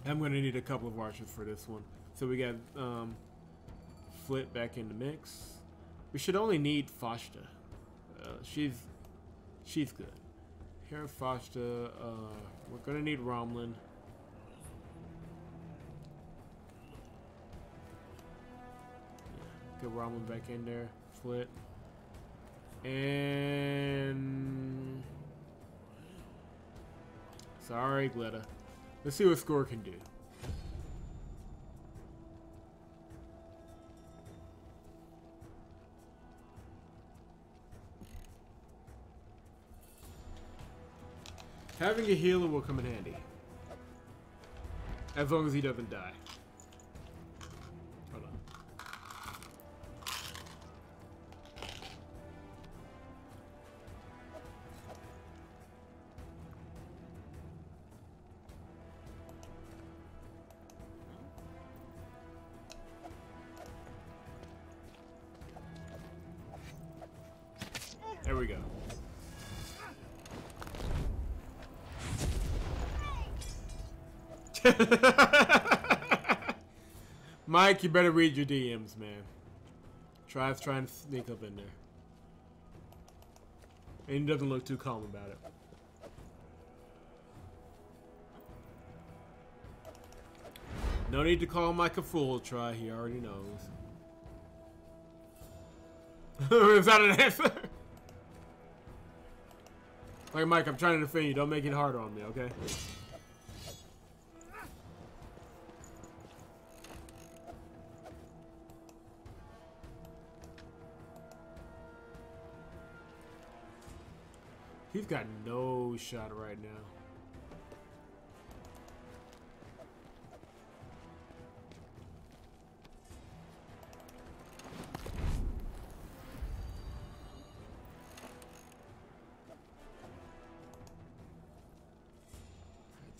I'm going to need a couple of archers for this one. So we got Flit back in the mix. We should only need Fashta. She's good. Here, Fashta. We're going to need Romlin. Get Romlin back in there. Flit. And... sorry, Gleda. Let's see what Score can do. Having a healer will come in handy. As long as he doesn't die. Hold on. There we go. Mike, you better read your DMs, man. Trying to sneak up in there. And he doesn't look too calm about it. No need to call Mike a fool, Try. He already knows. Is that an answer? Like, Mike, I'm trying to defend you. Don't make it harder on me, okay? He's got no shot right now.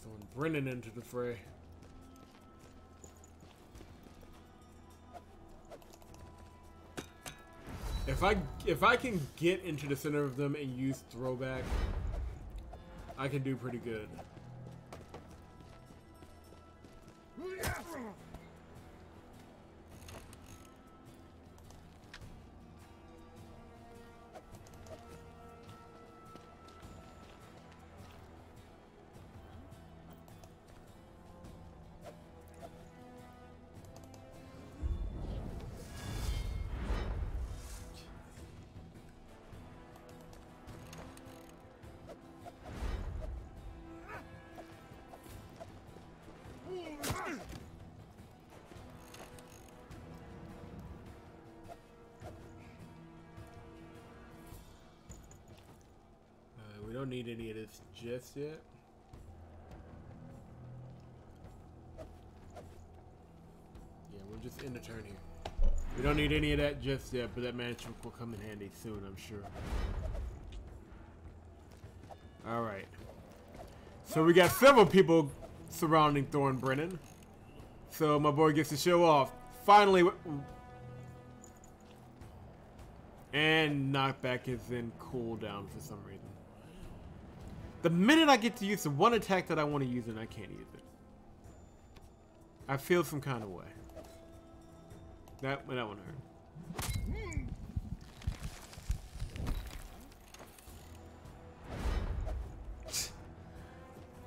Throwing Brennan into the fray. If I can get into the center of them and use throwback, I can do pretty good. We don't need any of this just yet. Yeah, we'll just end the turn here. We don't need any of that just yet, but that management will come in handy soon, I'm sure. Alright. So we got several people surrounding Thornbrennan. So my boy gets to show off. Finally. And knockback is in cooldown for some reason. The minute I get to use the one attack that I want to use and I can't use it, I feel some kind of way. That one hurt.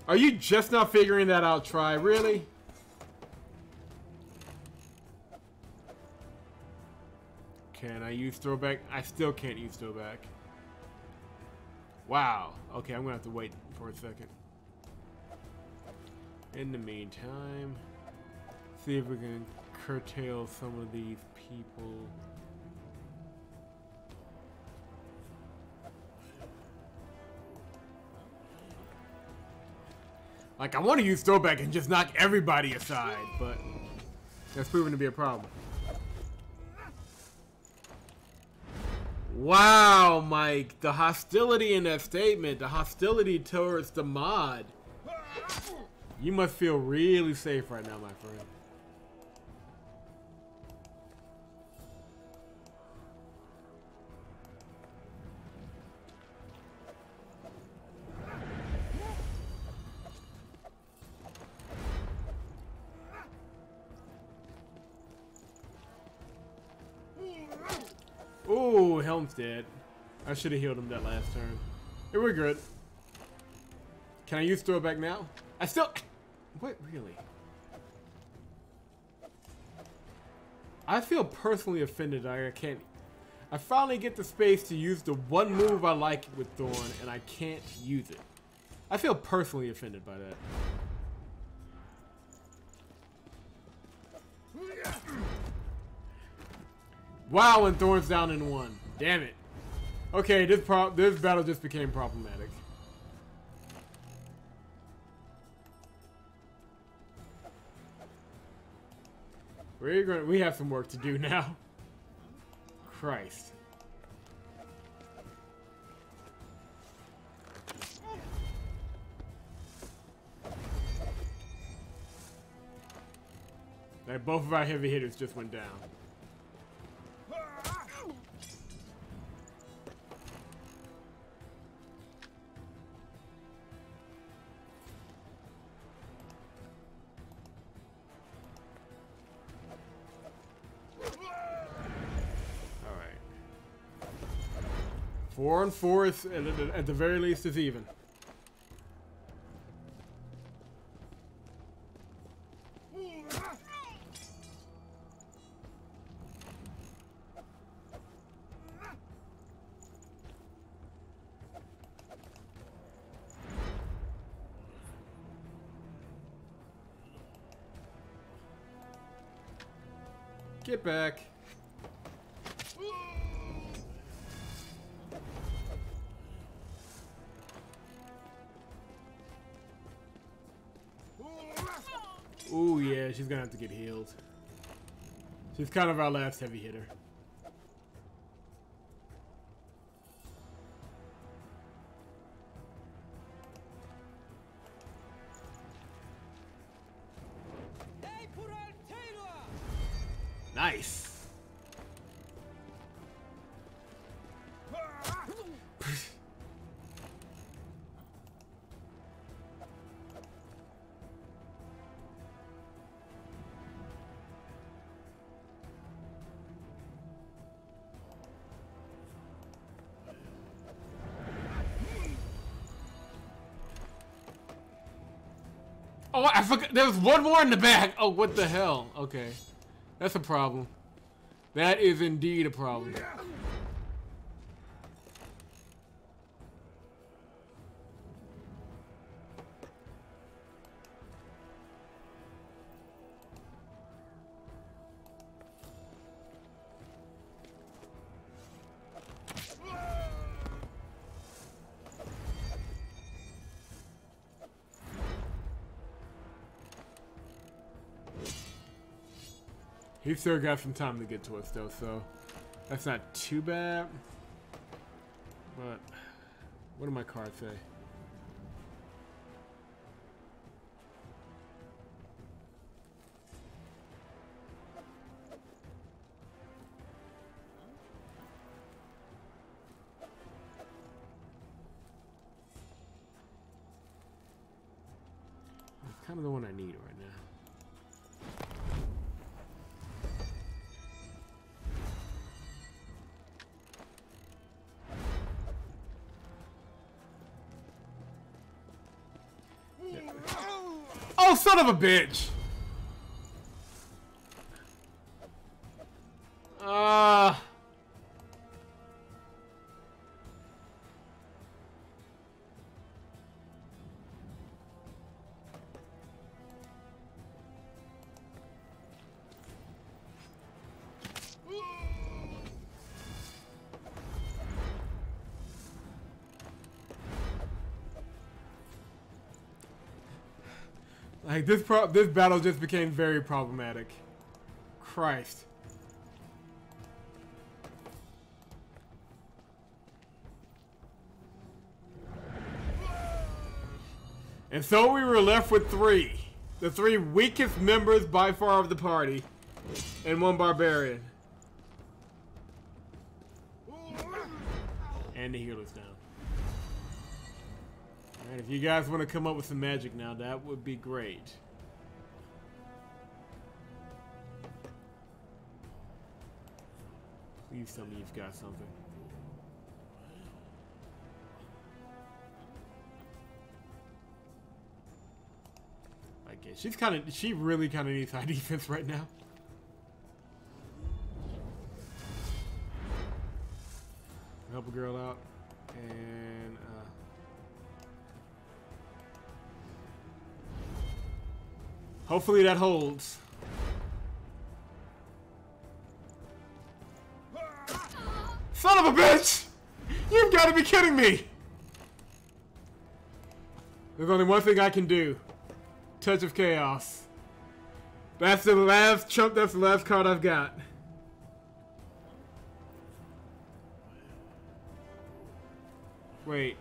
Are you just not figuring that out, Try? Really? Can I use throwback? I still can't use throwback. Wow. Okay, I'm gonna have to wait for a second. In the meantime, see if we can curtail some of these people. Like, I want to use throwback and just knock everybody aside, but that's proven to be a problem. Wow, Mike, the hostility in that statement, the hostility towards the mod. You must feel really safe right now, my friend. Ooh, Helm's dead. I should have healed him that last turn. Yeah, we're good. Can I use throwback now? I still... What, really? I feel personally offended. I can't... I finally get the space to use the one move I like with Thorn, and I can't use it. I feel personally offended by that. Wow, and Thorn's down in one. Damn it. Okay, this battle just became problematic. We have some work to do now. Christ. Like, both of our heavy hitters just went down. Alright. 4 and 4 is, at the very least, is even. Get back. Ooh, yeah, she's gonna have to get healed. She's kind of our last heavy hitter. Nice. Oh, I forgot. There was one more in the back. Oh, what the hell? Okay. That's a problem. That is indeed a problem. He's still got some time to get to us, though, so that's not too bad. But what do my cards say? It's kind of the one I need right now. Oh, son of a bitch! Like this battle just became very problematic. Christ. And so we were left with three. The three weakest members by far of the party. And one barbarian. And the healer's down. Alright, if you guys want to come up with some magic now, that would be great. Please tell me you've got something. I guess she really kind of needs high defense right now. Help a girl out. And, hopefully that holds. Son of a bitch! You've got to be kidding me! There's only one thing I can do. Touch of Chaos. That's the last chump, that's the last card I've got. Wait.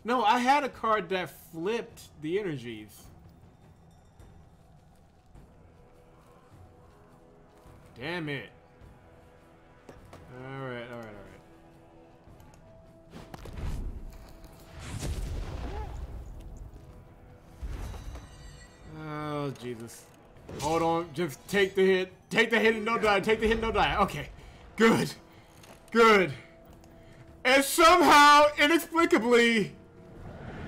No, I had a card that flipped the energies. Damn it. Alright. Oh, Jesus. Hold on, just take the hit. Take the hit and no die. Take the hit and no die. Okay. Good. And somehow, inexplicably,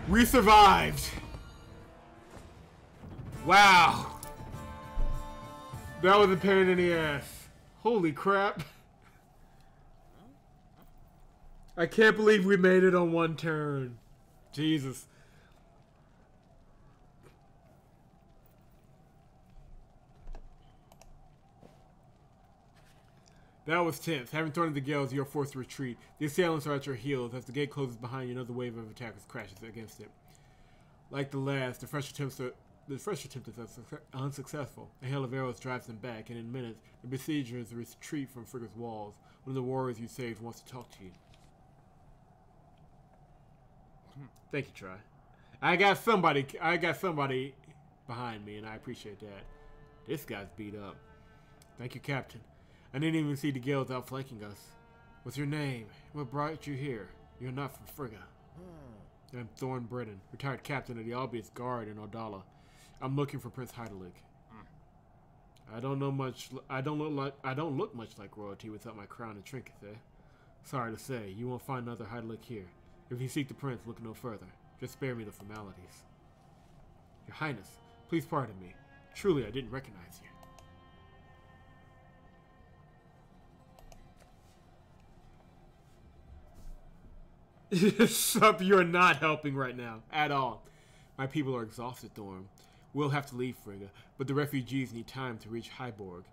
we survived. Wow. That was a pain in the ass. Holy crap. I can't believe we made it on one turn. Jesus. That was tense. Having thrown the gales, you are forced to retreat. The assailants are at your heels. As the gate closes behind you, another wave of attackers crashes against it. Like the last, the fresh attempt is unsuccessful. A hail of arrows drives them back, and in minutes, the besiegers retreat from Frigga's walls. One of the warriors you saved wants to talk to you. Thank you, Try. I got somebody behind me, and I appreciate that. This guy's beat up. Thank you, Captain. I didn't even see the Gales outflanking us. What's your name? What brought you here? You're not from Frigga. I'm Thorn Brennan, retired captain of the Albius Guard in Odala. I'm looking for Prince Hydalig. I don't look much like royalty without my crown and trinkets, eh? Sorry to say, you won't find another Hydaelyn here. If you seek the prince, look no further. Just spare me the formalities. Your Highness, please pardon me. Truly, I didn't recognize you. Sup, you're not helping right now. At all. My people are exhausted, Thorm. We'll have to leave Frigga, but the refugees need time to reach Hyborg.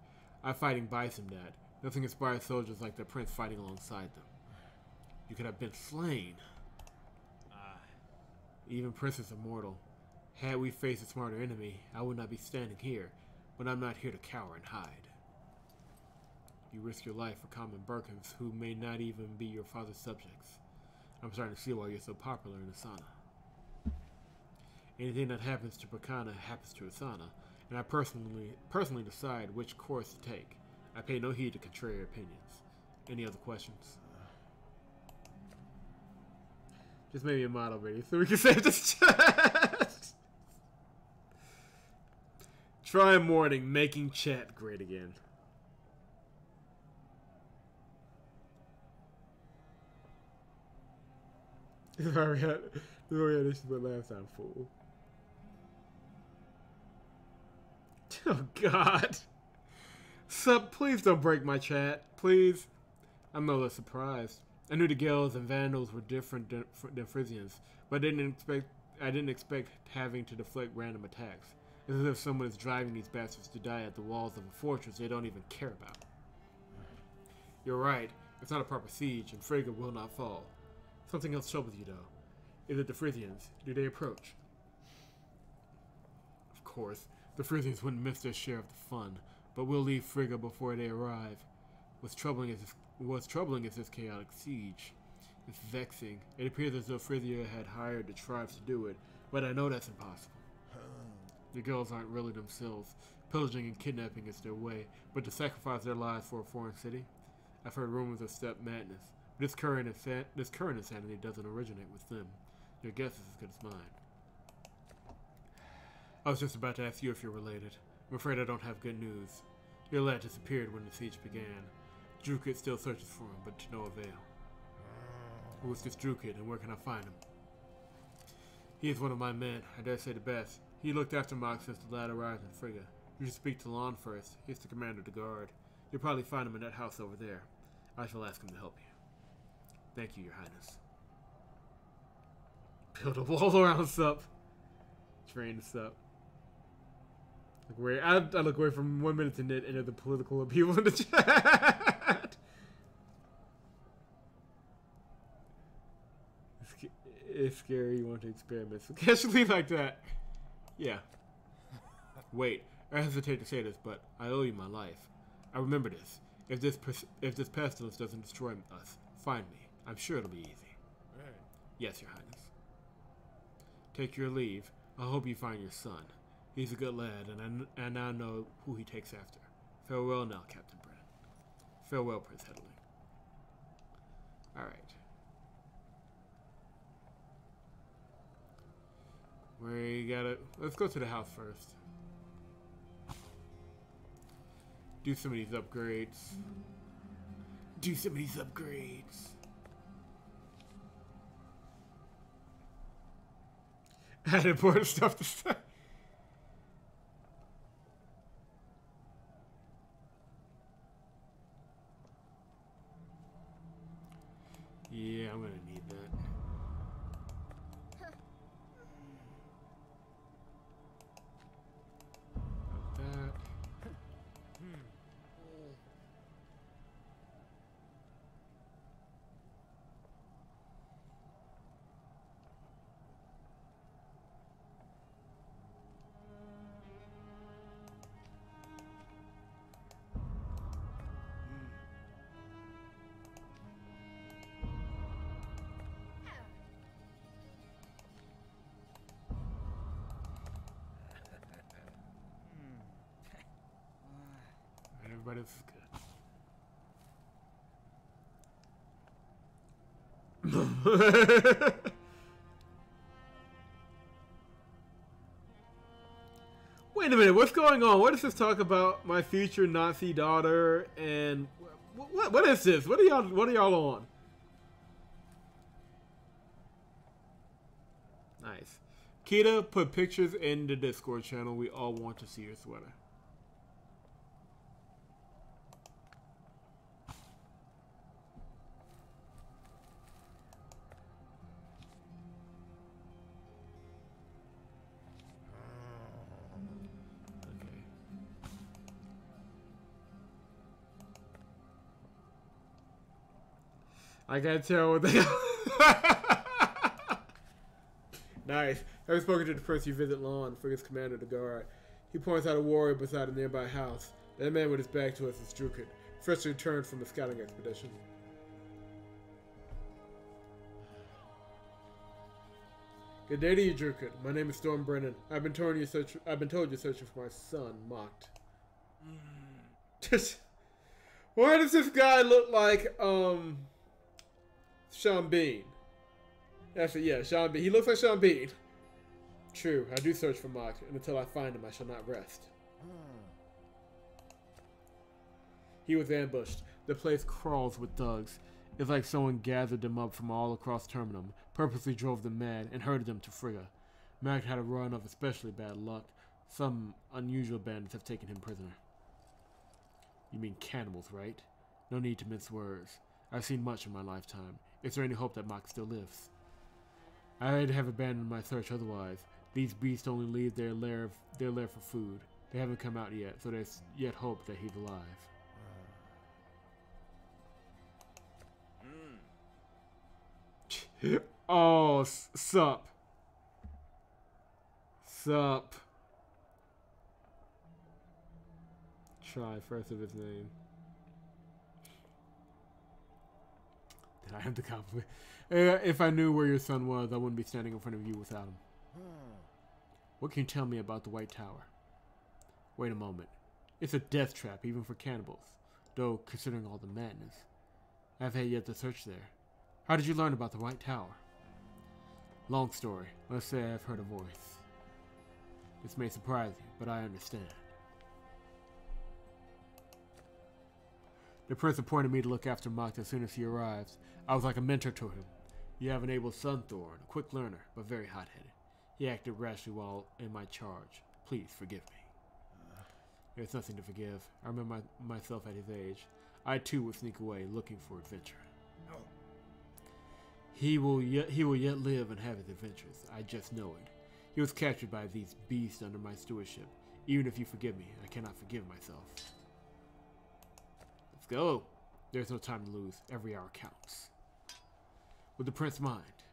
I'm fighting Bysomdat. Nothing inspires soldiers like the prince fighting alongside them. You could have been slain. Even princes are mortal. Had we faced a smarter enemy, I would not be standing here, but I'm not here to cower and hide. You risk your life for common Birkins who may not even be your father's subjects. I'm starting to see why you're so popular in Asana. Anything that happens to Berkana happens to Asana, and I personally decide which course to take. I pay no heed to contrary opinions. Any other questions? Just maybe a model ready so we can save this chat. Try morning, making chat great again. This is why we had issues with last time, fool. Oh God. Sup, please don't break my chat. Please. I'm no less surprised. I knew the Gales and Vandals were different than Frisians, but I didn't expect having to deflect random attacks. It's as if someone is driving these bastards to die at the walls of a fortress they don't even care about. You're right. It's not a proper siege, and Frigga will not fall. Something else troubles you, though. Is it the Frisians? Do they approach? Of course, the Frisians wouldn't miss their share of the fun, but we'll leave Frigga before they arrive. What's troubling is this chaotic siege. It's vexing. It appears as though Frisia had hired the tribes to do it, but I know that's impossible. The girls aren't really themselves. Pillaging and kidnapping is their way, but to sacrifice their lives for a foreign city? I've heard rumors of steppe madness. This current insanity doesn't originate with them. Your guess is as good as mine. I was just about to ask you if you're related. I'm afraid I don't have good news. Your lad disappeared when the siege began. Drukid still searches for him, but to no avail. Who is this Drukid, and where can I find him? He is one of my men, I dare say the best. He looked after Mock since the lad arrived in Frigga. You should speak to Lon first. He's the commander of the guard. You'll probably find him in that house over there. I shall ask him to help you. Thank you, Your Highness. Build a wall around Sup. Train Sup. I look away from 1 minute to knit into the political upheaval in the chat. It's scary. You want to experiment so casually like that. Yeah. Wait, I hesitate to say this, but I owe you my life. I remember this. If this pestilence doesn't destroy us, find me. I'm sure it'll be easy. Right. Yes, Your Highness. Take your leave. I hope you find your son. He's a good lad, and I now know who he takes after. Farewell now, Captain Brennan. Farewell, Prince Hydaelyn. Alright. We gotta... Let's go to the house first. Do some of these upgrades. I had important stuff to say. Yeah, I'm gonna need that. Like that. Everybody, this is good. Wait a minute, what's going on? What is this talk about my future Nazi daughter and what is this? What are y'all on? Nice. Kita, put pictures in the Discord channel. We all want to see your sweater. Okay. I can't tell what they Nice. Having spoken to the person you visit Lawn, Frigate's commander, the guard. He points out a warrior beside a nearby house. That man with his back to us is Drukid, freshly returned from a scouting expedition. Good day to you, Drukid. My name is Storm Brennan. I've been told you're searching for my son, Mocked. Why does this guy look like Sean Bean? Actually, yeah, Sean Bean. He looks like Sean Bean. True, I do search for Mocked, and until I find him, I shall not rest. He was ambushed. The place crawls with thugs. It's like someone gathered them up from all across Terminum, purposely drove them mad, and herded them to Frigga. Mocked had a run of especially bad luck. Some unusual bandits have taken him prisoner. You mean cannibals, right? No need to mince words. I've seen much in my lifetime. Is there any hope that Mocked still lives? I'd have abandoned my search otherwise. These beasts only leave their lair for food. They haven't come out yet, so there's yet hope that he's alive. Oh, sup. Sup. Try first of his name. Did I have the compliment? If I knew where your son was, I wouldn't be standing in front of you without him. What can you tell me about the White Tower? Wait a moment. It's a death trap, even for cannibals. Though, considering all the madness, I've had yet to search there. How did you learn about the White Tower? Long story. Let's say I've heard a voice. This may surprise you, but I understand. The prince appointed me to look after Mocked as soon as he arrives. I was like a mentor to him. You have an able son, Thorn, a quick learner, but very hot-headed. He acted rashly while in my charge. Please forgive me. There's nothing to forgive. I remember myself at his age. I too would sneak away, looking for adventure. He will yet live and have his adventures. I just know it. He was captured by these beasts under my stewardship. Even if you forgive me, I cannot forgive myself. Let's go. There's no time to lose. Every hour counts. With the prince mind,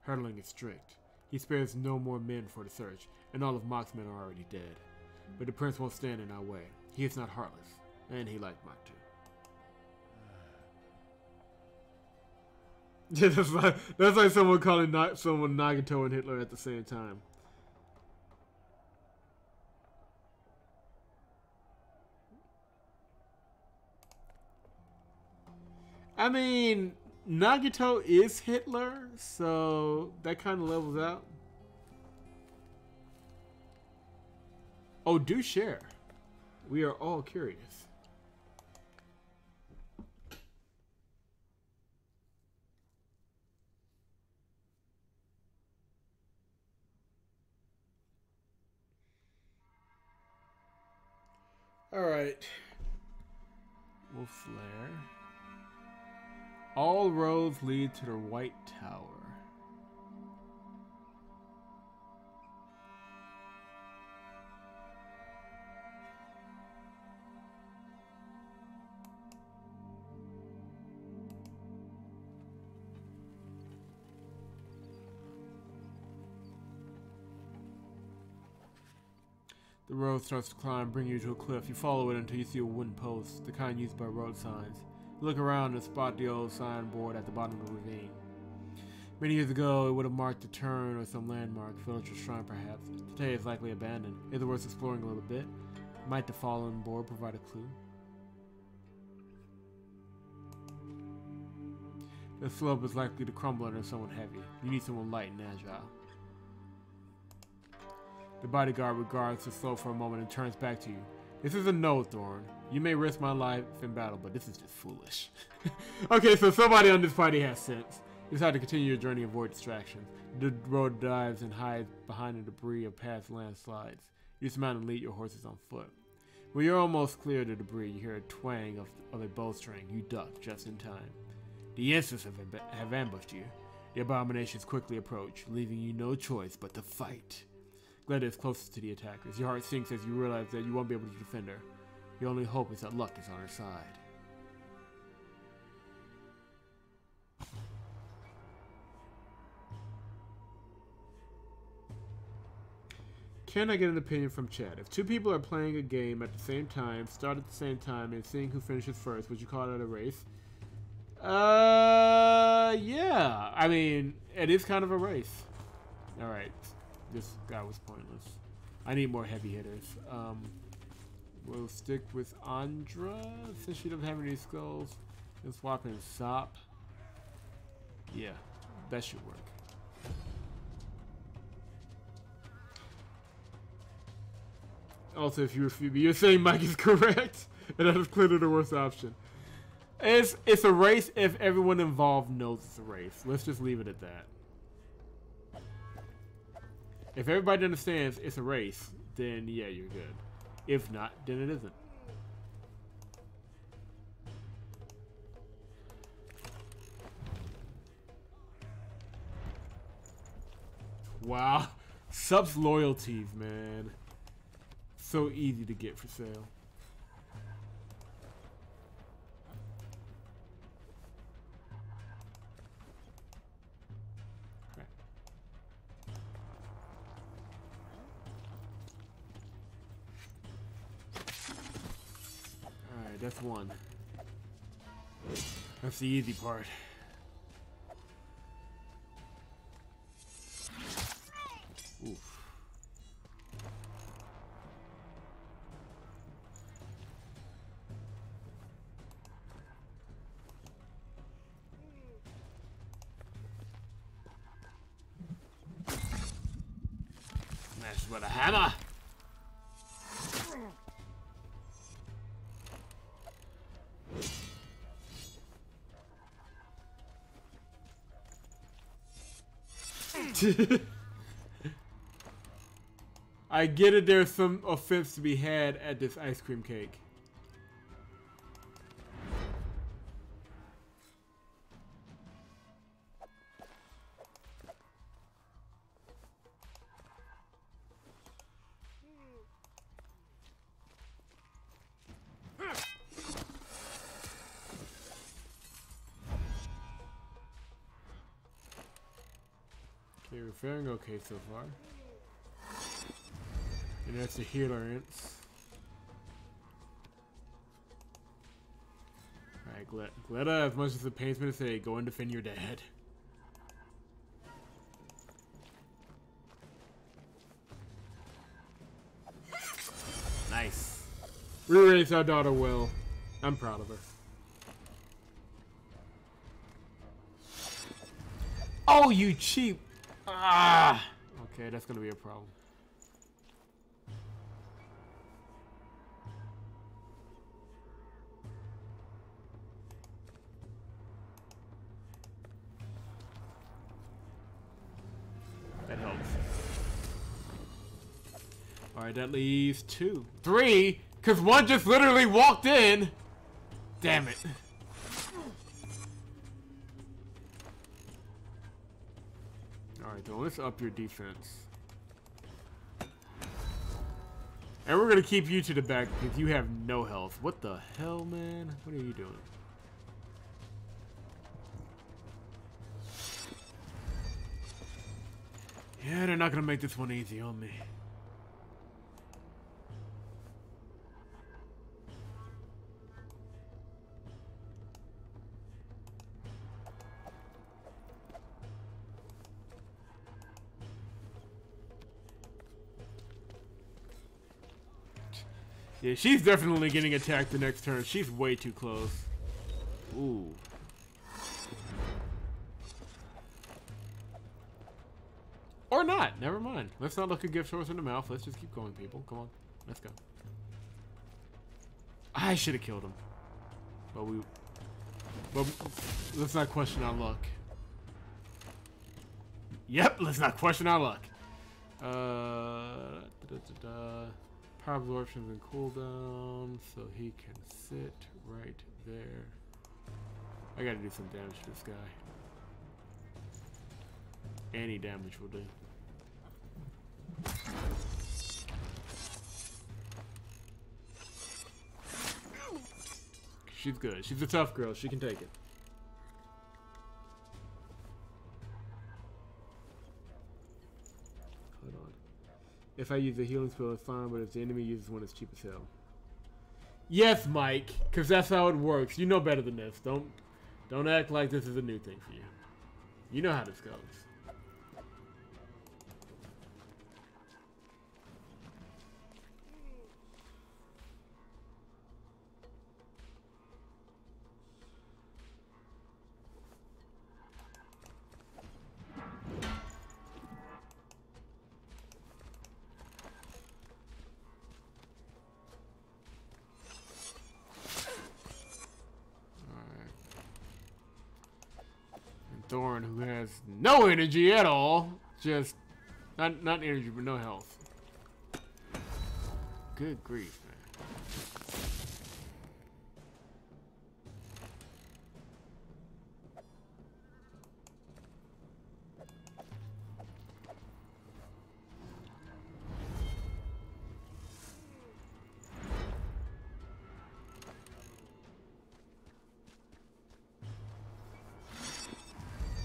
hurdling is strict. He spares no more men for the search, and all of Mock's men are already dead. But the prince won't stand in our way. He is not heartless, and he liked Mock too. Yeah, that's like someone calling someone Nagato and Hitler at the same time. I mean, Nagato is Hitler, so that kind of levels out. Oh, do share. We are all curious. Alright. Wolf's Lair. All roads lead to the White Tower. The road starts to climb, bringing you to a cliff. You follow it until you see a wooden post, the kind used by road signs. You look around and spot the old signboard at the bottom of the ravine. Many years ago, it would have marked a turn or some landmark, village or shrine perhaps. Today it's likely abandoned. Is it worth exploring a little bit? Might the fallen board provide a clue? The slope is likely to crumble under someone heavy. You need someone light and agile. The bodyguard regards the slope for a moment and turns back to you. This is a no, Thorn. You may risk my life in battle, but this is just foolish. Okay, so somebody on this party has sense. You decide to continue your journey and avoid distractions. The road dives and hides behind the debris of past landslides. You dismount and lead your horses on foot. When you're almost clear of the debris, you hear a twang of a bowstring. You duck just in time. The Instas have ambushed you. The abominations quickly approach, leaving you no choice but to fight. Gleda is closest to the attackers. Your heart sinks as you realize that you won't be able to defend her. Your only hope is that luck is on her side. Can I get an opinion from chat? If two people are playing a game at the same time, start at the same time, and seeing who finishes first, would you call it a race? Yeah. I mean, it is kind of a race. Alright. This guy was pointless. I need more heavy hitters. We'll stick with Andra, since she doesn't have any skulls. And swap in Sop. Yeah, that should work. Also, if you refuse me, you're saying Mike is correct, and that is clearly the worst option. It's a race if everyone involved knows it's a race. Let's just leave it at that. If everybody understands it's a race, then yeah, you're good. If not, then it isn't. Wow. Subs loyalties, man. So easy to get for sale. Okay. Alright, that's one. That's the easy part. Oof. Smash with a hammer. I get it, there's some offense to be had at this ice cream cake. Okay, we're faring okay so far. And that's the healer ants. Alright, Gleda, as much as it pains me to say, go and defend your dad. Nice. We raised our daughter well. I'm proud of her. Oh, you cheap! Ah! Okay, that's gonna be a problem. That helps. Alright, that leaves 2. 3? Because one just literally walked in! Damn it. Alright, so let's up your defense. And we're gonna keep you to the back because you have no health. What the hell, man? What are you doing? Yeah, they're not gonna make this one easy on me. Yeah, she's definitely getting attacked the next turn. She's way too close. Ooh. Or not. Never mind. Let's not look a gift horse in the mouth. Let's just keep going, people. Come on. Let's go. I should have killed him. But let's not question our luck. Yep, let's not question our luck. Power absorption's in cooldown, so he can sit right there. I gotta do some damage to this guy. Any damage will do. She's good. She's a tough girl. She can take it. Hold on. If I use a healing spell, it's fine, but if the enemy uses one, it's cheap as hell. Yes, Mike, because that's how it works. You know better than this. Don't act like this is a new thing for you. You know how this goes. Thorn, who has no energy at all, just not energy but no health. Good grief, man.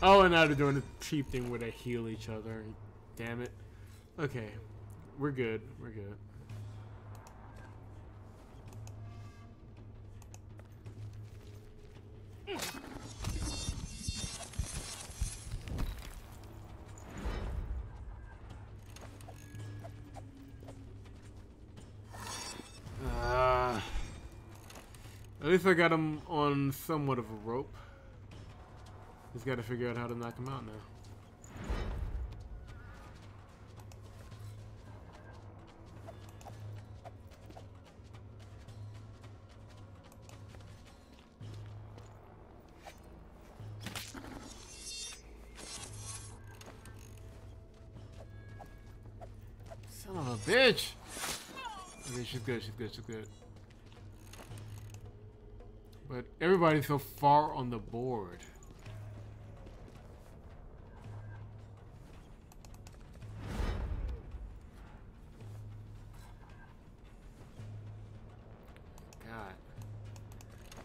Oh, and now they're doing a cheap thing where they heal each other. Damn it. Okay. We're good. We're good. At least I got him on somewhat of a rope. He's got to figure out how to knock him out now. Son of a bitch! Okay, she's good, she's good, she's good. But everybody's so far on the board.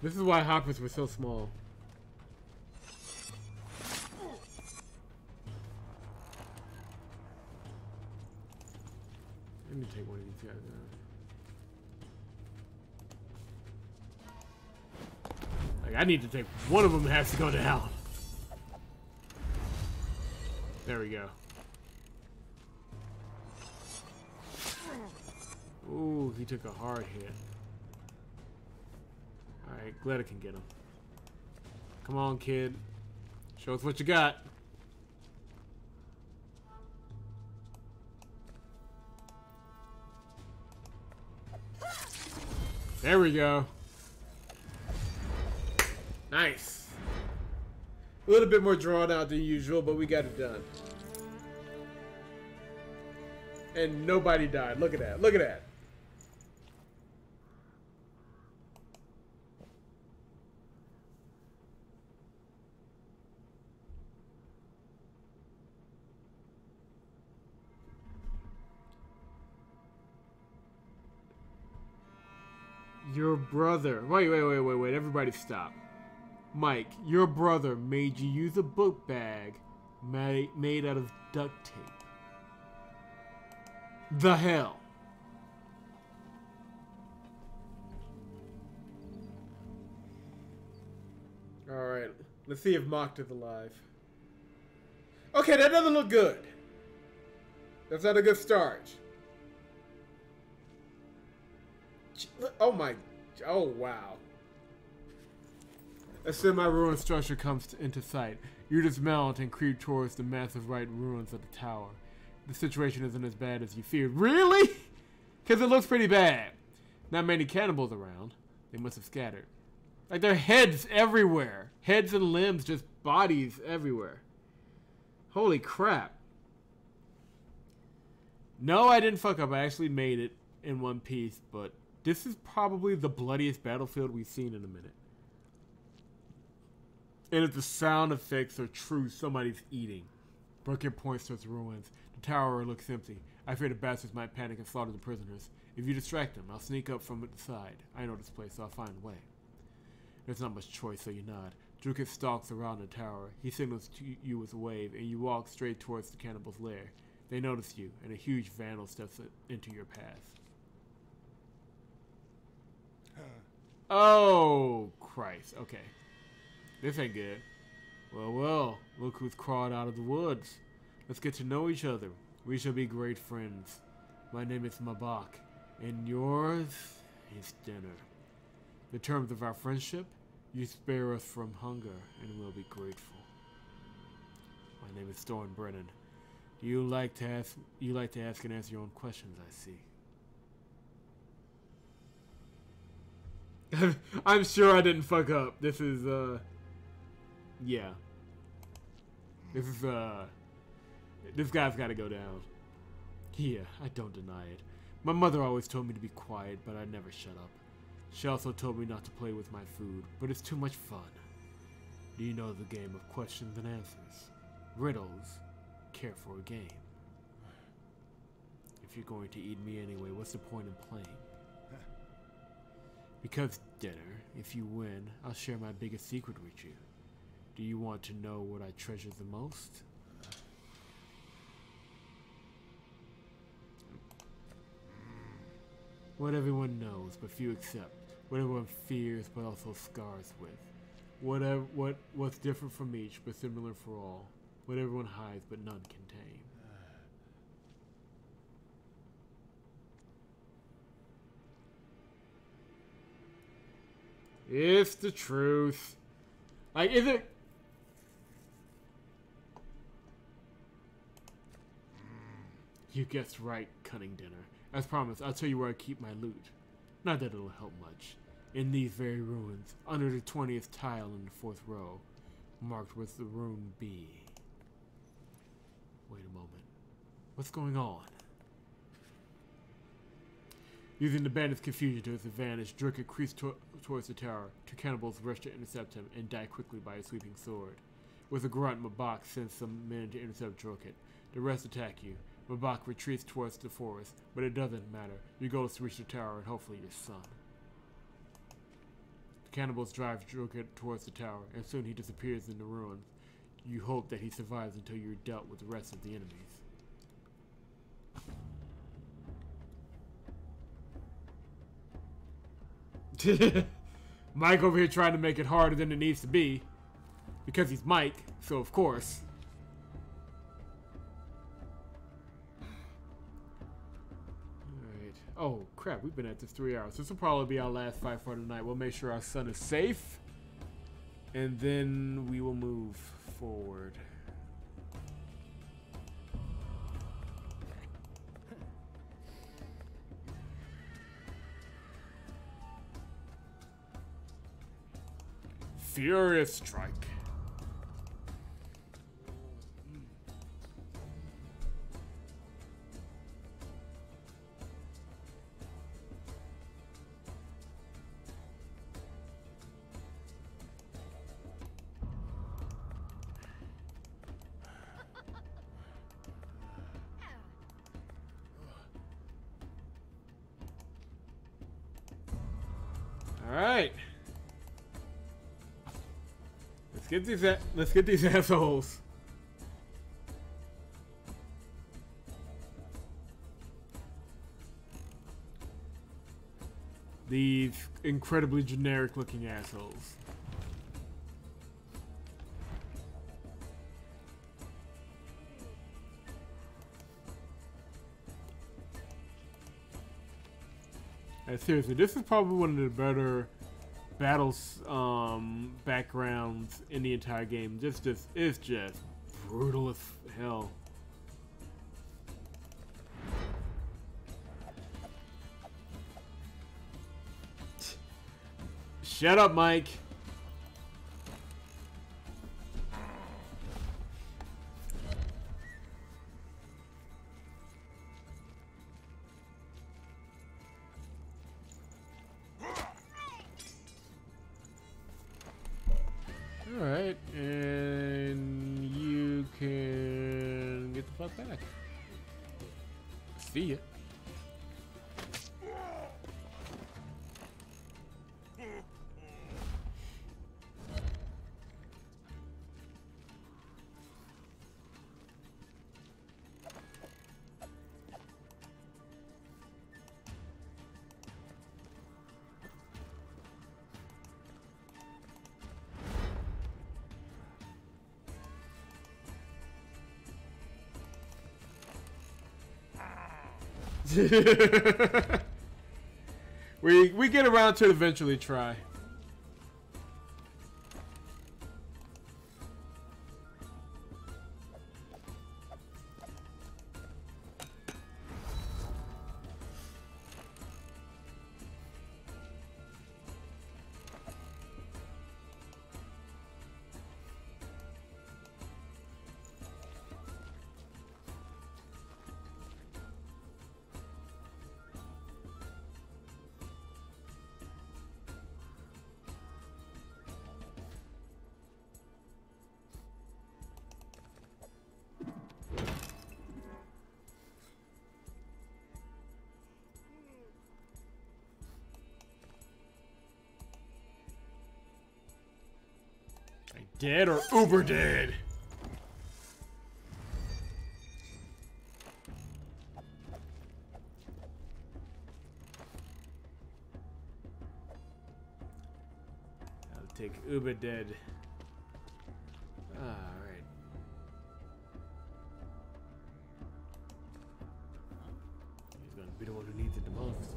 This is why hoppers were so small. Let me take one of these guys out. Like, I need to take one of them. Has to go down. There we go. Ooh, he took a hard hit. Alright, Gleda can get him. Come on, kid. Show us what you got. There we go. Nice. A little bit more drawn out than usual, but we got it done. And nobody died. Look at that. Look at that. Your brother. Wait. Everybody stop. Mike, your brother made you use a book bag made out of duct tape. The hell? Alright. Let's see if Mocked is alive. Okay, that doesn't look good. That's not a good start. Oh my, oh wow. As semi-ruined structure comes into sight, you dismount and creep towards the massive white ruins of the tower. The situation isn't as bad as you feared. Really? Because it looks pretty bad. Not many cannibals around. They must have scattered. Like, there are heads everywhere. Heads and limbs, just bodies everywhere. Holy crap. No, I didn't fuck up. I actually made it in one piece, but this is probably the bloodiest battlefield we've seen in a minute. And if the sound effects are true, somebody's eating. Brooker points towards the ruins. The tower looks empty. I fear the bastards might panic and slaughter the prisoners. If you distract them, I'll sneak up from the side. I know this place, so I'll find a way. There's not much choice, so you nod. Drukit stalks around the tower. He signals to you with a wave, and you walk straight towards the cannibal's lair. They notice you, and a huge vandal steps into your path. Oh, Christ. Okay. This ain't good. Well, well. Look who's crawled out of the woods. Let's get to know each other. We shall be great friends. My name is Mabak, and yours is Dinner. The terms of our friendship, you spare us from hunger, and we'll be grateful. My name is Thorn Brennan. You like to ask and answer your own questions, I see. I'm sure I didn't fuck up. This is, yeah. This is, this guy's gotta go down. Yeah, I don't deny it. My mother always told me to be quiet, but I never shut up. She also told me not to play with my food, but it's too much fun. Do you know the game of questions and answers? Riddles. Care for a game. If you're going to eat me anyway, what's the point in playing? Because, Dinner, if you win, I'll share my biggest secret with you. Do you want to know what I treasure the most? What everyone knows, but few accept. What everyone fears, but also scars with. What's different from each, but similar for all. What everyone hides, but none can tame. It's the truth. Like, is it? You guessed right, cunning Dinner. As promised, I'll tell you where I keep my loot. Not that it'll help much. In these very ruins, under the 20th tile in the 4th row, marked with the rune B. Wait a moment. What's going on? Using the bandit's confusion to his advantage, Drukit creeps towards the tower. Two cannibals rush to intercept him and die quickly by his sweeping sword. With a grunt, Mabak sends some men to intercept Drukit. The rest attack you. Mabak retreats towards the forest, but it doesn't matter. Your goal is to reach the tower and hopefully your son. The cannibals drive Drukit towards the tower, and soon he disappears in the ruins. You hope that he survives until you're dealt with the rest of the enemies. Mike over here trying to make it harder than it needs to be. Because he's Mike, so of course. Alright. Oh, crap. We've been at this 3 hours. This will probably be our last fight for tonight. We'll make sure our son is safe. And then we will move forward. Furious Strike. All right. Let's get these assholes. These incredibly generic looking assholes. And seriously, this is probably one of the better battles backgrounds in the entire game. It's just brutal as hell. Shut up, Mike. Alright, and you can get the fuck back. See ya. we get around to eventually try. Dead or uber dead? I'll take uber dead. Alright. He's gonna be the one who needs it the most.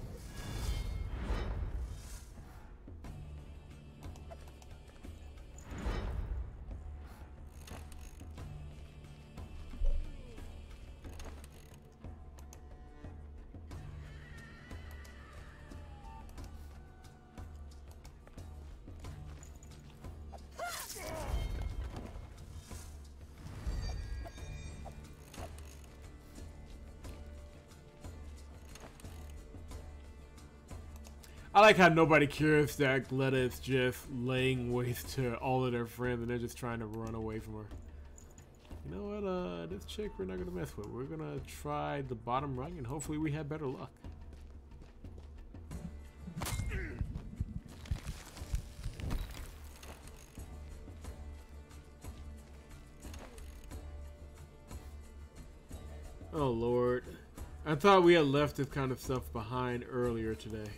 I like how nobody cares that Gletta is just laying waste to all of their friends and they're just trying to run away from her. You know what, this chick we're not gonna mess with. We're gonna try the bottom rung and hopefully we have better luck. Oh Lord. I thought we had left this kind of stuff behind earlier today.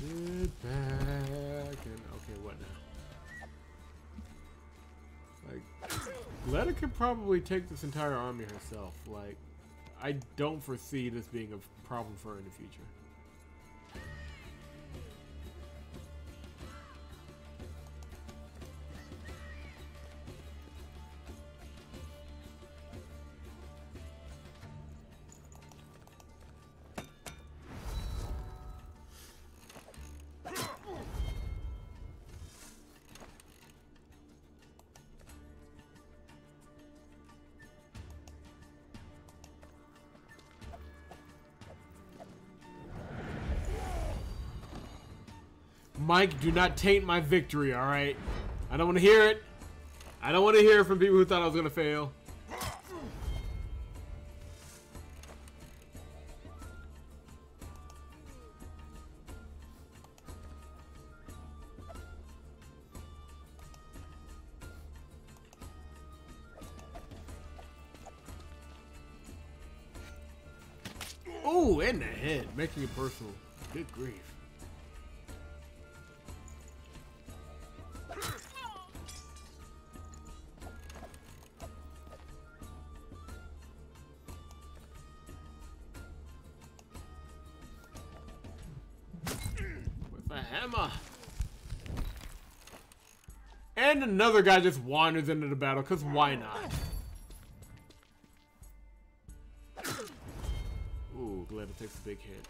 Get back and okay, what now? Like, Gletta could probably take this entire army herself. Like, I don't foresee this being a problem for her in the future. Mike, do not taint my victory, alright? I don't want to hear it. I don't want to hear it from people who thought I was going to fail. Oh, in the head, making it personal. Good grief. The hammer. And another guy just wanders into the battle, because why not? Ooh, Glenda takes a big hit.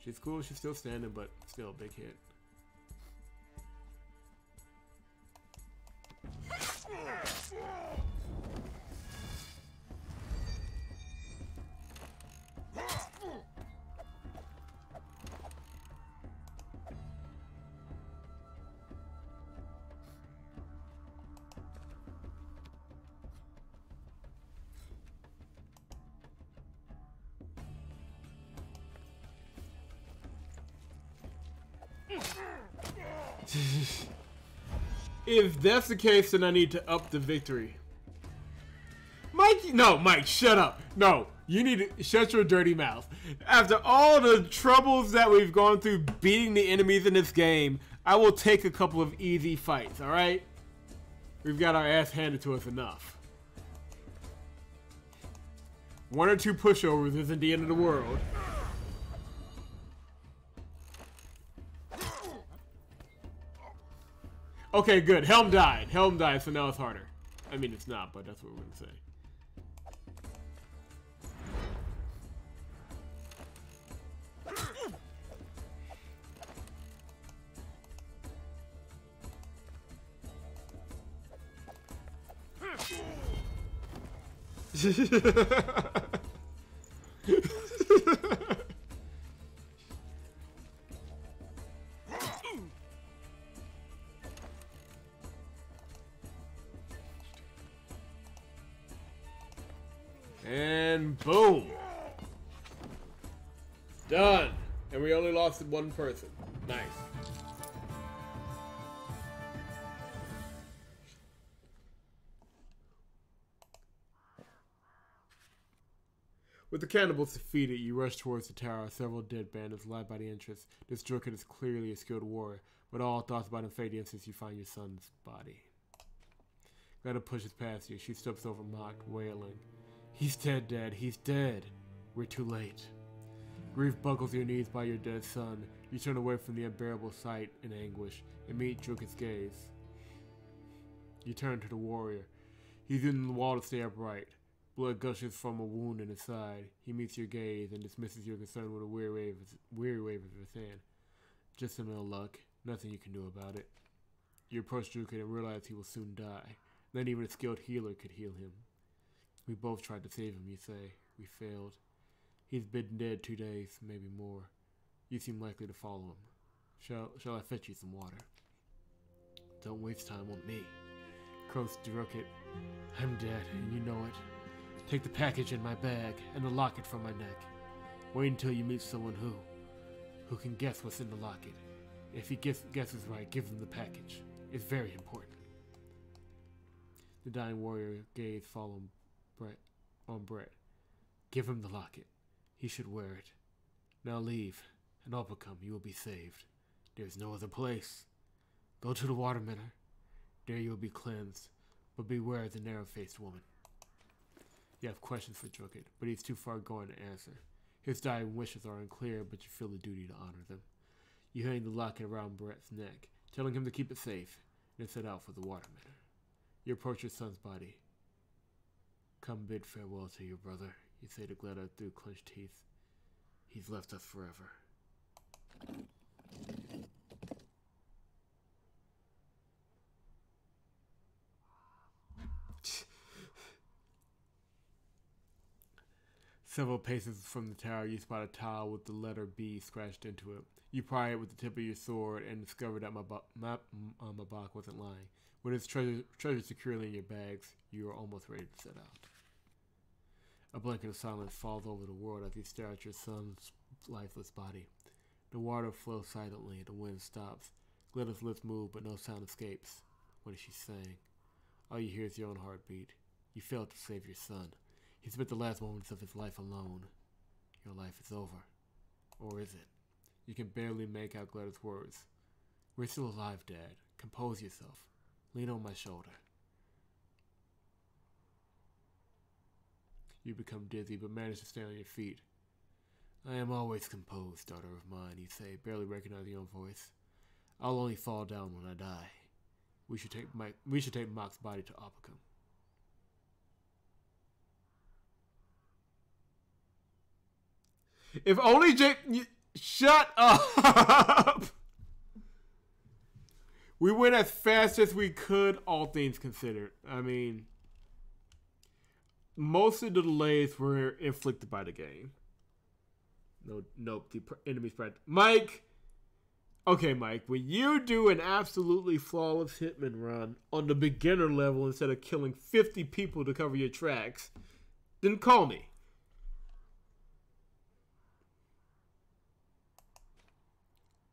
She's cool, she's still standing, but still a big hit. If that's the case, then I need to up the victory. Mike, no, Mike, shut up. No, you need to shut your dirty mouth. After all the troubles that we've gone through beating the enemies in this game, I will take a couple of easy fights, alright? We've got our ass handed to us enough. 1 or 2 pushovers isn't the end of the world. Okay, good. Helm died. Helm died, so now it's harder. I mean, it's not, but that's what we're gonna say. And boom. Done. And we only lost 1 person. Nice. With the cannibals defeated, you rush towards the tower. Several dead bandits lie by the entrance. This Druid is clearly a skilled warrior, but all thoughts about him fade the instant you find your son's body. Glenda pushes past you. She steps over Mock, wailing. He's dead, Dad. He's dead. We're too late. Grief buckles your knees by your dead son. You turn away from the unbearable sight in anguish and meet Druket's gaze. You turn to the warrior. He's in the wall to stay upright. Blood gushes from a wound in his side. He meets your gaze and dismisses your concern with a weary wave of his hand. Just some ill luck. Nothing you can do about it. You approach Druket and realize he will soon die. Not even a skilled healer could heal him. We both tried to save him, you say. We failed. He's been dead 2 days, maybe more. You seem likely to follow him. Shall I fetch you some water? Don't waste time on me. Croaks Druket. I'm dead, and you know it. Take the package in my bag, and the locket from my neck. Wait until you meet someone who can guess what's in the locket. If he guesses right, give him the package. It's very important. The dying warrior gaze fall on Brett. Give him the locket. He should wear it. Now leave, and Opacum, you will be saved. There's no other place. Go to the Watermanor. There you will be cleansed, but beware of the narrow-faced woman. You have questions for Druket, but he's too far gone to answer. His dying wishes are unclear, but you feel the duty to honor them. You hang the locket around Brett's neck, telling him to keep it safe, and set out for the Watermanor. You approach your son's body. Come bid farewell to your brother, you say to Glenda through clenched teeth. He's left us forever. Several paces from the tower, you spot a tile with the letter B scratched into it. You pry it with the tip of your sword and discover that Mabak wasn't lying. With his treasure securely in your bags, you are almost ready to set out. A blanket of silence falls over the world as you stare at your son's lifeless body. The water flows silently, the wind stops. Glenda's lips move, but no sound escapes. What is she saying? All you hear is your own heartbeat. You failed to save your son. He spent the last moments of his life alone. Your life is over. Or is it? You can barely make out Glenda's words. We're still alive, Dad. Compose yourself. Lean on my shoulder. You become dizzy, but manage to stay on your feet. I am always composed, daughter of mine, you say, barely recognizing your own voice. I'll only fall down when I die. We should take Mock's body to Opicum. If only Jake... Shut up! We went as fast as we could, all things considered. I mean, most of the delays were inflicted by the game. Nope, the enemy's practice. Mike! Okay, Mike, when you do an absolutely flawless Hitman run on the beginner level instead of killing 50 people to cover your tracks, then call me.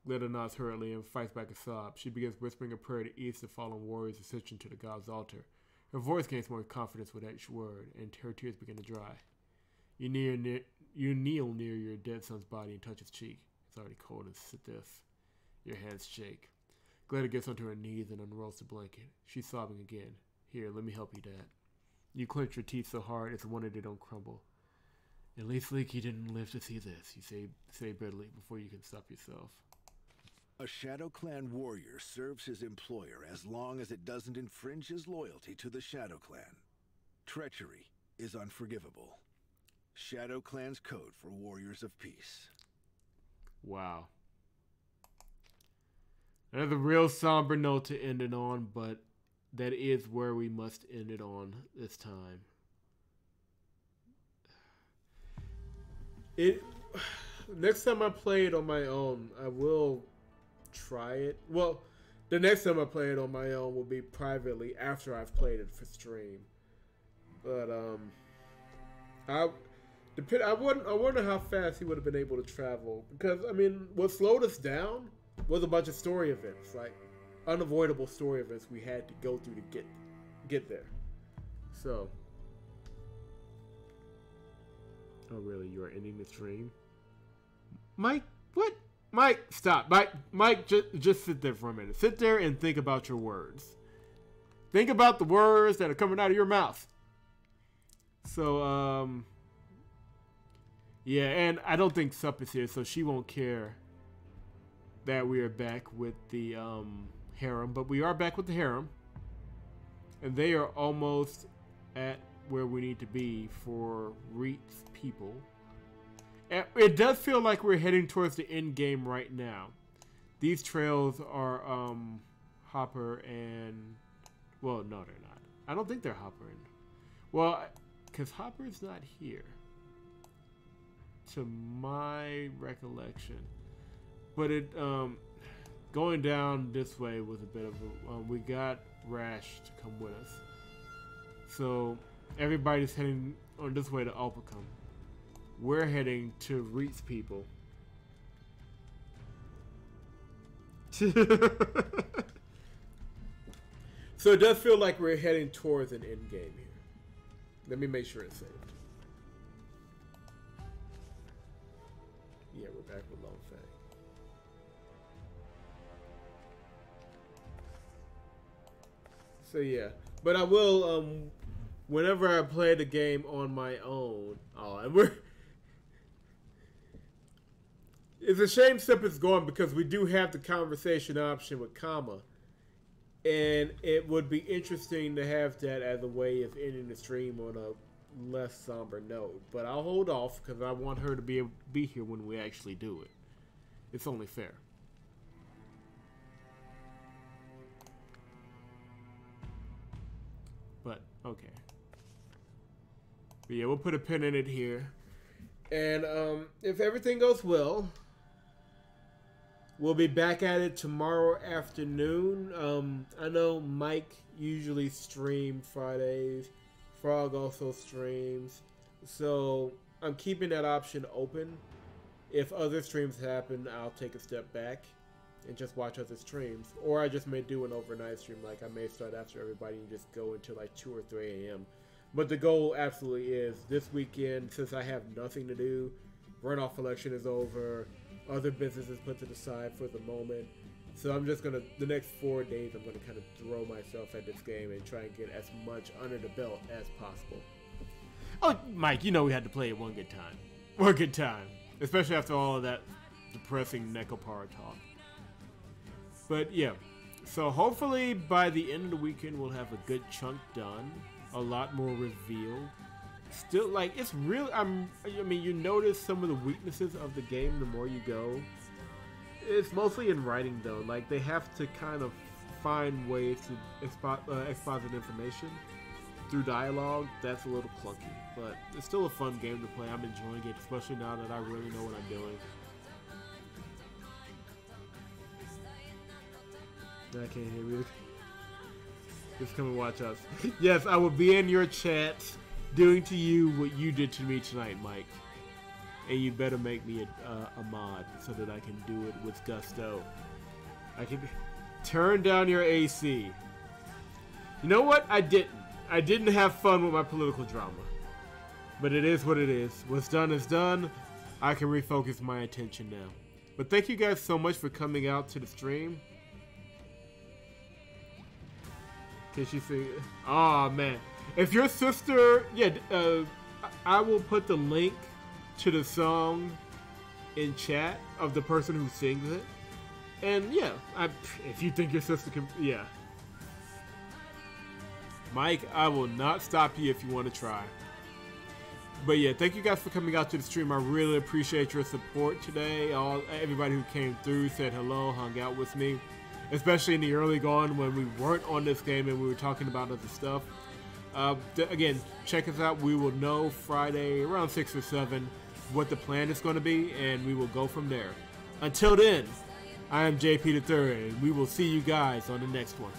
Leda nods hurriedly and fights back a sob. She begins whispering a prayer to ease the fallen warrior's ascension to the god's altar. Her voice gains more confidence with each word, and her tears begin to dry. You kneel near your dead son's body and touch his cheek. It's already cold and stiff. Your hands shake. Gleda gets onto her knees and unrolls the blanket. She's sobbing again. Here, let me help you, Dad. You clench your teeth so hard it's a wonder they don't crumble. At least Leaky didn't live to see this, you say bitterly before you can stop yourself. A Shadow Clan warrior serves his employer as long as it doesn't infringe his loyalty to the Shadow Clan. Treachery is unforgivable. Shadow Clan's code for warriors of peace. Wow. Another real somber note to end it on, but that is where we must end it on this time. Next time I play it on my own, I will try it. Well, the next time I play it on my own will be privately after I've played it for stream. But I wonder how fast he would have been able to travel, because I mean, what slowed us down was a bunch of story events, like unavoidable story events we had to go through to get there. So, oh really? You are ending the stream, Mike? What? Mike, stop. Mike, just sit there for a minute. Sit there and think about your words. Think about the words that are coming out of your mouth. So, yeah, and I don't think Sup is here, so she won't care that we are back with the harem. But we are back with the harem. And they are almost at where we need to be for Reet's people. It does feel like we're heading towards the end game right now. These trails are Hopper and... Well, no, they're not. I don't think they're Hopper and... Well, because Hopper's not here, to my recollection. But it going down this way was a bit of a... we got Rash to come with us. So everybody's heading on this way to Opicum. We're heading to Reet's people. So it does feel like we're heading towards an end game here. Let me make sure it's saved. Yeah, we're back with Long Fang. So yeah, but I will whenever I play the game on my own. Oh, and we're... It's a shame Sip is gone because we do have the conversation option with Kama. And it would be interesting to have that as a way of ending the stream on a less somber note. But I'll hold off because I want her to be here when we actually do it. It's only fair. But, okay. But yeah, we'll put a pin in it here. And if everything goes well, we'll be back at it tomorrow afternoon. I know Mike usually streams Fridays. Frog also streams. So I'm keeping that option open. If other streams happen, I'll take a step back and just watch other streams. Or I just may do an overnight stream. Like I may start after everybody and just go until like 2 or 3 a.m. But the goal absolutely is this weekend, since I have nothing to do, runoff election is over, other businesses put to the side for the moment. So I'm just gonna, the next 4 days, I'm gonna kind of throw myself at this game and try and get as much under the belt as possible. Oh, Mike, you know we had to play it one good time. One good time. especially after all of that depressing Nekopara talk. But yeah, so hopefully by the end of the weekend we'll have a good chunk done, a lot more revealed. Still, like, it's real. I mean, you notice some of the weaknesses of the game the more you go. It's mostly in writing though. Like, they have to kind of find ways to exposit information through dialogue. That's a little clunky, but it's still a fun game to play. I'm enjoying it, especially now that I really know what I'm doing. I can't hear you. Just come and watch us. Yes, I will be in your chats doing to you what you did to me tonight, Mike. And you better make me a mod so that I can do it with gusto. I can turn down your AC. You know what? I didn't have fun with my political drama. But it is what it is. What's done is done. I can refocus my attention now. But thank you guys so much for coming out to the stream. Can she see? Oh man. If your sister, yeah, I will put the link to the song in chat of the person who sings it. And yeah, if you think your sister can, yeah. Mike, I will not stop you if you want to try. But yeah, thank you guys for coming out to the stream. I really appreciate your support today. Everybody who came through, said hello, hung out with me. Especially in the early going when we weren't on this game and we were talking about other stuff. Again, check us out. We will know Friday around 6 or 7 what the plan is going to be, and we will go from there. Until then, I am JP III, and we will see you guys on the next one.